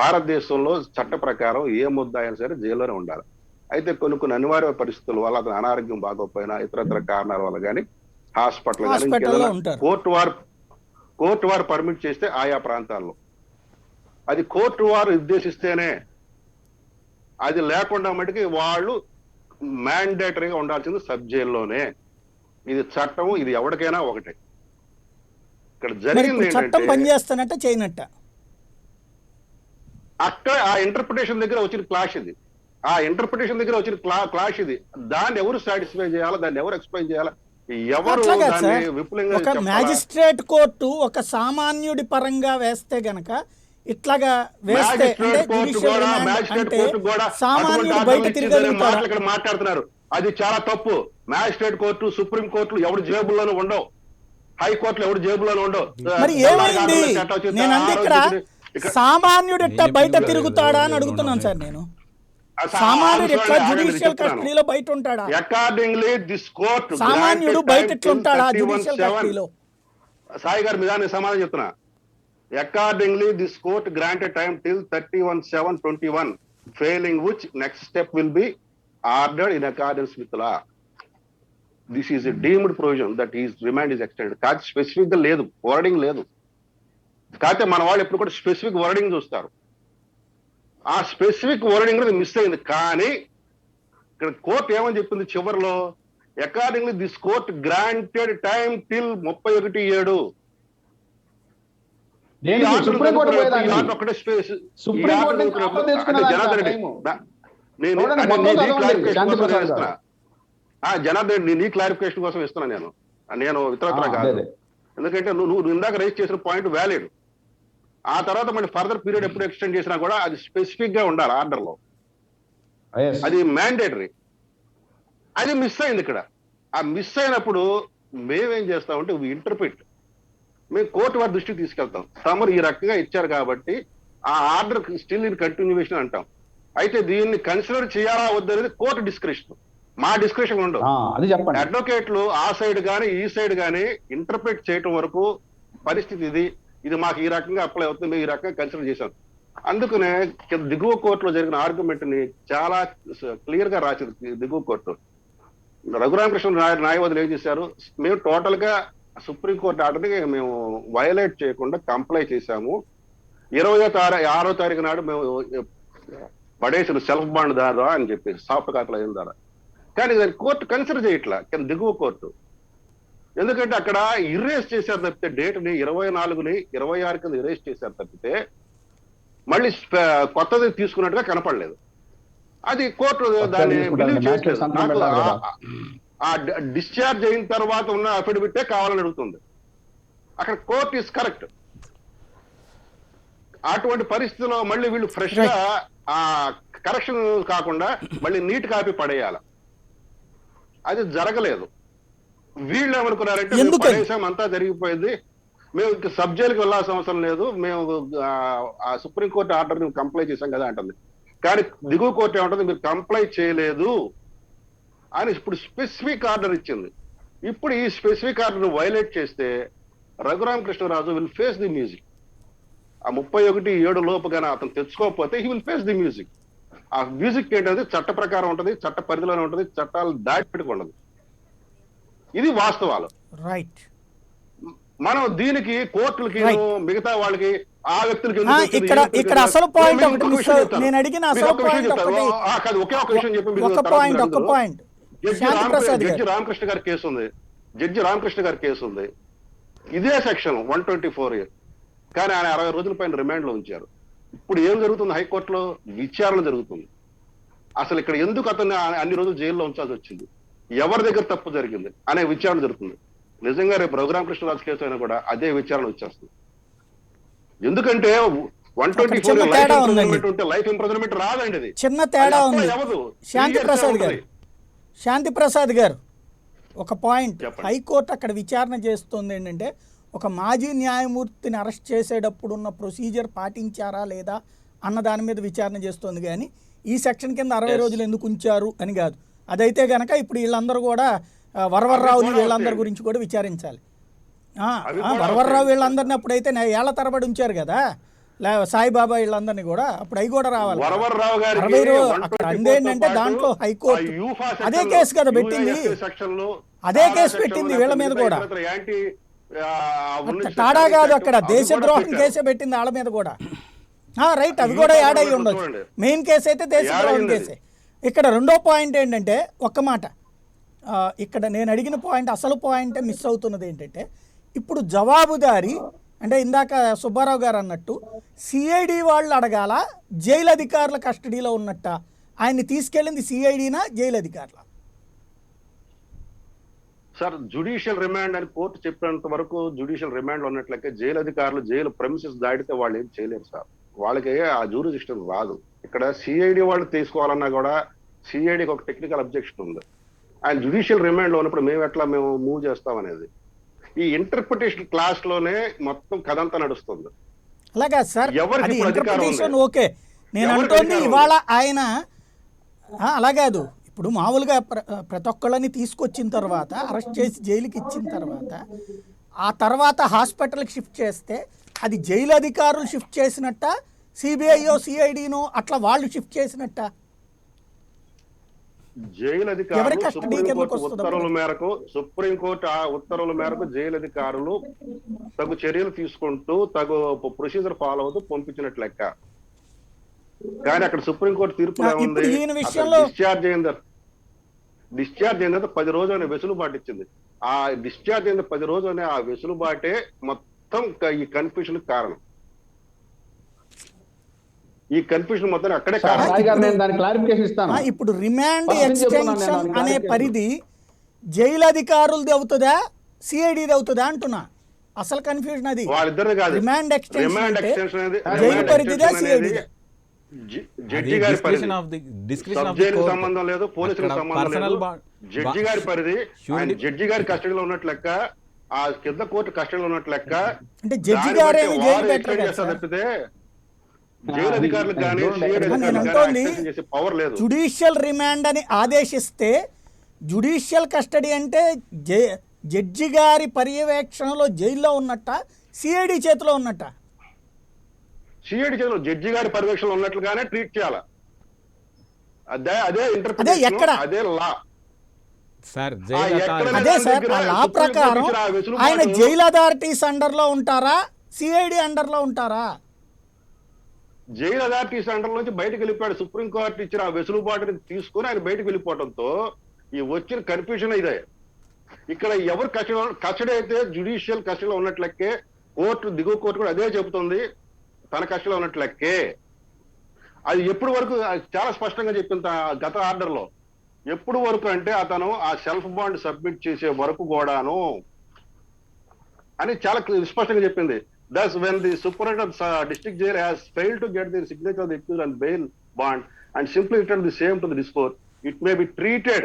భారతదేశంలో చట్ట ప్రకారం ఏ ముద్ద అయినా సరే జైల్లోనే ఉండాలి. అయితే కొన్ని అనివార్య పరిస్థితుల వల్ల అతను అనారోగ్యం బాగోకపోయినా ఇతరత్ర కారణాల వల్ల కానీ హాస్పిటల్లో ఉంటారు. కోర్టు వారు పర్మిట్ చేస్తే ఆయా ప్రాంతాల్లో అది కోర్టు వారు నిర్దేశిస్తేనే, అది లేకుండా మటుకి వాళ్ళు మ్యాండేటరీగా ఉండాల్సింది సబ్ జైల్లోనే. ఇది చట్టం, ఇది ఎవరికైనా ఒకటే. ఇక్కడ జరిగింది చట్టం ఏంటంటే పనిచేస్తానట్ట చేయనట్ట అక్కడ ఆ ఇంటర్ప్రిటేషన్ దగ్గర వచ్చిన క్లాష్ ఇది. ఆ ఇంటర్ప్రిటేషన్ దగ్గర వచ్చిన క్లాష్ ఇది. దాన్ని ఎవరు సాటిస్ఫై చేయాలా, దాన్ని ఎవరు ఎక్స్ప్లెయిన్ చేయాలా, ఎవరు అట్లాగా దాన్ని సార్. విపులంగా ఒక చెప్పాలా? మ్యాజిస్ట్రేట్ కోర్టు ఒక సామాన్యుడి పరంగా వేస్తే గనక ఇట్లాగా వేస్తే అంటే judicial remand అంటే సామాన్యుడు బయట తిరగలుగుతాడా? ఇక్కడ మాట్లాడుతున్నారు అది చాలా తప్పు. మ్యాజిస్ట్రేట్ కోర్టు, సుప్రీం కోర్టులు ఎవరి జేబుల్లోనూ ఉండవు. హైకోర్టులు ఎవరి జేబుల్లోనూ ఉండవు. మరి ఏమైంది? నేను అంది ఇక్కడ సామాన్యుడు ఎట్లా బయట తిరుగుతాడా అని అడుగుతున్నాను సార్. నేను సామాన్యుడు ఎట్లా జ్యుడిషియల్ కస్టడీలో బయట ఉంటాడా? అకార్డింగ్లీ దిస్ కోర్ట్ సామాన్యుడు బయట ఎట్లుంటాడా జ్యుడిషియల్ కస్టడీలో? సాయి గారు మీద నేను సమాధానం చెప్తున్నా. Accordingly this court granted time till 31/7/21 failing which next step will be ordered in accordance with law. This is a deemed provision that his remand is extended. కాదు specific గా లేదు, వర్డింగ్ లేదు. కాకపోతే మన వాళ్ళు ఎప్పుడు కూడా స్పెసిఫిక్ వర్డింగ్ చూస్తారు. ఆ స్పెసిఫిక్ వర్డింగ్ అనేది మిస్ అయింది. కానీ ఇక్కడ కోర్టు ఏమని చెప్పింది చివరిలో, accordingly this court granted time till 31/7. Supreme court పోయేదాన్ని సుప్రీంకోర్టు నుంచి ఆఫర్ తెచ్చుకున్నదాన్ని జనార్దన్ నీ క్లారిఫికేషన్ కోసం ఇస్తున్నా నేను ఇతరత్ర కాదు. ఎందుకంటే నువ్వు ఇందాక రైజ్ చేసిన పాయింట్ వ్యాలిడ్. ఆ తర్వాత మళ్ళీ ఫర్దర్ పీరియడ్ ఎప్పుడు ఎక్స్టెండ్ చేసినా కూడా అది స్పెసిఫిక్ గా ఉండాలి ఆర్డర్ లో, అది మ్యాండేటరీ. అది మిస్ అయింది ఇక్కడ. ఆ మిస్ అయినప్పుడు మేమేం చేస్తామంటే ఇంటర్ప్రిట్, మేము కోర్టు వారి దృష్టికి తీసుకెళ్తాం. తమరు ఈ రకంగా ఇచ్చారు కాబట్టి ఆ ఆర్డర్ స్టిల్ ఇన్ కంటిన్యూషన్ అంటాం. అయితే దీన్ని కన్సిడర్ చేయాలా వద్దనేది కోర్టు డిస్క్రిప్షన్, మా డిస్క్రిప్షన్ ఉండదు. అది చెప్పండి. అడ్వకేట్లు ఆ సైడ్ కానీ ఈ సైడ్ కానీ ఇంటర్ప్రిట్ చేయటం వరకు పరిస్థితి ఇది మాకు ఈ రకంగా అప్లై అవుతుంది, మేము ఈ రకంగా కన్సిడర్ చేశాం. అందుకనే దిగువ కోర్టులో జరిగిన ఆర్గ్యుమెంట్ ని చాలా క్లియర్ గా రాసింది దిగువ కోర్టు. రఘురామకృష్ణ న్యాయవాదులు ఏం చేశారు, మేము టోటల్ గా సుప్రీంకోర్టు ఆర్డర్ని మేము వయలేట్ చేయకుండా కంప్లై చేశాము. 26వ తారీఖు నాడు మేము పడేసిన సెల్ఫ్ బాండ్ ద్వారా అని చెప్పేసి సాఫ్ట్ కాపీలు అయిన ద్వారా. కానీ దాన్ని కోర్టు కన్సిడర్ చేయట్లా దిగువ కోర్టు. ఎందుకంటే అక్కడ ఇర్రేస్ చేశారు తప్పితే డేట్ని 24ని 26 కింద ఇరేస్ చేశారు తప్పితే మళ్ళీ కొత్తది తీసుకున్నట్టుగా కనపడలేదు. అది కోర్టు దాన్ని బిలీవ్ చేయట్లేదు. ఆ డిశ్చార్జ్ అయిన తర్వాత ఉన్న అఫిడవిటే కావాలని అడుగుతుంది. అక్కడ కోర్ట్ ఇస్ కరెక్ట్. అటువంటి పరిస్థితిలో మళ్ళీ వీళ్ళు ఫ్రెష్ గా ఆ కరెక్షన్ కాకుండా మళ్ళీ నీట్ కాపీ పడేయాలి. అది జరగలేదు. వీళ్ళు ఏమనుకున్నారంటే పడేసాం, అంతా జరిగిపోయింది, మేము ఇంకా సబ్ జైలుకి వెళ్ళాల్సిన అవసరం లేదు, మేము ఆ సుప్రీంకోర్టు ఆర్డర్ కంప్లై చేశాం కదా అంటుంది. కానీ దిగువ కోర్టు ఏమంటుంది, మీరు కంప్లై చేయలేదు అని ఇప్పుడు స్పెసిఫిక్ ఆర్డర్ ఇచ్చింది. ఇప్పుడు ఈ స్పెసిఫిక్ ఆర్డర్ వైలేట్ చేస్తే Raghurama Krishna Raju will face the music. ఆ 31/7 లోపు కానీ అతను తెచ్చుకోకపోతే he will face the music. ఆ మ్యూజిక్ ఏంటంటే చట్ట ప్రకారం ఉంటుంది, చట్ట పరిధిలోనే ఉంటుంది, చట్టాలు దాటి పెట్టుకుండదు. ఇది వాస్తవాలు. రైట్. మనం దీనికి కోర్టులకి మిగతా వాళ్ళకి ఆ వ్యక్తులకి ఇక్కడ అసలు పాయింట్ నేను అడిగిన అసలు పాయింట్ ఒక పాయింట్ జడ్జి రామకృష్ణ గారి కేసు ఉంది. ఇదే సెక్షన్ 124A. కానీ ఆయన 60 రోజుల పైన రిమాండ్ లో ఉంచారు. ఇప్పుడు ఏం జరుగుతుంది, హైకోర్టులో విచారణ జరుగుతుంది. అసలు ఇక్కడ ఎందుకు అతన్ని అన్ని రోజులు జైల్లో ఉంచాల్సి వచ్చింది, ఎవరి దగ్గర తప్పు జరిగింది అనే విచారణ జరుగుతుంది. నిజంగా రేపు రఘురామకృష్ణరాజు కేసు అయినా కూడా అదే విచారణ వచ్చేస్తుంది. ఎందుకంటే 124 ఉంటే లైఫ్ ఇంప్రిజన్మెంట్ రాదండి. అది చిన్న తేడా ఉంది. శాంతి ప్రసాద్ గారు ఒక పాయింట్, హైకోర్టు అక్కడ విచారణ చేస్తుంది ఏంటంటే ఒక మాజీ న్యాయమూర్తిని అరెస్ట్ చేసేటప్పుడు ఉన్న ప్రొసీజర్ పాటించారా లేదా అన్న దాని మీద విచారణ చేస్తుంది. కానీ ఈ సెక్షన్ కింద 60 రోజులు ఎందుకు ఉంచారు అని కాదు. అదైతే కనుక ఇప్పుడు వీళ్ళందరూ కూడా వరవర్రావుని వీళ్ళందరి గురించి కూడా విచారించాలి. వరవర్రావు వీళ్ళందరినీ అప్పుడైతే ఏళ్ల తరబడి ఉంచారు కదా, సాయిబాబా వీళ్ళందరినీ కూడా, అప్పుడు అవి కూడా రావాలి. అక్కడ అందేంటంటే దాంట్లో హైకోర్టు అదే కేసు కదా పెట్టింది, అదే కేసు పెట్టింది వీళ్ళ మీద కూడా. తాడా కాదు, అక్కడ దేశద్రోహం కేసే పెట్టింది వాళ్ళ మీద కూడా. రైట్, అవి కూడా యాడ్ అయ్యి ఉండొచ్చు. మెయిన్ కేసు అయితే దేశద్రోహం కేసే. ఇక్కడ రెండో పాయింట్ ఏంటంటే, ఒక్క మాట, ఇక్కడ నేను అడిగిన పాయింట్ అసలు పాయింటే మిస్ అవుతున్నది ఏంటంటే, ఇప్పుడు జవాబుదారి అంటే ఇందాక సుబ్బారావు గారు అన్నట్టు సిఐడి వాళ్ళు అడగాల, జైలు అధికారుల కస్టడీలో ఉన్నట్ట? ఆయన్ని తీసుకెళ్ళింది సిఐడినా జైలు అధికారుల? సార్, జుడిషియల్ రిమాండ్ అని కోర్టు చెప్పినంత వరకు జుడిషియల్ రిమాండ్ లో ఉన్నట్లయితే జైలు అధికారులు జైలు ప్రెమిసెస్ దాటితే వాళ్ళు ఏం చేయలేరు సార్. వాళ్ళకి ఆ జ్యూరిడిక్షన్ రాదు. ఇక్కడ సిఐడి వాళ్ళు తీసుకోవాలన్నా కూడా సిఐడికి ఒక టెక్నికల్ అబ్జెక్షన్ ఉంది. ఆయన జుడిషియల్ రిమాండ్ లో ఉన్నప్పుడు మేము మూవ్ చేస్తాం అనేది ఈ ఇంటర్ప్రిటేషన్ క్లాస్ లోనే మొత్తం కథంతా నడుస్తుంది. అలాగా సార్, అది ఇంటర్ప్రిటేషన్ ఓకే. నేను అంటోంది ఇవాళ ఆయన అలాగాదు. ఇప్పుడు మామూలుగా ప్రతి ఒక్కళ్ళని తీసుకొచ్చిన తర్వాత అరెస్ట్ చేసి జైలుకి ఇచ్చిన తర్వాత ఆ తర్వాత హాస్పిటల్కి షిఫ్ట్ చేస్తే అది జైలు అధికారులు షిఫ్ట్ చేసినట్ట, సిబిఐయో సిఐడినో అట్లా వాళ్ళు షిఫ్ట్ చేసినట్ట? జైలు ఎవరి అధికారులు కస్టడీకి ఎందుకు సుప్రీంకోర్టు వస్తుంది ఉత్తర్వుల మేరకు ఉత్తర్వుల మేరకు జైలు అధికారులు తగు చర్యలు తీసుకుంటూ తగు ప్రొసీజర్ ఫాలో అవుతూ పంపించినట్లు లెక్క. కానీ అక్కడ సుప్రీంకోర్టు తీర్పులో ఉంది, ఇప్పుడు ఈయన విషయంలో డిశ్చార్జ్ అయిన 10 రోజులు అనే వెసులుబాటు ఇచ్చింది. ఆ డిశ్చార్జ్ అయిన 10 రోజులు అనే ఆ వెసులుబాటే మొత్తం ఈ కన్ఫ్యూషన్ కారణం. ఈ కన్ఫ్యూషన్ మొత్తం అక్కడే కారణం. సాయి గారు, నేను దానికి క్లారిఫికేషన్ ఇస్తాను. ఇప్పుడు రిమాండ్ ఫస్ట్ నుంచి చెప్తున్నాను ఎక్స్టెన్షన్ నేను, అనే clarification. పరిధి జైలు అధికారులది అవుతుందా సిఐడిది అవుతుందా అంటున్నా. అసలు కన్ఫ్యూజన్ అది. వాళ్ళిద్దరిది కాదు. రిమాండ్ రిమాండ్ ఎక్స్టెన్షన్ ఎక్స్టెన్షన్ అనేది జైలు పరిధిదా సిఐడిదా? జడ్జి గారి పరిధి. Description of the sub jail court. సంబంధం లేదు, పోలీసులకు అక్కడ సంబంధం personal లేదు. జడ్జి గారి పరిధి. ఆయన జడ్జి గారి కస్టడీలో ఉన్నట్లు లెక్క, ఆ కింద కోర్టు కస్టడీలో ఉన్నట్లు లెక్క. అంటే జడ్జి దాన్ని గారేమి బట్టి జైలు వారు పెట్టరు extend కదా చేస్తారు సార్. తప్పితే జైలు అధికారులకు కానీ సిఐడి నేను అధికారులకు అంటోంది కానీ extension చేసే పవర్ లేదు. జుడిషియల్ రిమాండ్ అని ఆదేశిస్తే జుడిషియల్ కస్టడీ అంటే జడ్జి గారి పర్యవేక్షణలో జైల్లో ఉన్నట్ట, సిఐడి చేతిలో ఉన్నట్ట? సిఐడి చేతిలో జడ్జి గారి పర్యవేక్షణలో ఉన్నట్లుగానే ట్రీట్ చేయాలి. అదే అదే ఇంటర్ప్రిటేషన్, ఎక్కడ? అదే లా. సార్ ఆ జైలు ఎక్కడ అథారిటీ- అదే సార్, ఆ లా ప్రకారం ఆయన జైలు అథారిటీస్ అండర్ లో ఉంటారా, సిఐడి అండర్ లో ఉంటారా? జైలు అథారిటీస్ అండర్ నుంచి బయటకు వెళ్ళిపోయాడు. సుప్రీంకోర్టు ఇచ్చిన ఆ వెసులుబాటుని తీసుకుని ఆయన బయటకు వెళ్ళిపోవడంతో ఈ వచ్చిన కన్ఫ్యూజన్ ఇదే. ఇక్కడ ఎవరు కస్టడీ అయితే జుడిషియల్ కస్టడీలో ఉన్నట్లెక్కే, కోర్టు దిగువ కోర్టు కూడా అదే చెబుతుంది, తన కస్టడీలో ఉన్నట్లెక్కే. అది ఎప్పుడు వరకు చాలా స్పష్టంగా చెప్పింది గత ఆర్డర్ లో. ఎప్పుడు వరకు అంటే అతను ఆ సెల్ఫ్ బాండ్ సబ్మిట్ చేసే వరకు కూడాను అని చాలా స్పష్టంగా చెప్పింది. Thus, when the superintendent district jail has failed to get the signature of the accused on bail bond and simply returned the same to the discourse, it may be treated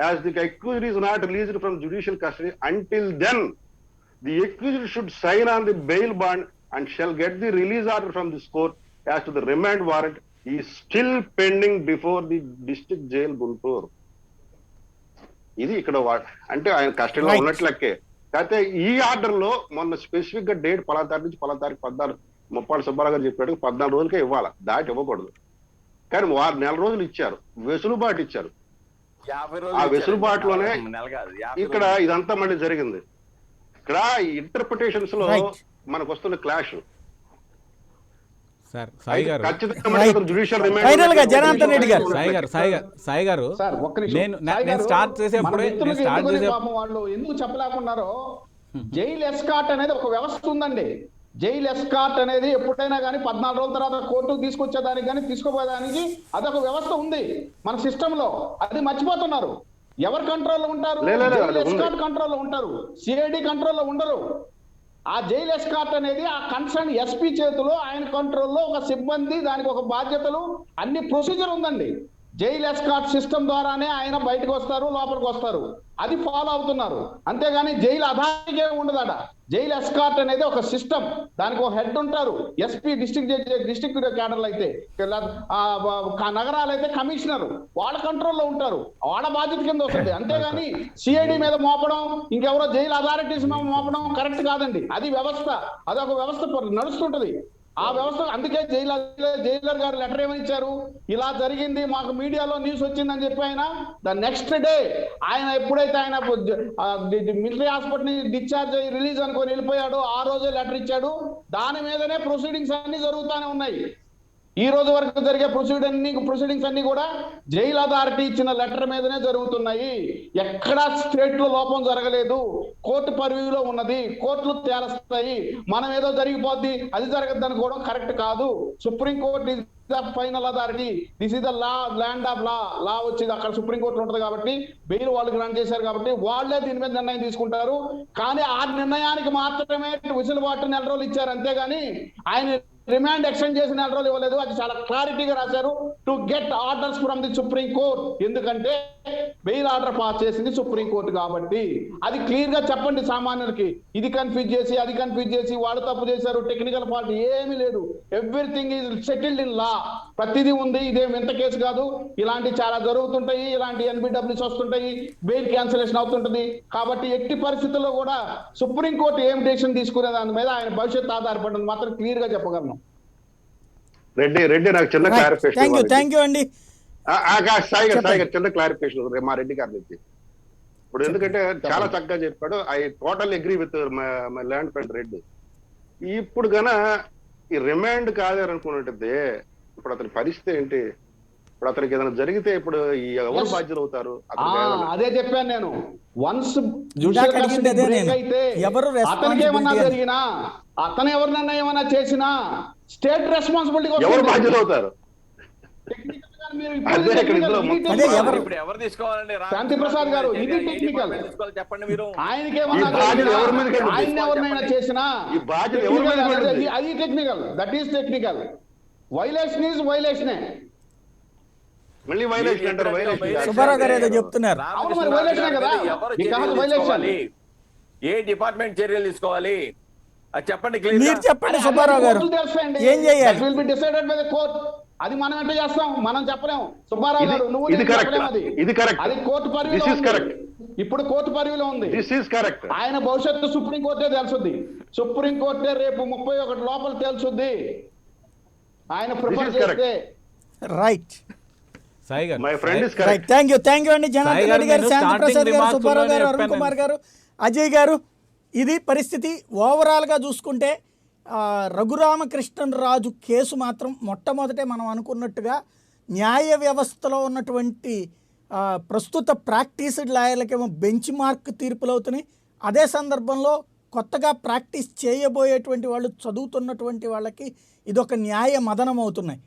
as the accused is not released from judicial custody. Until then, the accused should sign on the bail bond and shall get the release order from this court. As to the remand warrant, he is still pending before the district jail Guntur. ఇది ఇక్కడ అంటే ఆయన కస్టడీలో ఉన్నట్లకే. కాకపోతే ఈ order లో మొన్న specific గా డేట్ 10 తారీఖు నుంచి 10 తారీఖు 14 ముప్పాళ్ళ సుబ్బారావు గారు చెప్పాడు 14 రోజులకే ఇవ్వాలి, దాటి ఇవ్వకూడదు. కానీ వారు 4 రోజులు ఇచ్చారు, వెసులుబాటు ఇచ్చారు. ఆ వెసులుబాటులోనే ఇక్కడ ఇదంతా మళ్ళీ జరిగింది. ఇక్కడ ఇంటర్ప్రిటేషన్స్ లో మనకు వస్తున్న క్లాష్. సార్ సాయి గారు, ఫైనల్ గా జనార్దన్ రెడ్డి గారు, సాయి గారు సార్ ఒక్క నిమిషం. నేను స్టార్ట్ చేసేప్పుడే పాపం వాళ్ళు ఎందుకు చెప్పలేకున్నారో, జైలు ఎస్కాట్ అనేది ఒక వ్యవస్థ ఉందండి. జైలు ఎస్కాట్ అనేది ఎప్పుడైనా కానీ 14 రోజుల తర్వాత కోర్టుకు తీసుకొచ్చేదానికి కానీ తీసుకోపోయేదానికి అదొక వ్యవస్థ ఉంది మన సిస్టమ్ లో. అది మర్చిపోతున్నారు. ఎవరు కంట్రోల్లో ఉంటారు? జైలు ఎస్కాట్ కంట్రోల్లో ఉంటారు, సిఐడి కంట్రోల్లో ఉండరు. ఆ జైలు ఎస్కాట్ అనేది ఆ కన్సర్న్ ఎస్పీ చేతిలో, ఆయన కంట్రోల్లో ఒక సిబ్బంది, దానికి ఒక బాధ్యతలు, అన్ని ప్రొసీజర్ ఉందండి. జైలు ఎస్కాట్ సిస్టమ్ ద్వారానే ఆయన బయటకు వస్తారు, లోపలికి వస్తారు. అది ఫాలో అవుతున్నారు. అంతేగాని జైలు అథారిటీ ఉండదట. జైలు ఎస్కాట్ అనేది ఒక సిస్టమ్, దానికి ఒక హెడ్ ఉంటారు. ఎస్పీ డిస్ట్రిక్ట్ క్యాడర్లు అయితే, నగరాలు అయితే కమిషనర్, వాళ్ళ కంట్రోల్లో ఉంటారు, వాళ్ళ బాధ్యత కింద వస్తుంది. అంతేగాని సిఐడి మీద మోపడం, ఇంకెవరో జైలు అథారిటీస్ మీద మోపడం కరెక్ట్ కాదండి. అది వ్యవస్థ, అదొక వ్యవస్థ నడుస్తుంటది. ఆ వ్యవస్థ. అందుకే జైలర్ గారు లెటర్ ఏమని ఇచ్చారు, ఇలా జరిగింది మాకు మీడియాలో న్యూస్ వచ్చిందని చెప్పి ఆయన ద నెక్స్ట్ డే ఆయన ఎప్పుడైతే ఆయన మిలిటరీ హాస్పిటల్ ని డిశ్చార్జ్ అయ్యి రిలీజ్ అనుకొని వెళ్ళిపోయాడో ఆ రోజే లెటర్ ఇచ్చాడు. దాని మీదనే ప్రొసీడింగ్స్ అన్ని జరుగుతూనే ఉన్నాయి. ఈ రోజు వరకు జరిగే ప్రొసీడింగ్స్ అన్ని కూడా జైలు అథారిటీ ఇచ్చిన లెటర్ మీదనే జరుగుతున్నాయి. ఎక్కడా స్టేట్ లో లోపం జరగలేదు. కోర్టు పరిధిలో ఉన్నది, కోర్టులు తేలుస్తాయి. మనం ఏదో జరిగిపోద్ది, అది జరగద్దు అనుకోవడం కరెక్ట్ కాదు. Supreme court is the final authority, this is the law, land of law. Law వచ్చేది అక్కడ సుప్రీంకోర్టు ఉంటుంది కాబట్టి, బెయిల్ వాళ్ళు గ్రాంట్ చేశారు కాబట్టి వాళ్ళే దీని మీద నిర్ణయం తీసుకుంటారు. కానీ ఆ నిర్ణయానికి మాత్రమే వెసులుబాటు 4 రోజులు ఇచ్చారు. అంతేగాని ఆయన రిమాండ్ ఎక్స్టెండ్ చేసి 4 రోజులు ఇవ్వలేదు. అది చాలా క్లారిటీగా రాశారు, to get orders from the supreme court. ఎందుకంటే బెయిల్ ఆర్డర్ పాస్ చేసింది సుప్రీం కోర్టు కాబట్టి. అది క్లియర్ గా చెప్పండి సామాన్యులకి. ఇది కన్ఫ్యూజ్ చేసి, అది కన్ఫ్యూజ్ చేసి, వాళ్ళు తప్పు చేశారు, టెక్నికల్ ఫాల్ట్ ఏమీ లేదు. Everything is settled in law. ప్రతిదీ ఉంది. ఇదేం ఎంత కేసు కాదు. ఇలాంటి చాలా జరుగుతుంటాయి, ఇలాంటి ఎన్బిడబ్ల్యూస్ వస్తుంటాయి, బెయిల్ క్యాన్సిలేషన్ అవుతుంటది. కాబట్టి ఎట్టి పరిస్థితుల్లో కూడా సుప్రీంకోర్టు ఏం డెసిషన్ తీసుకునే దాని మీద ఆయన భవిష్యత్తు ఆధారపడింది మాత్రం క్లియర్ గా చెప్పగలను. రెడ్డి నాకు చిన్న క్లారిఫికేషన్ థ్యాంక్ యూ అండి. సాయి గారు చిన్న క్లారిఫికేషన్ మా రెడ్డి గారి నుంచి. ఇప్పుడు ఎందుకంటే చాలా చక్కగా చెప్పాడు. I total agree with my land friend Reddy. ఇప్పుడు గన ఈ రిమాండ్ కాదారనుకున్నట్టే ఇప్పుడు అతని పరిస్థితి ఏంటి? ఇప్పుడు అతనికి ఏదైనా జరిగితే ఇప్పుడు ఎవరు బాధ్యులు అవుతారు? అదే చెప్పాను నేను. వన్స్ ఇందాక అడిగింది అదే నేను. అయితే ఎవరు అతనికి ఏమన్నా responsibility జరిగినా, అతను ఎవరినన్నా ఏమన్నా చేసినా స్టేట్ రెస్పాన్సిబిలిటీ ఎవరు బాధ్యులు అవుతారు? అదే ఇక్కడ ఇందులో అదే ఎవరు ఇప్పుడు ఎవరు తీసుకోవాలండి? శాంతి ప్రసాద్ గారు, ఇది టెక్నికల్. తీసుకోవాలి చెప్పండి మీరు. ఆయనకి ఈ ఏమన్నా బాధ్యత జరిగినా, ఎవరి మీదకి వెళ్తుంది? ఆయన ఎవరినైనా చేసినా ఈ బాధ్యత ఎవరి మీదకి వెళ్తుంది? అది technical. That is technical. Violation is వైలేషనే. మళ్ళీ వైలేషన్ అంటారు. వైలేషన్ సుబ్బారావు గారు ఏదో చెప్తున్నారు. అవును, మరి వైలేషనే కదా. ఎవరు ఈ కాదు చర్యలు వైలేషన్. తీసుకోవాలి? ఏ డిపార్ట్మెంట్ చర్యలు తీసుకోవాలి అది చెప్పండి. మీరు చెప్పండి సుబ్బారావు గారు, ఏం చేయాలి? Will be decided by the court. అది మనం ఎట్లా చేస్తాం? మనం చెప్పలేము. సుబ్బారావు గారు, నువ్వు ఇది నేను కరెక్ట్. చెప్పలేము. అది ఇది కరెక్ట్. అది కోర్టు పరిధిలో This is ఉంది. correct. ఇప్పుడు కోర్టు పరిధిలో ఉంది. This is correct. ఆయన భవిష్యత్తు సుప్రీంకోర్టే తెలుసుద్ది. సుప్రీంకోర్టే రేపు 31 లోపల తెలుసుద్ది. ఆయన ప్రిఫర్ is correct. చేస్తే. రైట్ సాయి గారు, my friend is right. Correct. Thank you అండి. జనార్దన్ సాయి గారు, రెడ్డి గారు, నేను శాంతి starting ప్రసాద్ గారు, remarks సుబ్బారావు గారు, లోనే అరుణ్ చెప్పాను. కుమార్ గారు, అజయ్ గారు, ఇది పరిస్థితి. ఓవరాల్గా చూసుకుంటే రఘురామకృష్ణరాజు కేసు మాత్రం మొట్టమొదటే మనం అనుకున్నట్టుగా న్యాయ వ్యవస్థలో ఉన్నటువంటి ప్రస్తుత ప్రాక్టీస్డ్ లాయర్లకేమో బెంచ్ మార్క్ తీర్పులు అవుతున్నాయి. అదే సందర్భంలో కొత్తగా ప్రాక్టీస్ చేయబోయేటువంటి వాళ్ళు, చదువుతున్నటువంటి వాళ్ళకి ఇదొక న్యాయ మదనం అవుతున్నాయి.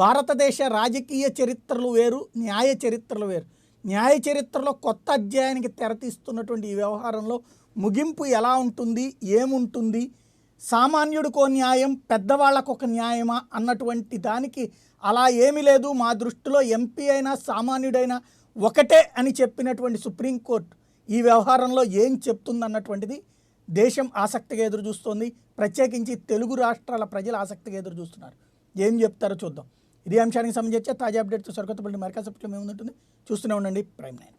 భారతదేశ రాజకీయ చరిత్రలు వేరు, న్యాయ చరిత్రలు వేరు. న్యాయ చరిత్రలో కొత్త అధ్యాయానికి తెరతీస్తున్నటువంటి ఈ వ్యవహారంలో ముగింపు ఎలా ఉంటుంది, ఏముంటుంది, సామాన్యుడికో న్యాయం, పెద్దవాళ్ళకు ఒక న్యాయమా అన్నటువంటి దానికి అలా ఏమీ లేదు. మా దృష్టిలో ఎంపీ అయినా సామాన్యుడైనా ఒకటే అని చెప్పినటువంటి సుప్రీంకోర్టు ఈ వ్యవహారంలో ఏం చెప్తుందన్నటువంటిది దేశం ఆసక్తిగా ఎదురు చూస్తోంది. ప్రత్యేకించి తెలుగు రాష్ట్రాల ప్రజలు ఆసక్తిగా ఎదురు చూస్తున్నారు. ఏం చెప్తారో చూద్దాం. ఇదే అంశానికి సంబంధించి తాజా అప్డేట్తో సరికొత్తపల్లి మరికా సభ్యులు మేము ఉంటుంది. చూస్తూనే ఉండండి ప్రైమ్ 9.